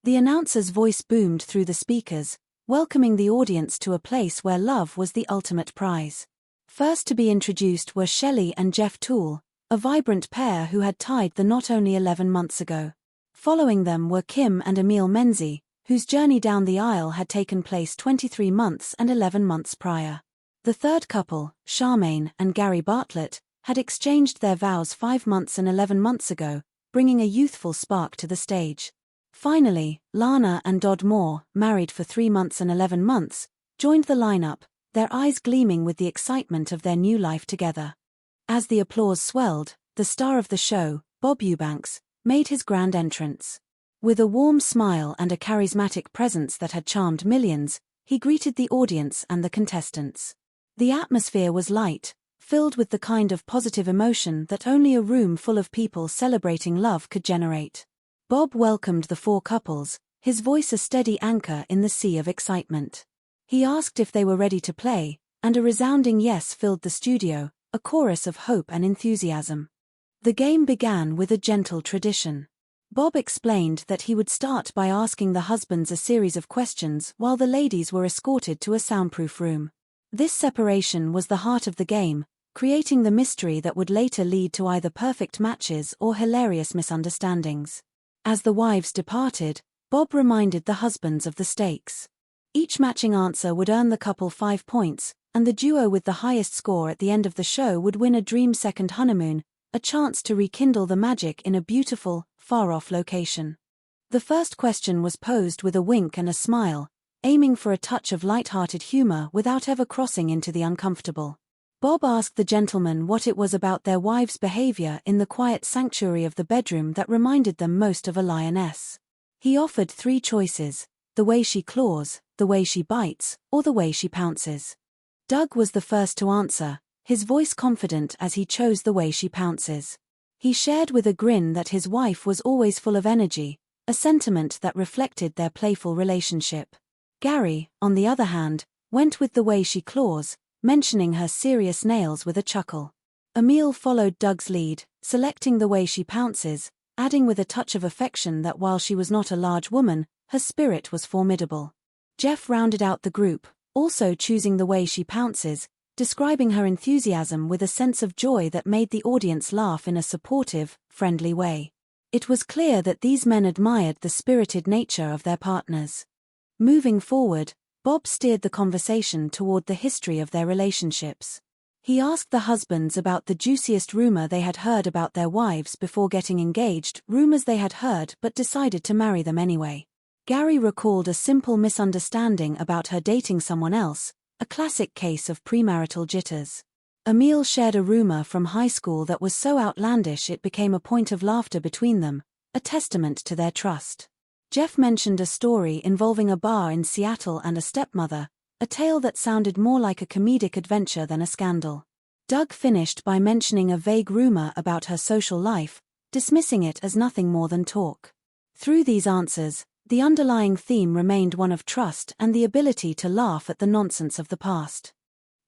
The announcer's voice boomed through the speakers, welcoming the audience to a place where love was the ultimate prize. First to be introduced were Shelley and Jeff Toole, a vibrant pair who had tied the knot only 11 months ago. Following them were Kim and Emil Menzies, whose journey down the aisle had taken place 23 months and 11 months prior. The third couple, Charmaine and Gary Bartlett, had exchanged their vows 5 months and 11 months ago, bringing a youthful spark to the stage. Finally, Lana and Dodd Moore, married for 3 months and 11 months, joined the lineup, their eyes gleaming with the excitement of their new life together. As the applause swelled, the star of the show, Bob Eubanks, made his grand entrance. With a warm smile and a charismatic presence that had charmed millions, he greeted the audience and the contestants. The atmosphere was light, filled with the kind of positive emotion that only a room full of people celebrating love could generate. Bob welcomed the four couples, his voice a steady anchor in the sea of excitement. He asked if they were ready to play, and a resounding yes filled the studio, a chorus of hope and enthusiasm. The game began with a gentle tradition. Bob explained that he would start by asking the husbands a series of questions while the ladies were escorted to a soundproof room. This separation was the heart of the game, creating the mystery that would later lead to either perfect matches or hilarious misunderstandings. As the wives departed, Bob reminded the husbands of the stakes. Each matching answer would earn the couple 5 points, and the duo with the highest score at the end of the show would win a dream second honeymoon, a chance to rekindle the magic in a beautiful, far-off location. The first question was posed with a wink and a smile, aiming for a touch of light-hearted humor without ever crossing into the uncomfortable. Bob asked the gentlemen what it was about their wives' behavior in the quiet sanctuary of the bedroom that reminded them most of a lioness. He offered 3 choices: the way she claws, the way she bites, or the way she pounces. Doug was the first to answer, his voice confident as he chose the way she pounces. He shared with a grin that his wife was always full of energy, a sentiment that reflected their playful relationship. Gary, on the other hand, went with the way she claws, mentioning her serious nails with a chuckle. Emil followed Doug's lead, selecting the way she pounces, adding with a touch of affection that while she was not a large woman, her spirit was formidable. Jeff rounded out the group, also choosing the way she pounces, describing her enthusiasm with a sense of joy that made the audience laugh in a supportive, friendly way. It was clear that these men admired the spirited nature of their partners. Moving forward, Bob steered the conversation toward the history of their relationships. He asked the husbands about the juiciest rumor they had heard about their wives before getting engaged, rumors they had heard but decided to marry them anyway. Gary recalled a simple misunderstanding about her dating someone else, a classic case of premarital jitters. Emil shared a rumor from high school that was so outlandish it became a point of laughter between them, a testament to their trust. Jeff mentioned a story involving a bar in Seattle and a stepmother, a tale that sounded more like a comedic adventure than a scandal. Doug finished by mentioning a vague rumor about her social life, dismissing it as nothing more than talk. Through these answers, the underlying theme remained one of trust and the ability to laugh at the nonsense of the past.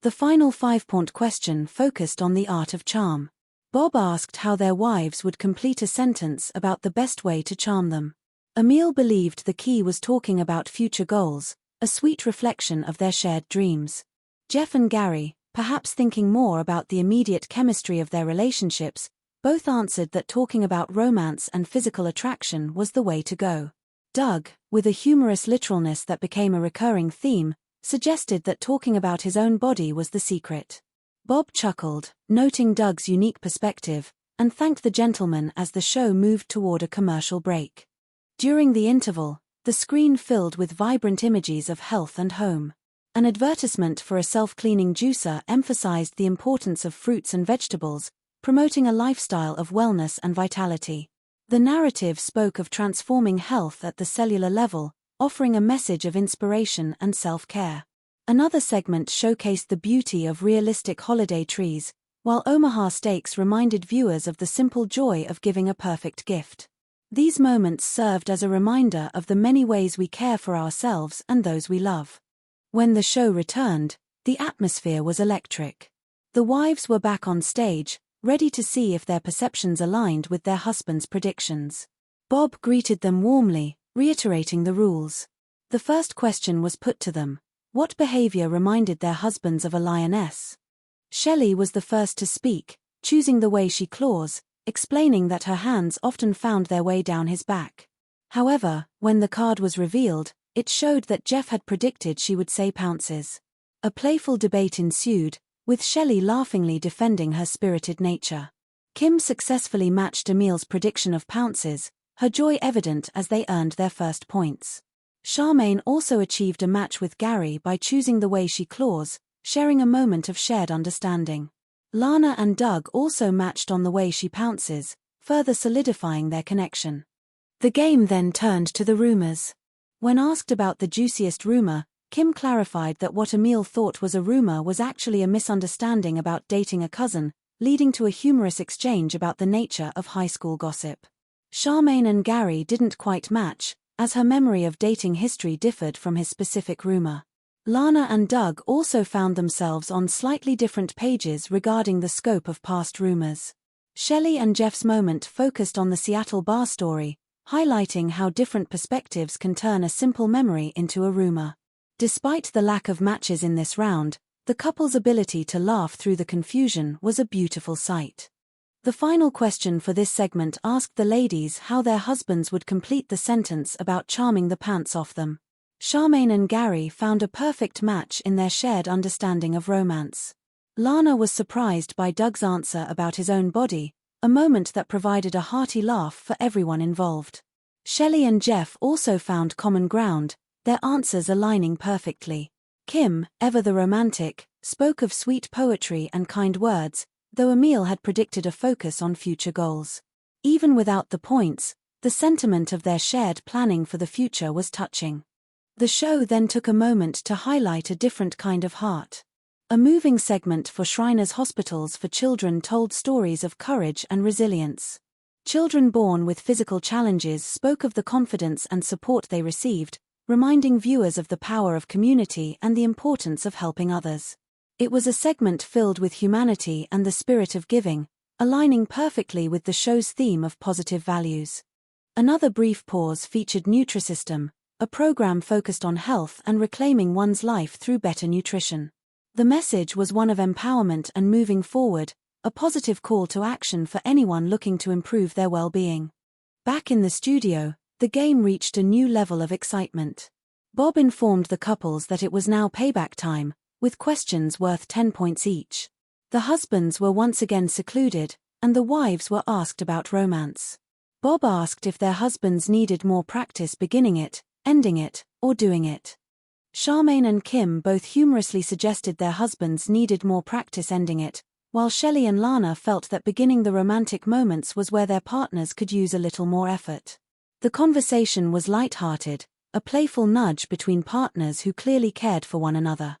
The final 5-point question focused on the art of charm. Bob asked how their wives would complete a sentence about the best way to charm them. Emil believed the key was talking about future goals, a sweet reflection of their shared dreams. Jeff and Gary, perhaps thinking more about the immediate chemistry of their relationships, both answered that talking about romance and physical attraction was the way to go. Doug, with a humorous literalness that became a recurring theme, suggested that talking about his own body was the secret. Bob chuckled, noting Doug's unique perspective, and thanked the gentleman as the show moved toward a commercial break. During the interval, the screen filled with vibrant images of health and home. An advertisement for a self-cleaning juicer emphasized the importance of fruits and vegetables, promoting a lifestyle of wellness and vitality. The narrative spoke of transforming health at the cellular level, offering a message of inspiration and self-care. Another segment showcased the beauty of realistic holiday trees, while Omaha Steaks reminded viewers of the simple joy of giving a perfect gift. These moments served as a reminder of the many ways we care for ourselves and those we love. When the show returned, the atmosphere was electric. The wives were back on stage, ready to see if their perceptions aligned with their husbands' predictions. Bob greeted them warmly, reiterating the rules. The first question was put to them: what behavior reminded their husbands of a lioness? Shelley was the first to speak, choosing the way she claws, explaining that her hands often found their way down his back. However, when the card was revealed, it showed that Jeff had predicted she would say pounces. A playful debate ensued, with Shelley laughingly defending her spirited nature. Kim successfully matched Emil's prediction of pounces, her joy evident as they earned their first points. Charmaine also achieved a match with Gary by choosing the way she claws, sharing a moment of shared understanding. Lana and Doug also matched on the way she pounces, further solidifying their connection. The game then turned to the rumors. When asked about the juiciest rumor, Kim clarified that what Emil thought was a rumor was actually a misunderstanding about dating a cousin, leading to a humorous exchange about the nature of high school gossip. Charmaine and Gary didn't quite match, as her memory of dating history differed from his specific rumor. Lana and Doug also found themselves on slightly different pages regarding the scope of past rumors. Shelley and Jeff's moment focused on the Seattle bar story, highlighting how different perspectives can turn a simple memory into a rumor. Despite the lack of matches in this round, the couple's ability to laugh through the confusion was a beautiful sight. The final question for this segment asked the ladies how their husbands would complete the sentence about charming the pants off them. Charmaine and Gary found a perfect match in their shared understanding of romance. Lana was surprised by Doug's answer about his own body, a moment that provided a hearty laugh for everyone involved. Shelley and Jeff also found common ground, their answers aligning perfectly. Kim, ever the romantic, spoke of sweet poetry and kind words, though Emil had predicted a focus on future goals. Even without the points, the sentiment of their shared planning for the future was touching. The show then took a moment to highlight a different kind of heart. A moving segment for Shriners Hospitals for Children told stories of courage and resilience. Children born with physical challenges spoke of the confidence and support they received, reminding viewers of the power of community and the importance of helping others. It was a segment filled with humanity and the spirit of giving, aligning perfectly with the show's theme of positive values. Another brief pause featured Nutrisystem, a program focused on health and reclaiming one's life through better nutrition. The message was one of empowerment and moving forward, a positive call to action for anyone looking to improve their well-being. Back in the studio, the game reached a new level of excitement. Bob informed the couples that it was now payback time, with questions worth 10 points each. The husbands were once again secluded, and the wives were asked about romance. Bob asked if their husbands needed more practice beginning it, ending it, or doing it. Charmaine and Kim both humorously suggested their husbands needed more practice ending it, while Shelley and Lana felt that beginning the romantic moments was where their partners could use a little more effort. The conversation was light-hearted, a playful nudge between partners who clearly cared for one another.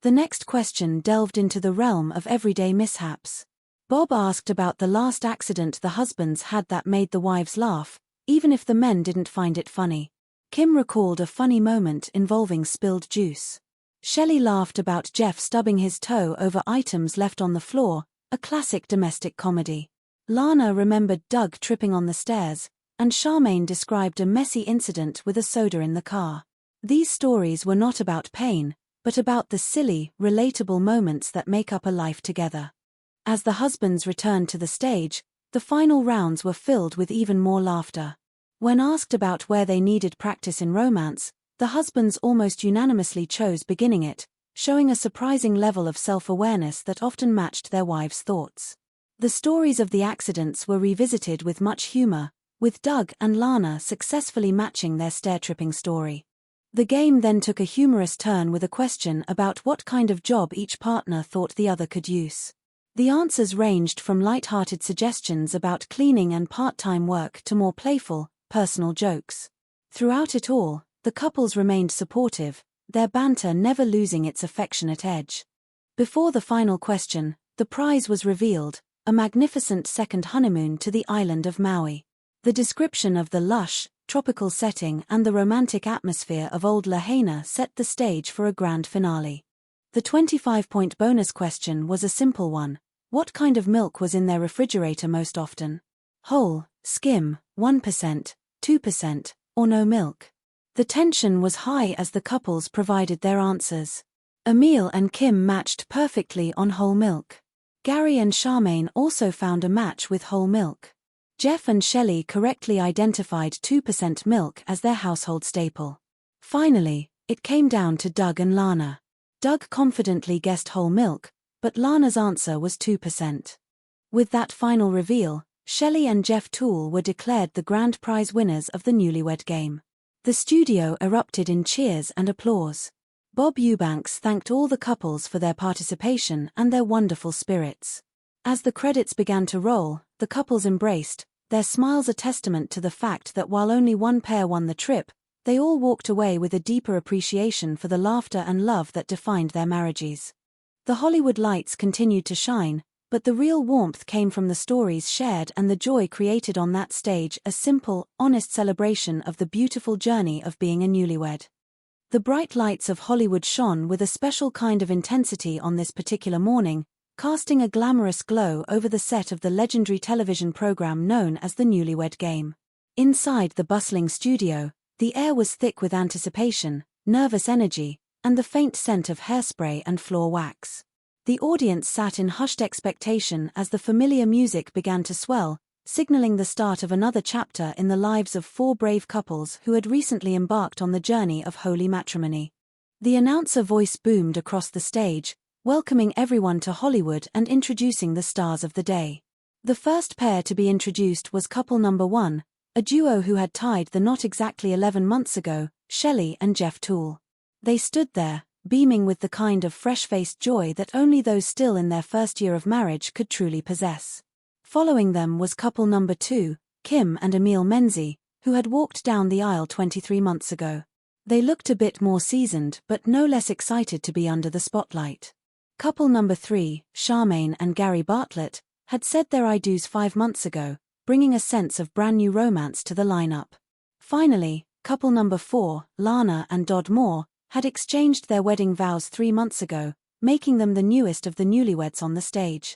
The next question delved into the realm of everyday mishaps. Bob asked about the last accident the husbands had that made the wives laugh, even if the men didn't find it funny. Kim recalled a funny moment involving spilled juice. Shelley laughed about Jeff stubbing his toe over items left on the floor, a classic domestic comedy. Lana remembered Doug tripping on the stairs, and Charmaine described a messy incident with a soda in the car. These stories were not about pain, but about the silly, relatable moments that make up a life together. As the husbands returned to the stage, the final rounds were filled with even more laughter. When asked about where they needed practice in romance, the husbands almost unanimously chose beginning it, showing a surprising level of self-awareness that often matched their wives' thoughts. The stories of the accidents were revisited with much humor, with Doug and Lana successfully matching their stair-tripping story. The game then took a humorous turn with a question about what kind of job each partner thought the other could use. The answers ranged from light-hearted suggestions about cleaning and part-time work to more playful, personal jokes. Throughout it all, the couples remained supportive, their banter never losing its affectionate edge. Before the final question, the prize was revealed, a magnificent second honeymoon to the island of Maui. The description of the lush, tropical setting and the romantic atmosphere of Old Lahaina set the stage for a grand finale. The 25-point bonus question was a simple one. What kind of milk was in their refrigerator most often? Whole, skim, 1%, 2%, or no milk? The tension was high as the couples provided their answers. Emil and Kim matched perfectly on whole milk. Gary and Charmaine also found a match with whole milk. Jeff and Shelley correctly identified 2% milk as their household staple. Finally, it came down to Doug and Lana. Doug confidently guessed whole milk, but Lana's answer was 2%. With that final reveal, Shelley and Jeff Toole were declared the grand prize winners of the Newlywed Game. The studio erupted in cheers and applause. Bob Eubanks thanked all the couples for their participation and their wonderful spirits. As the credits began to roll, the couples embraced, their smiles a testament to the fact that while only one pair won the trip, they all walked away with a deeper appreciation for the laughter and love that defined their marriages. The Hollywood lights continued to shine, but the real warmth came from the stories shared and the joy created on that stage, a simple, honest celebration of the beautiful journey of being a newlywed. The bright lights of Hollywood shone with a special kind of intensity on this particular morning, casting a glamorous glow over the set of the legendary television program known as the Newlywed Game. Inside the bustling studio, the air was thick with anticipation, nervous energy, and the faint scent of hairspray and floor wax. The audience sat in hushed expectation as the familiar music began to swell, signaling the start of another chapter in the lives of four brave couples who had recently embarked on the journey of holy matrimony. The announcer voice boomed across the stage, welcoming everyone to Hollywood and introducing the stars of the day. The first pair to be introduced was couple number 1, a duo who had tied the knot exactly 11 months ago, Shelley and Jeff Toole. They stood there, beaming with the kind of fresh-faced joy that only those still in their first year of marriage could truly possess. Following them was couple number 2, Kim and Emil Menzies, who had walked down the aisle 23 months ago. They looked a bit more seasoned but no less excited to be under the spotlight. Couple number 3, Charmaine and Gary Bartlett, had said their I do's 5 months ago, bringing a sense of brand new romance to the lineup. Finally, couple number 4, Lana and Dodd Moore, had exchanged their wedding vows 3 months ago, making them the newest of the newlyweds on the stage.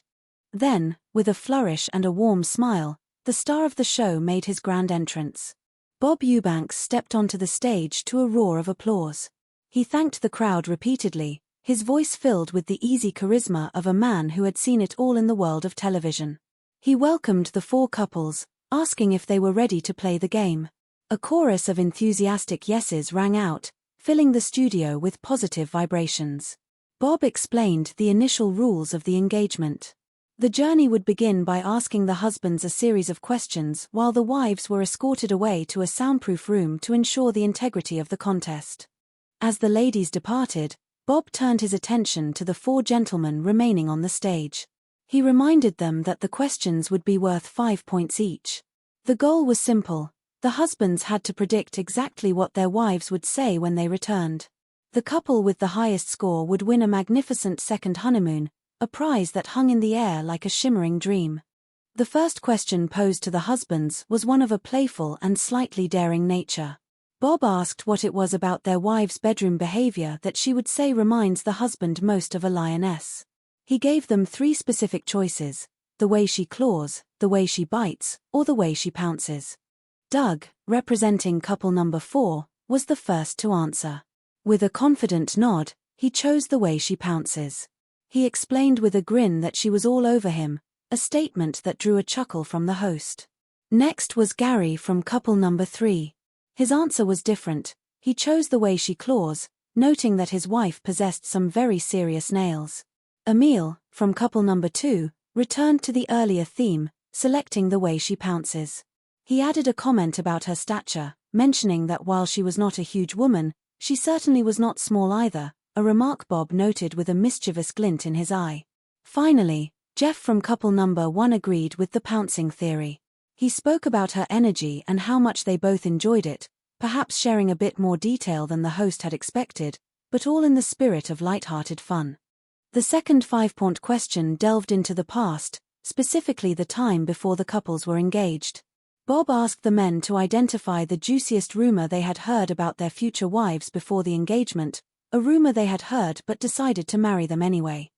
Then, with a flourish and a warm smile, the star of the show made his grand entrance. Bob Eubanks stepped onto the stage to a roar of applause. He thanked the crowd repeatedly, his voice filled with the easy charisma of a man who had seen it all in the world of television. He welcomed the four couples, asking if they were ready to play the game. A chorus of enthusiastic yeses rang out, filling the studio with positive vibrations. Bob explained the initial rules of the engagement. The journey would begin by asking the husbands a series of questions while the wives were escorted away to a soundproof room to ensure the integrity of the contest. As the ladies departed, Bob turned his attention to the four gentlemen remaining on the stage. He reminded them that the questions would be worth 5 points each. The goal was simple. The husbands had to predict exactly what their wives would say when they returned. The couple with the highest score would win a magnificent second honeymoon, a prize that hung in the air like a shimmering dream. The first question posed to the husbands was one of a playful and slightly daring nature. Bob asked what it was about their wife's bedroom behavior that she would say reminds the husband most of a lioness. He gave them 3 specific choices: the way she claws, the way she bites, or the way she pounces. Doug, representing couple number 4, was the first to answer. With a confident nod, he chose the way she pounces. He explained with a grin that she was all over him, a statement that drew a chuckle from the host. Next was Gary from couple number 3. His answer was different. He chose the way she claws, noting that his wife possessed some very serious nails. Emil, from couple number 2, returned to the earlier theme, selecting the way she pounces. He added a comment about her stature, mentioning that while she was not a huge woman, She certainly was not small either, a remark Bob noted with a mischievous glint in his eye. Finally, Jeff from couple number 1 agreed with the pouncing theory. He spoke about her energy and how much they both enjoyed it, perhaps sharing a bit more detail than the host had expected, but all in the spirit of light-hearted fun. The second 5-point question delved into the past, specifically the time before the couples were engaged. Bob asked the men to identify the juiciest rumor they had heard about their future wives before the engagement, a rumor they had heard but decided to marry them anyway.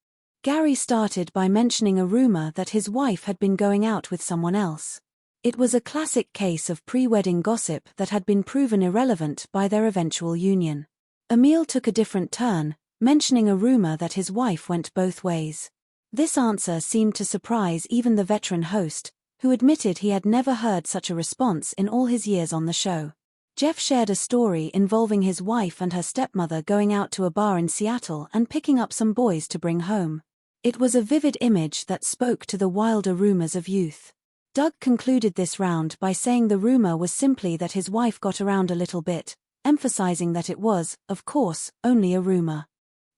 Gary started by mentioning a rumor that his wife had been going out with someone else. It was a classic case of pre-wedding gossip that had been proven irrelevant by their eventual union. Emil took a different turn, mentioning a rumor that his wife went both ways. This answer seemed to surprise even the veteran host, who admitted he had never heard such a response in all his years on the show. Jeff shared a story involving his wife and her stepmother going out to a bar in Seattle and picking up some boys to bring home. It was a vivid image that spoke to the wilder rumors of youth. Doug concluded this round by saying the rumor was simply that his wife got around a little bit, emphasizing that it was, of course, only a rumor.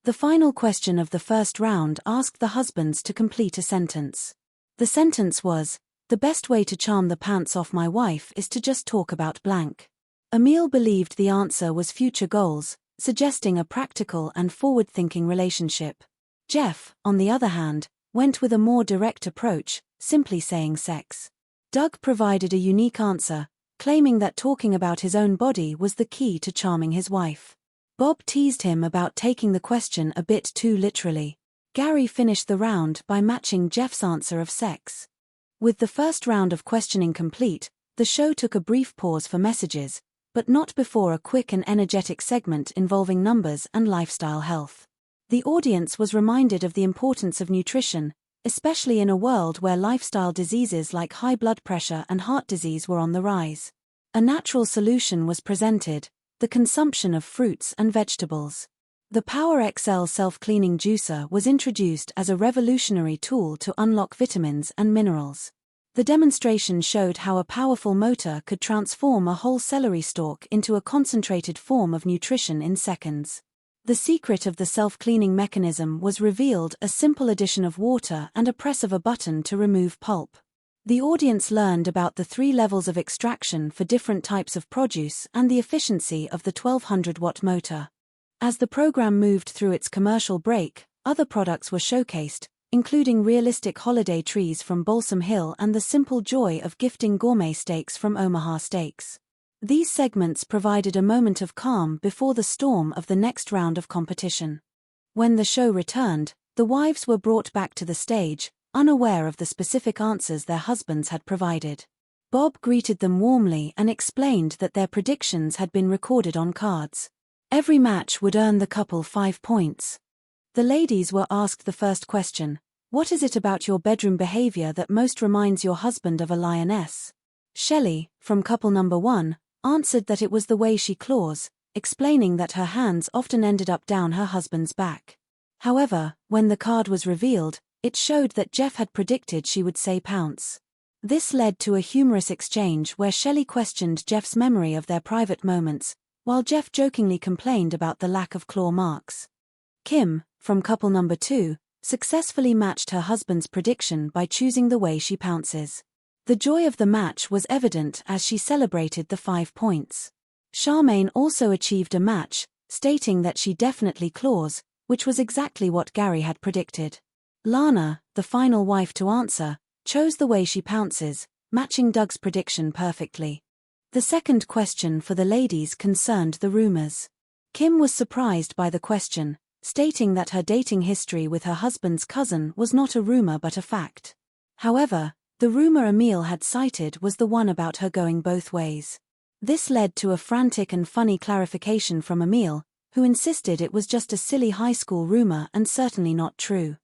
The final question of the first round asked the husbands to complete a sentence. The sentence was, "The best way to charm the pants off my wife is to just talk about blank." Emil believed the answer was future goals, suggesting a practical and forward-thinking relationship. Jeff, on the other hand, went with a more direct approach, simply saying sex. Doug provided a unique answer, claiming that talking about his own body was the key to charming his wife. Bob teased him about taking the question a bit too literally. Gary finished the round by matching Jeff's answer of sex. With the first round of questioning complete, the show took a brief pause for messages, but not before a quick and energetic segment involving numbers and lifestyle health. The audience was reminded of the importance of nutrition, especially in a world where lifestyle diseases like high blood pressure and heart disease were on the rise. A natural solution was presented: the consumption of fruits and vegetables. The Power XL self-cleaning juicer was introduced as a revolutionary tool to unlock vitamins and minerals. The demonstration showed how a powerful motor could transform a whole celery stalk into a concentrated form of nutrition in seconds. The secret of the self-cleaning mechanism was revealed: a simple addition of water and a press of a button to remove pulp. The audience learned about the 3 levels of extraction for different types of produce and the efficiency of the 1200-watt motor. As the program moved through its commercial break, other products were showcased, including realistic holiday trees from Balsam Hill and the simple joy of gifting gourmet steaks from Omaha Steaks. These segments provided a moment of calm before the storm of the next round of competition. When the show returned, the wives were brought back to the stage, unaware of the specific answers their husbands had provided. Bob greeted them warmly and explained that their predictions had been recorded on cards. Every match would earn the couple 5 points. The ladies were asked the first question: "What is it about your bedroom behavior that most reminds your husband of a lioness?" Shelley, from couple number 1, answered that it was the way she claws, explaining that her hands often ended up down her husband's back. However, when the card was revealed, it showed that Jeff had predicted she would say pounce. This led to a humorous exchange where Shelley questioned Jeff's memory of their private moments, while Jeff jokingly complained about the lack of claw marks. Kim, from couple number 2, successfully matched her husband's prediction by choosing the way she pounces. The joy of the match was evident as she celebrated the 5 points. Charmaine also achieved a match, stating that she definitely claws, which was exactly what Gary had predicted. Lana, the final wife to answer, chose the way she pounces, matching Doug's prediction perfectly. The second question for the ladies concerned the rumors. Kim was surprised by the question, stating that her dating history with her husband's cousin was not a rumor but a fact. However, the rumor Emil had cited was the one about her going both ways. This led to a frantic and funny clarification from Emil, who insisted it was just a silly high school rumor and certainly not true.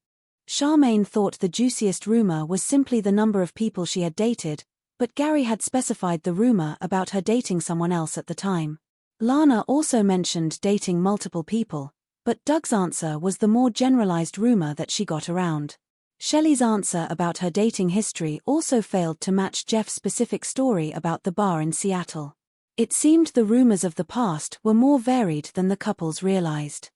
Charmaine thought the juiciest rumor was simply the number of people she had dated, but Gary had specified the rumor about her dating someone else at the time. Lana also mentioned dating multiple people, but Doug's answer was the more generalized rumor that she got around. Shelley's answer about her dating history also failed to match Jeff's specific story about the bar in Seattle. It seemed the rumors of the past were more varied than the couples realized.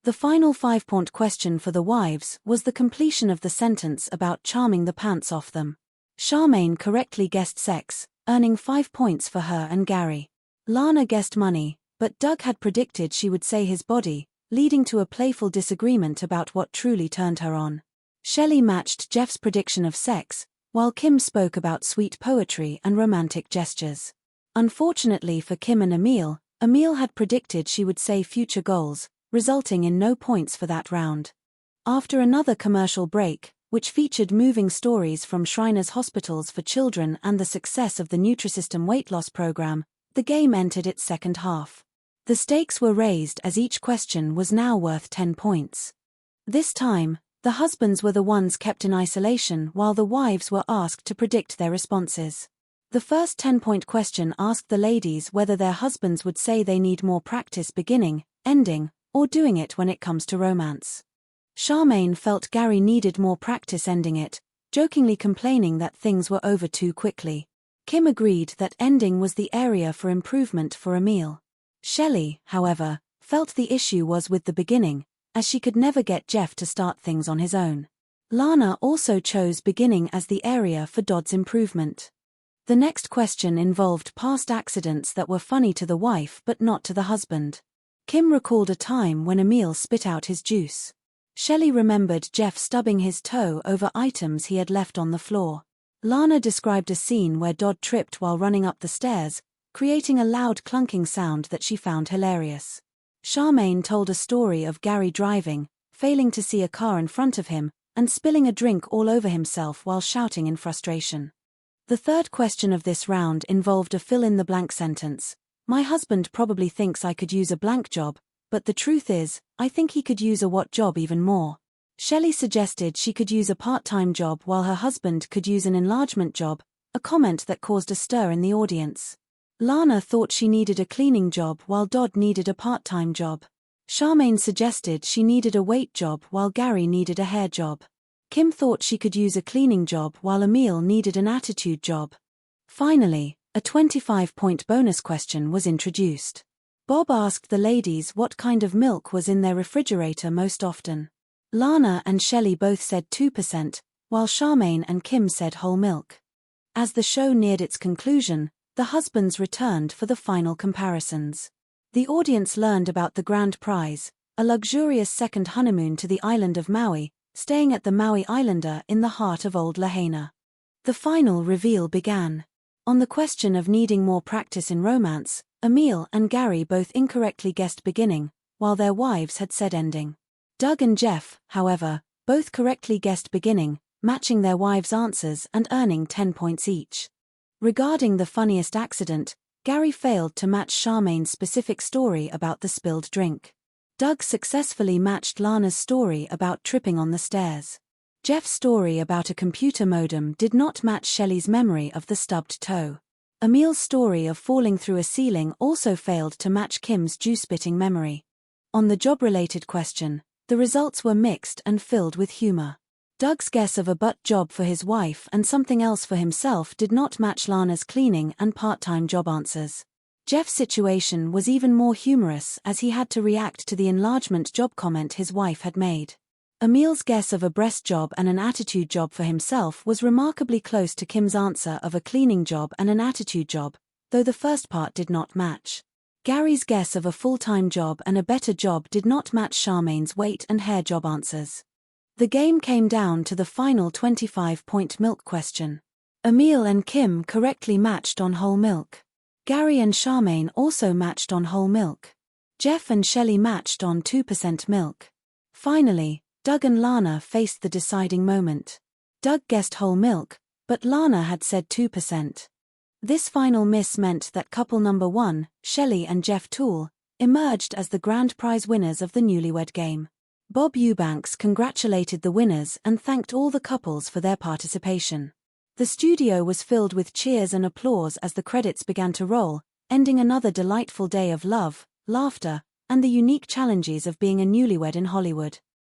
The final 5-point question for the wives was the completion of the sentence about charming the pants off them. Charmaine correctly guessed sex, earning 5 points for her and Gary. Lana guessed money, but Doug had predicted she would say his body, leading to a playful disagreement about what truly turned her on. Shelley matched Jeff's prediction of sex, while Kim spoke about sweet poetry and romantic gestures. Unfortunately for Kim and Emil had predicted she would say future goals, resulting in no points for that round. After another commercial break, which featured moving stories from Shriners Hospitals for Children and the success of the Nutrisystem weight loss program, the game entered its second half. The stakes were raised as each question was now worth 10 points. This time, the husbands were the ones kept in isolation while the wives were asked to predict their responses. The first 10-point question asked the ladies whether their husbands would say they need more practice beginning, ending, or doing it when it comes to romance. Charmaine felt Gary needed more practice ending it, jokingly complaining that things were over too quickly. Kim agreed that ending was the area for improvement for Emil. Shelley, however, felt the issue was with the beginning, as she could never get Jeff to start things on his own. Lana also chose beginning as the area for Dodd's improvement. The next question involved past accidents that were funny to the wife but not to the husband. Kim recalled a time when Emil spit out his juice. Shelley remembered Jeff stubbing his toe over items he had left on the floor. Lana described a scene where Dodd tripped while running up the stairs, creating a loud clunking sound that she found hilarious. Charmaine told a story of Gary driving, failing to see a car in front of him, and spilling a drink all over himself while shouting in frustration. The third question of this round involved a fill-in-the-blank sentence. My husband probably thinks I could use a blank job, but the truth is, I think he could use a what job even more. Shelley suggested she could use a part-time job while her husband could use an enlargement job, a comment that caused a stir in the audience. Lana thought she needed a cleaning job while Dodd needed a part-time job. Charmaine suggested she needed a weight job while Gary needed a hair job. Kim thought she could use a cleaning job while Emil needed an attitude job. Finally, a 25-point bonus question was introduced. Bob asked the ladies what kind of milk was in their refrigerator most often. Lana and Shelley both said 2%, while Charmaine and Kim said whole milk. As the show neared its conclusion, the husbands returned for the final comparisons. The audience learned about the grand prize, a luxurious second honeymoon to the island of Maui, staying at the Maui Islander in the heart of Old Lahaina. The final reveal began. On the question of needing more practice in romance, Emil and Gary both incorrectly guessed beginning, while their wives had said ending. Doug and Jeff, however, both correctly guessed beginning, matching their wives' answers and earning 10 points each. Regarding the funniest accident, Gary failed to match Charmaine's specific story about the spilled drink. Doug successfully matched Lana's story about tripping on the stairs. Jeff's story about a computer modem did not match Shelley's memory of the stubbed toe. Emil's story of falling through a ceiling also failed to match Kim's juice-spitting memory. On the job-related question, the results were mixed and filled with humor. Doug's guess of a butt job for his wife and something else for himself did not match Lana's cleaning and part-time job answers. Jeff's situation was even more humorous as he had to react to the enlargement job comment his wife had made. Emil's guess of a breast job and an attitude job for himself was remarkably close to Kim's answer of a cleaning job and an attitude job, though the first part did not match. Gary's guess of a full-time job and a better job did not match Charmaine's weight and hair job answers. The game came down to the final 25-point milk question. Emil and Kim correctly matched on whole milk. Gary and Charmaine also matched on whole milk. Jeff and Shelley matched on 2% milk. Finally, Doug and Lana faced the deciding moment. Doug guessed whole milk, but Lana had said 2%. This final miss meant that couple number 1, Shelley and Jeff Toole, emerged as the grand prize winners of the Newlywed game. Bob Eubanks congratulated the winners and thanked all the couples for their participation. The studio was filled with cheers and applause as the credits began to roll, ending another delightful day of love, laughter, and the unique challenges of being a newlywed in Hollywood.